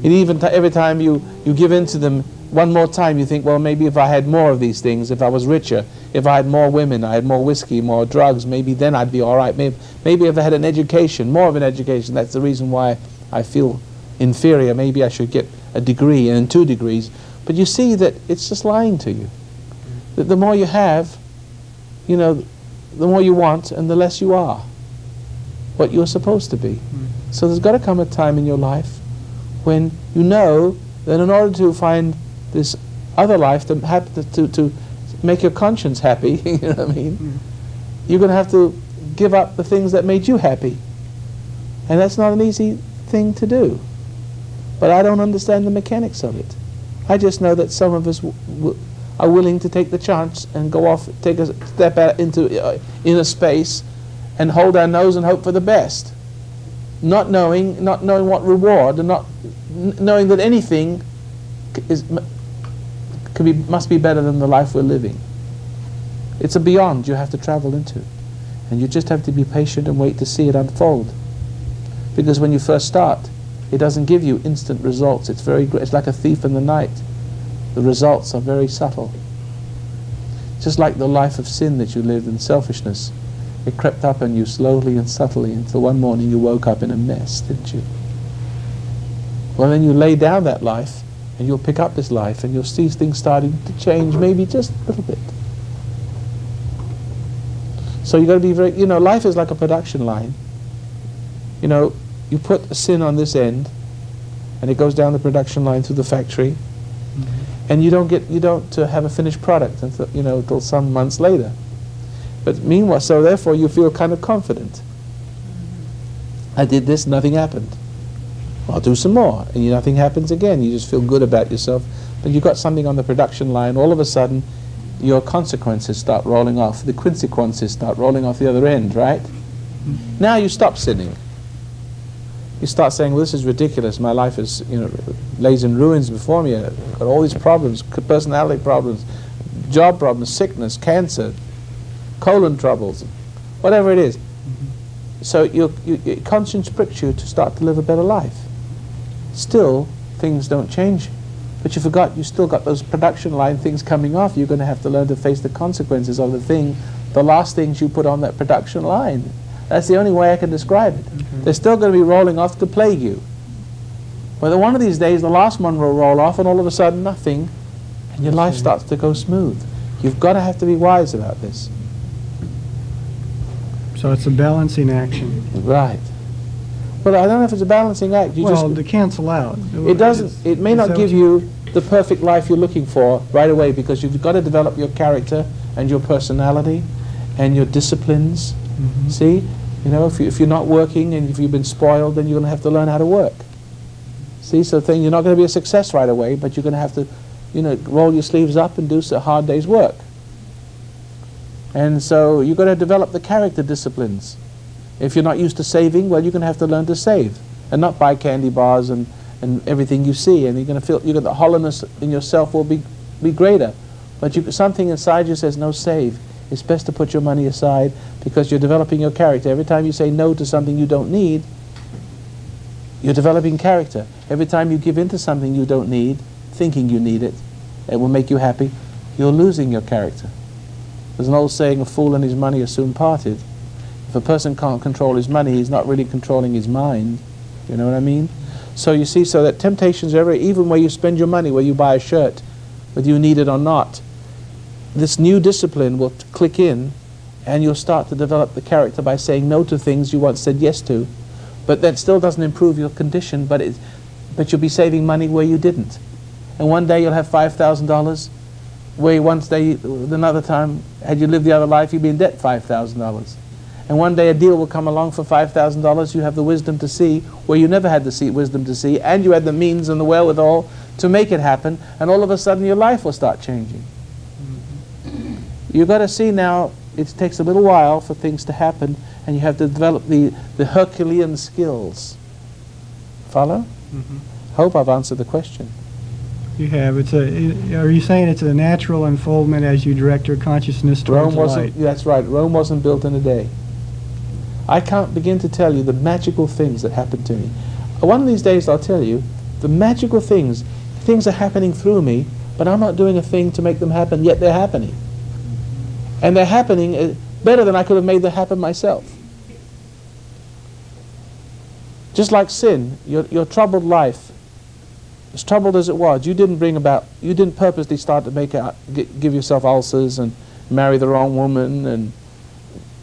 And even every time you give in to them one more time, you think, well, maybe if I had more of these things, if I was richer, if I had more women, I had more whiskey, more drugs, maybe then I'd be all right. Maybe if I had an education, more of an education, that's the reason why I feel inferior. Maybe I should get a degree and 2 degrees. But you see that it's just lying to you. That the more you have, the more you want and the less you are what you're supposed to be. So there's got to come a time in your life when you know then in order to find this other life to make your conscience happy, you know what I mean, you're going to have to give up the things that made you happy. And that's not an easy thing to do. But I don't understand the mechanics of it. I just know that some of us are willing to take the chance and go off, take a step out into inner space and hold our nose and hope for the best. Not knowing what reward, and not knowing that anything must be better than the life we're living. It's a beyond you have to travel into. And you just have to be patient and wait to see it unfold. Because when you first start, it doesn't give you instant results. It's like a thief in the night. The results are very subtle. Just like the life of sin that you lived in selfishness. It crept up on you slowly and subtly until one morning you woke up in a mess, didn't you? Well, then you lay down that life and you'll pick up this life and you'll see things starting to change, maybe just a little bit. So you've got to be very, life is like a production line. You put a sin on this end and it goes down the production line through the factory, and you don't have a finished product until some months later. But meanwhile, so therefore you feel kind of confident. I did this, nothing happened. I'll do some more, and nothing happens again. You just feel good about yourself. But you've got something on the production line, all of a sudden your consequences start rolling off. The consequences start rolling off the other end, right? Now you stop sinning. You start saying, well, this is ridiculous. My life is, lays in ruins before me. I've got all these problems, personality problems, job problems, sickness, cancer, colon troubles, whatever it is. So your conscience pricks you to start to live a better life. Still, things don't change. But you still got those production line things coming off. You're going to have to learn to face the consequences of the last things you put on that production line. That's the only way I can describe it. They're still going to be rolling off to plague you. But one of these days, the last one will roll off, and all of a sudden, nothing, and your life starts to go smooth. You've got to have to be wise about this. So it's a balancing action. Right. Well, I don't know if it's a balancing act. To cancel out. It doesn't. It may not give you the perfect life you're looking for right away, because you've got to develop your character and your personality and your disciplines. See? If you're not working and if you've been spoiled, then you're going to have to learn how to work. See? So you're not going to be a success right away, but you're going to have to, roll your sleeves up and do a hard day's work. And so you've got to develop the character disciplines. If you're not used to saving, well, you're going to have to learn to save and not buy candy bars and everything you see. And you're going to feel the hollowness in yourself will be greater. But something inside you says, no, save. It's best to put your money aside because you're developing your character. Every time you say no to something you don't need, you're developing character. Every time you give in to something you don't need, thinking you need it, it will make you happy, you're losing your character. There's an old saying, a fool and his money are soon parted. If a person can't control his money, he's not really controlling his mind. You know what I mean? So you see, so that temptations are even where you spend your money, where you buy a shirt, whether you need it or not, this new discipline will click in, and you'll start to develop the character by saying no to things you once said yes to. But that still doesn't improve your condition, but you'll be saving money where you didn't. And one day you'll have $5,000, where another time, had you lived the other life, you'd be in debt $5,000. And one day a deal will come along for $5,000, you have the wisdom to see, where you never had the wisdom to see, and you had the means and the wherewithal to make it happen, and all of a sudden your life will start changing. You've got to see now, it takes a little while for things to happen, and you have to develop the Herculean skills. Follow? Hope I've answered the question. You have. Are you saying it's a natural unfoldment as you direct your consciousness towards light? That's right. Rome wasn't built in a day. I can't begin to tell you the magical things that happened to me. One of these days I'll tell you the magical things are happening through me, but I'm not doing a thing to make them happen, yet they're happening. And they're happening better than I could have made them happen myself. Just like sin, your troubled life, as troubled as it was, you didn't purposely start to give yourself ulcers and marry the wrong woman, and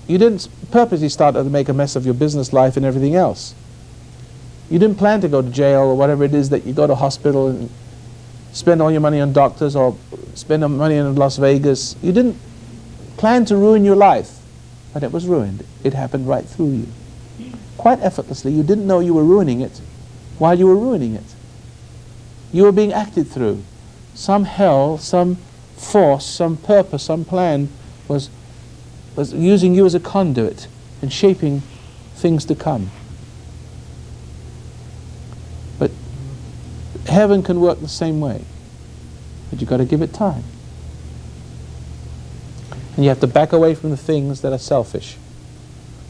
you didn't purposely start to make a mess of your business life and everything else. You didn't plan to go to jail or whatever it is that you go to hospital and spend all your money on doctors or spend money in Las Vegas. You didn't plan to ruin your life, but it was ruined. It happened right through you. Quite effortlessly. You didn't know you were ruining it while you were ruining it. You were being acted through. Some hell, some force, some purpose, some plan was using you as a conduit and shaping things to come. But heaven can work the same way. But you've got to give it time. And you have to back away from the things that are selfish.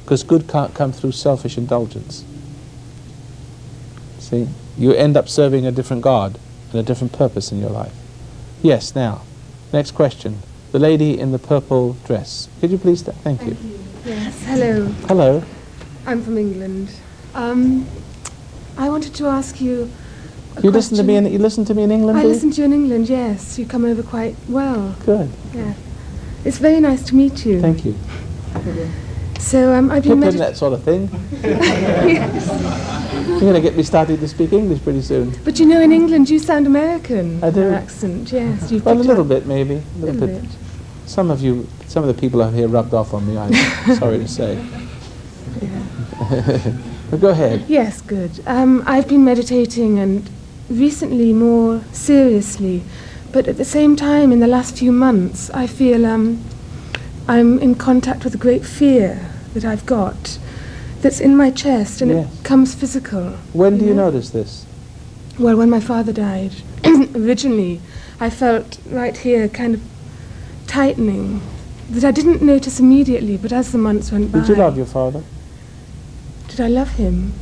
Because good can't come through selfish indulgence. See? You end up serving a different God and a different purpose in your life. Yes, now, next question. The lady in the purple dress. Could you please thank you. Yes, hello. Hello. I'm from England. I wanted to ask you a You listen to me in England? I do you? listen to you in England, yes. You come over quite well. Good. Yeah. It's very nice to meet you. Thank you. So I've Keep been doing that sort of thing. You're going to get me started to speak English pretty soon. But you know, in England, you sound American. I do. Your accent, yes. You've Well, a picked little up- bit, maybe. A little bit. Some of the people out here rubbed off on me, I'm sorry to say. But go ahead. Yes, good. I've been meditating and recently more seriously, but at the same time, in the last few months, I feel I'm in contact with a great fear that I've got that's in my chest, and Yes. it comes physical. When do you notice this? Well, when my father died, originally, I felt right here kind of tightening that I didn't notice immediately, but as the months went by... Did you love your father? Did I love him?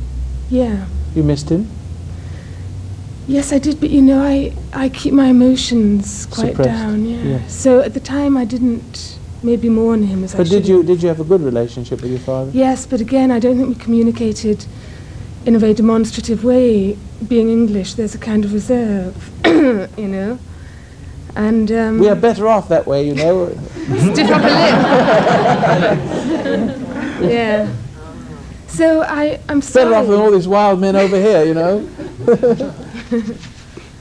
Yeah. You missed him? Yes, I did, but you know, I keep my emotions quite Suppressed, down, yeah. yes. So at the time I didn't maybe mourn him as I But should. did you have a good relationship with your father? Yes, but again, I don't think we communicated in a very demonstrative way. Being English, there's a kind of reserve, you know. And we are better off that way, you know. Stiff upper lip. Yeah. So I'm sorry. Better off than all these wild men over here, you know.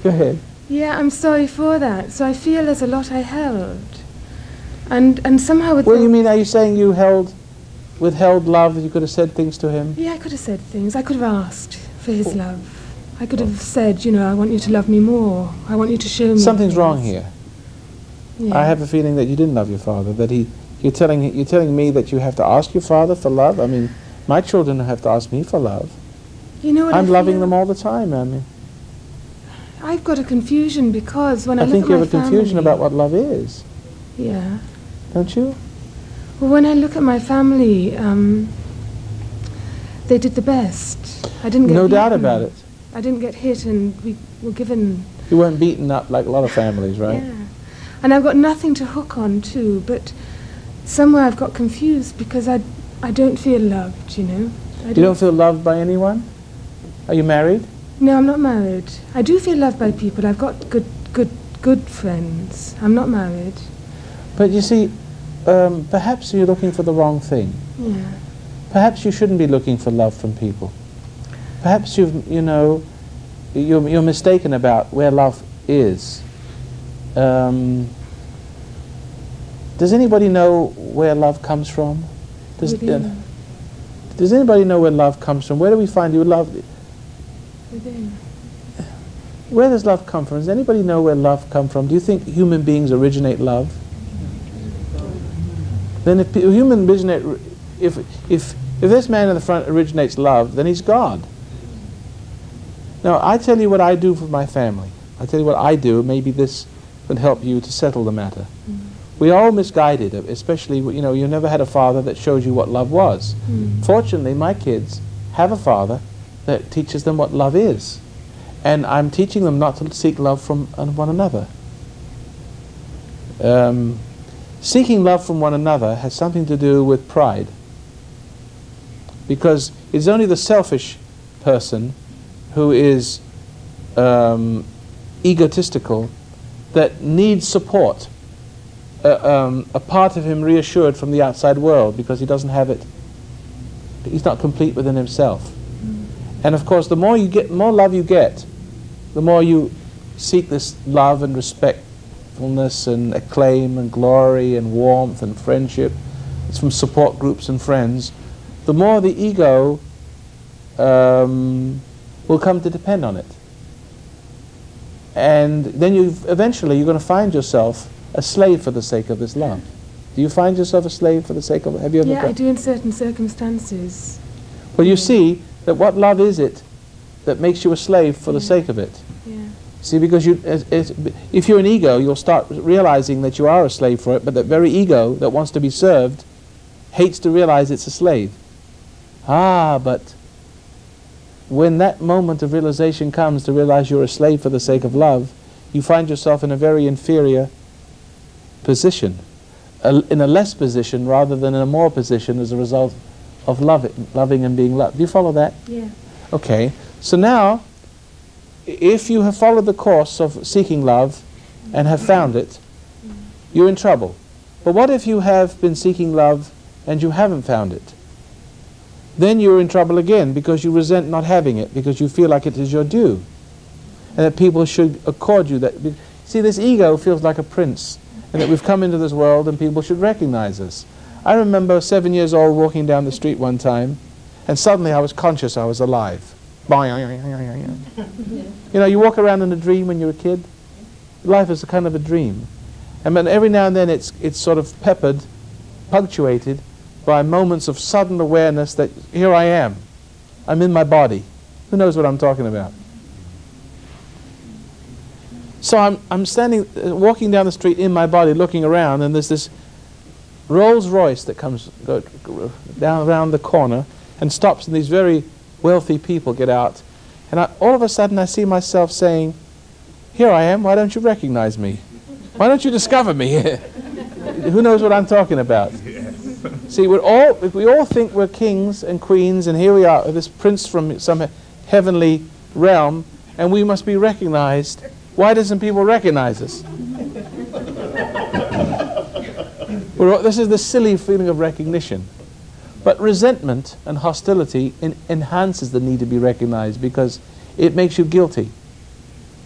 Go ahead. Yeah, I'm sorry for that. So I feel there's a lot I held. And somehow with Well, you mean, are you saying you withheld love, that you could have said things to him? Yeah, I could have said things. I could have asked for his love. I could have said, you know, I want you to love me more. I want you to show me. Something's things. wrong here. Yeah. I have a feeling that you didn't love your father, that you're telling me that you have to ask your father for love. I mean, my children have to ask me for love. You know what I'm I loving feel? them all the time, I mean. I've got a confusion because when I look think at you my have a confusion family- about what love is, Yeah. don't you? Well, when I look at my family, they did the best. I didn't get No doubt beaten. about it. I didn't get hit, and we were given. You weren't beaten up like a lot of families, right? Yeah. And I've got nothing to hook on to, but somewhere I've got confused because I don't feel loved, you know. You don't feel loved by anyone? Are you married? No, I'm not married. I do feel loved by people. I've got good friends. I'm not married. But you see, perhaps you're looking for the wrong thing. Yeah. Perhaps you shouldn't be looking for love from people. Perhaps you're mistaken about where love is. Does anybody know where love comes from? Within. Does anybody know where love comes from? Where do we find you love? Within. Where does love come from? Does anybody know where love comes from? Do you think human beings originate love? Then if human originate, if this man in the front originates love, then he's God. Now I tell you what I do for my family. I tell you what I do. Maybe this would help you to settle the matter. We are all misguided, especially, you know, you never had a father that showed you what love was. Fortunately, my kids have a father that teaches them what love is. And I'm teaching them not to seek love from one another. Seeking love from one another has something to do with pride. Because it's only the selfish person who is egotistical that needs support. A part of him reassured from the outside world because he doesn't have it. He's not complete within himself. And of course, the more love you get, the more you seek this love and respectfulness and acclaim and glory and warmth and friendship, it's from support groups and friends, the more the ego will come to depend on it. And then eventually you're going to find yourself a slave for the sake of this love. Do you find yourself a slave for the sake of it? Have you ever? Yeah, I do in certain circumstances. Well, you see that what love is it that makes you a slave for the sake of it? Yeah. See, because if you're an ego, you'll start realizing that you are a slave for it, but that very ego that wants to be served hates to realize it's a slave. Ah, but when that moment of realization comes to realize you're a slave for the sake of love, you find yourself in a very inferior position, in a less position rather than in a more position as a result of loving and being loved. Do you follow that? Yeah. Okay, so now, if you have followed the course of seeking love and have found it, you're in trouble. But what if you have been seeking love and you haven't found it? Then you're in trouble again because you resent not having it, because you feel like it is your due and that people should accord you that. See, this ego feels like a prince, and that we've come into this world and people should recognize us. I remember 7 years old walking down the street one time, and suddenly I was conscious I was alive. You know, you walk around in a dream when you're a kid. Life is a kind of a dream. And then every now and then it's sort of peppered, punctuated by moments of sudden awareness that here I am. I'm in my body. Who knows what I'm talking about? So I'm standing, walking down the street in my body, looking around, and there's this Rolls Royce that comes down around the corner and stops, and these very wealthy people get out. And all of a sudden I see myself saying, here I am, why don't you recognize me? Why don't you discover me? Who knows what I'm talking about? See, we all think we're kings and queens, and here we are, this prince from some heavenly realm, and we must be recognized. Why doesn't people recognize us? This is the silly feeling of recognition. But resentment and hostility enhances the need to be recognized because it makes you guilty.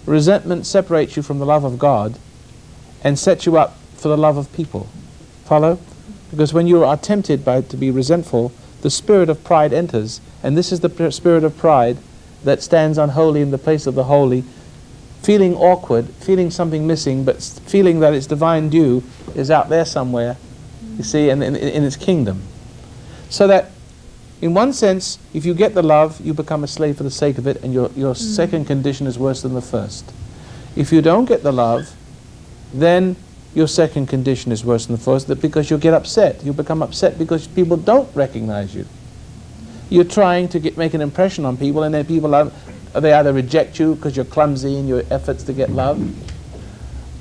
Resentment separates you from the love of God and sets you up for the love of people. Follow? Because when you are tempted to be resentful, the spirit of pride enters, and this is the spirit of pride that stands unholy in the place of the holy, feeling awkward, feeling something missing, but feeling that its divine due is out there somewhere, you see, in its kingdom. So that, in one sense, if you get the love, you become a slave for the sake of it, and your second condition is worse than the first. If you don't get the love, then your second condition is worse than the first, because you'll get upset. You become upset because people don't recognize you. You're trying to make an impression on people, and then people they either reject you because you're clumsy in your efforts to get love,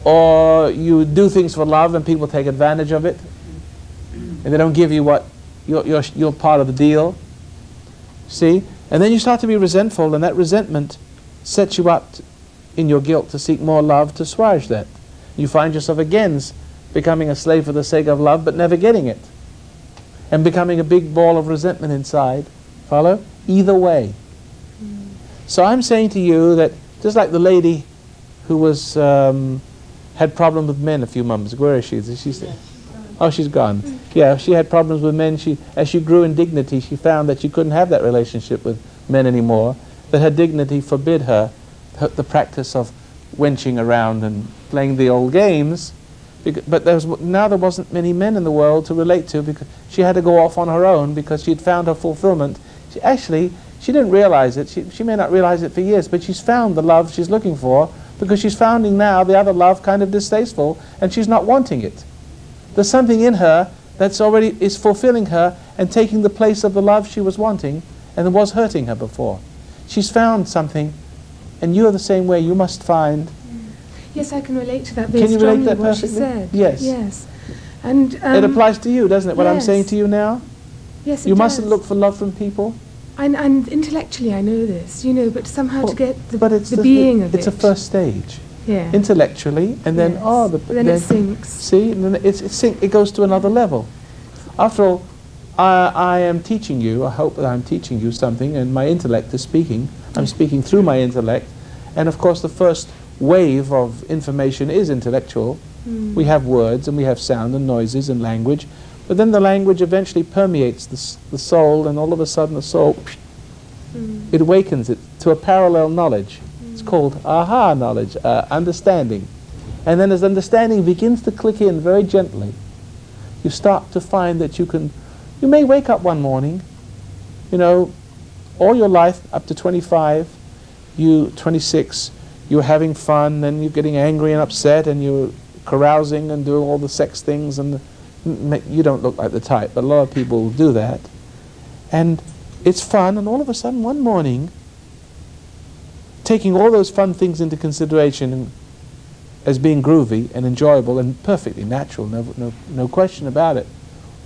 or you do things for love and people take advantage of it, and they don't give you what you're part of the deal. See? And then you start to be resentful, and that resentment sets you up in your guilt to seek more love to assuage that. You find yourself again becoming a slave for the sake of love, but never getting it, and becoming a big ball of resentment inside. Follow? Either way. So I'm saying to you that just like the lady who was had problems with men a few months ago. Where is she? Oh, she's gone. Yeah, she had problems with men. As she grew in dignity, she found that she couldn't have that relationship with men anymore, that her dignity forbid her the practice of wenching around and playing the old games. But now there wasn't many men in the world to relate to, because she had to go off on her own because she'd found her fulfillment. She didn't realize it. She may not realize it for years, but she's found the love she's looking for, because she's finding now the other love kind of distasteful, and she's not wanting it. There's something in her that's already is fulfilling her and taking the place of the love she was wanting and was hurting her before. She's found something, and you're the same way. You must find. Yes, I can relate to that very Can you strongly, relate to that what she perfectly? said. Yes. Yes. And it applies to you, doesn't it, what I'm yes. saying to you now? Yes, it You mustn't does. look for love from people. And intellectually I know this, but somehow to get the But being of it. It's a first stage. Yeah. Intellectually, and then, Yes. Then it sinks. See, and then it goes to another level. After all, I am teaching you, I hope that I'm teaching you something, and my intellect is speaking. I'm speaking through my intellect, and of course the first wave of information is intellectual. We have words and we have sound and noises and language, but then the language eventually permeates the soul, and all of a sudden the soul, it awakens it to a parallel knowledge. It's called aha knowledge, understanding. And then as understanding begins to click in very gently, you start to find that you may wake up one morning, you know, all your life up to 25, 26, you're having fun, and you're getting angry and upset, and you're carousing and doing all the sex things, and you don't look like the type, but a lot of people do that. And it's fun, and all of a sudden one morning, taking all those fun things into consideration as being groovy and enjoyable and perfectly natural, no question about it,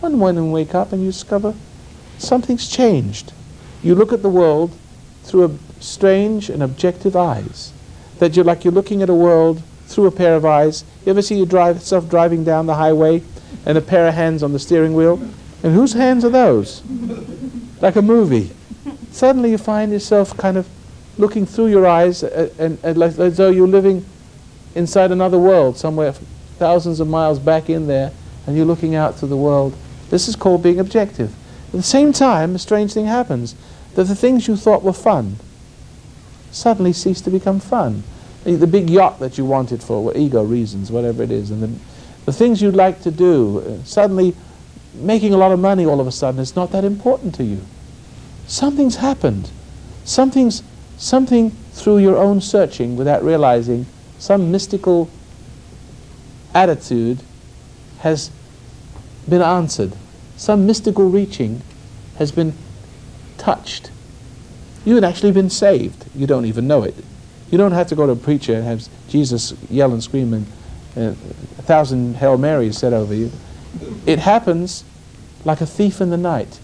one morning you wake up and you discover something's changed. You look at the world through a strange and objective eyes, that you're looking at a world through a pair of eyes. You ever see yourself driving down the highway and a pair of hands on the steering wheel? And whose hands are those? Like a movie. Suddenly you find yourself kind of looking through your eyes and as though you're living inside another world, somewhere thousands of miles back in there, and you're looking out through the world. This is called being objective. At the same time, a strange thing happens, that the things you thought were fun suddenly cease to become fun. The big yacht that you wanted for ego reasons, whatever it is, and the things you'd like to do, suddenly making a lot of money all of a sudden is not that important to you. Something's happened. Something through your own searching without realizing, some mystical attitude has been answered. Some mystical reaching has been touched. You had actually been saved. You don't even know it. You don't have to go to a preacher and have Jesus yell and scream and 1,000 Hail Marys said over you. It happens like a thief in the night.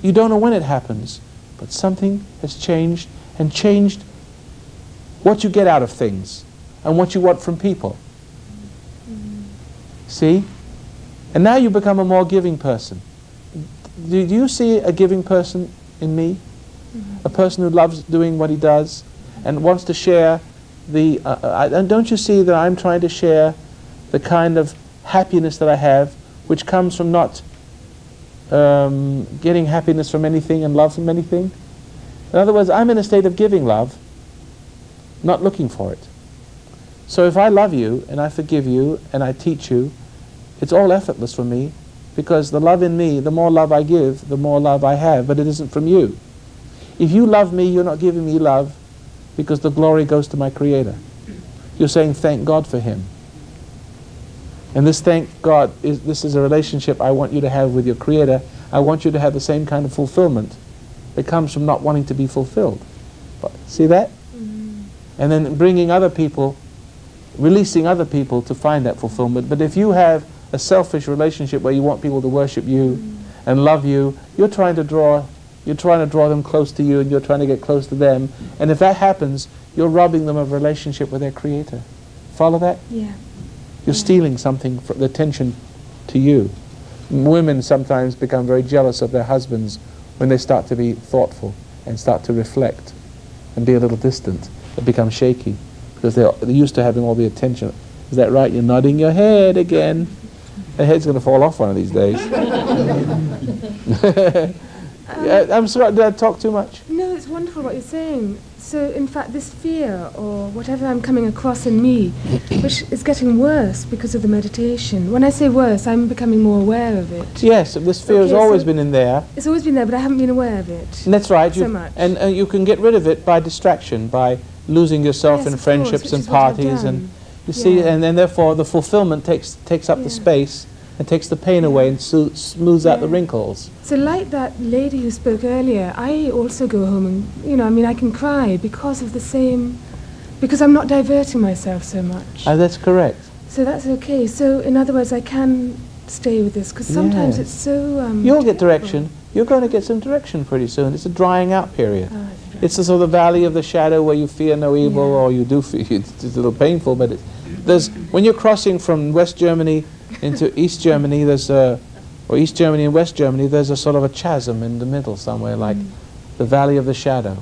You don't know when it happens, but something has changed, and changed what you get out of things and what you want from people. See? And now you become a more giving person. Do you see a giving person in me? A person who loves doing what he does and wants to share and don't you see that I'm trying to share the kind of happiness that I have, which comes from not getting happiness from anything and love from anything? In other words, I'm in a state of giving love, not looking for it. So if I love you and I forgive you and I teach you, it's all effortless for me, because the love in me, the more love I give, the more love I have, but it isn't from you. If you love me, you're not giving me love, because the glory goes to my Creator. You're saying thank God for Him. And this thank God, this is a relationship I want you to have with your Creator. I want you to have the same kind of fulfillment that comes from not wanting to be fulfilled. See that? And then bringing other people, releasing other people to find that fulfillment. But if you have a selfish relationship where you want people to worship you and love you, you're trying to draw them close to you, and you're trying to get close to them. And if that happens, you're robbing them of a relationship with their Creator. Follow that? Yeah. You're stealing something from the attention to you. Women sometimes become very jealous of their husbands when they start to be thoughtful and start to reflect and be a little distant. They become shaky because they're used to having all the attention. Is that right? You're nodding your head again. The head's going to fall off one of these days. I'm sorry, did I talk too much? No, it's wonderful what you're saying. So, in fact, this fear, or whatever I'm coming across in me, which is getting worse because of the meditation. When I say worse, I'm becoming more aware of it. Yes, this fear has always been in there. It's always been there, but I haven't been aware of it. And that's right. So much. And you can get rid of it by distraction, by losing yourself in friendships and parties, and you see, and then therefore the fulfillment takes up the space and takes the pain away and smooths out the wrinkles. So like that lady who spoke earlier, I also go home and, I can cry because of the same, because I'm not diverting myself so much. That's correct. So that's okay. So in other words, I can stay with this, because sometimes it's so... You'll get direction. You're going to get some direction pretty soon. It's a drying out period. It's the sort of valley of the shadow where you fear no evil, or you do fear. It's a little painful, but when you're crossing from West Germany into East Germany, or East Germany and West Germany, there's a sort of a chasm in the middle somewhere, like the valley of the shadow.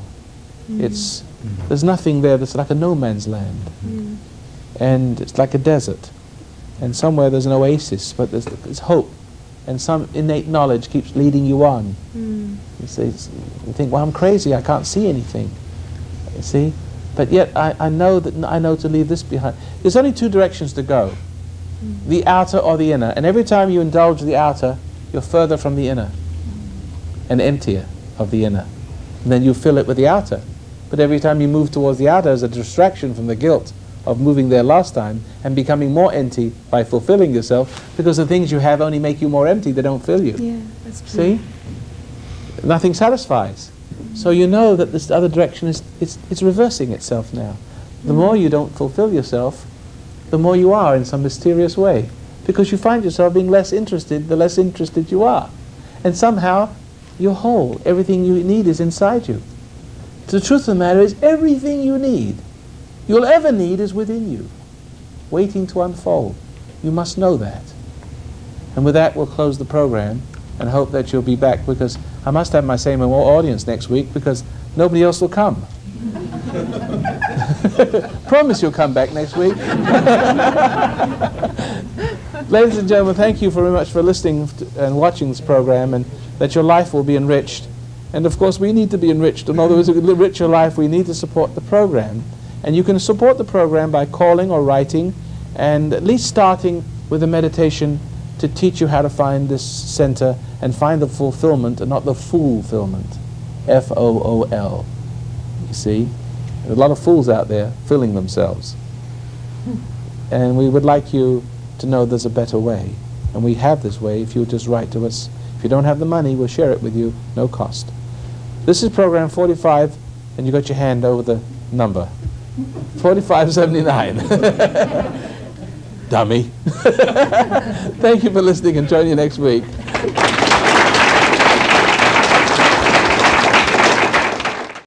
There's nothing there that's like a no man's land. And it's like a desert. And somewhere there's an oasis, but there's hope. And some innate knowledge keeps leading you on. You see, you think, well, I'm crazy, I can't see anything. You see? But yet I know to leave this behind. There's only two directions to go. The outer or the inner. And every time you indulge the outer, you're further from the inner and emptier of the inner. And then you fill it with the outer. But every time you move towards the outer as a distraction from the guilt of moving there last time and becoming more empty by fulfilling yourself, because the things you have only make you more empty, they don't fill you. Yeah, that's true. See? Nothing satisfies. So you know that this other direction it's reversing itself now. The more you don't fulfill yourself, the more you are in some mysterious way. Because you find yourself being less interested, the less interested you are. And somehow, you're whole. Everything you need is inside you. The truth of the matter is, everything you'll ever need is within you, waiting to unfold. You must know that. And with that, we'll close the program and hope that you'll be back, because I must have my same audience next week, because nobody else will come. Promise you'll come back next week. Ladies and gentlemen, thank you very much for listening and watching this program, and that your life will be enriched. And of course, we need to be enriched. In other words, to enrich your life, we need to support the program. And you can support the program by calling or writing, and at least starting with a meditation to teach you how to find this center and find the fulfillment and not the foolfillment. F-O-O-L. You see? There are a lot of fools out there filling themselves. And we would like you to know there's a better way. And we have this way if you'll just write to us. If you don't have the money, we'll share it with you, no cost. This is program 45, and you got your hand over the number. 4579. Dummy. Thank you for listening, and join you next week.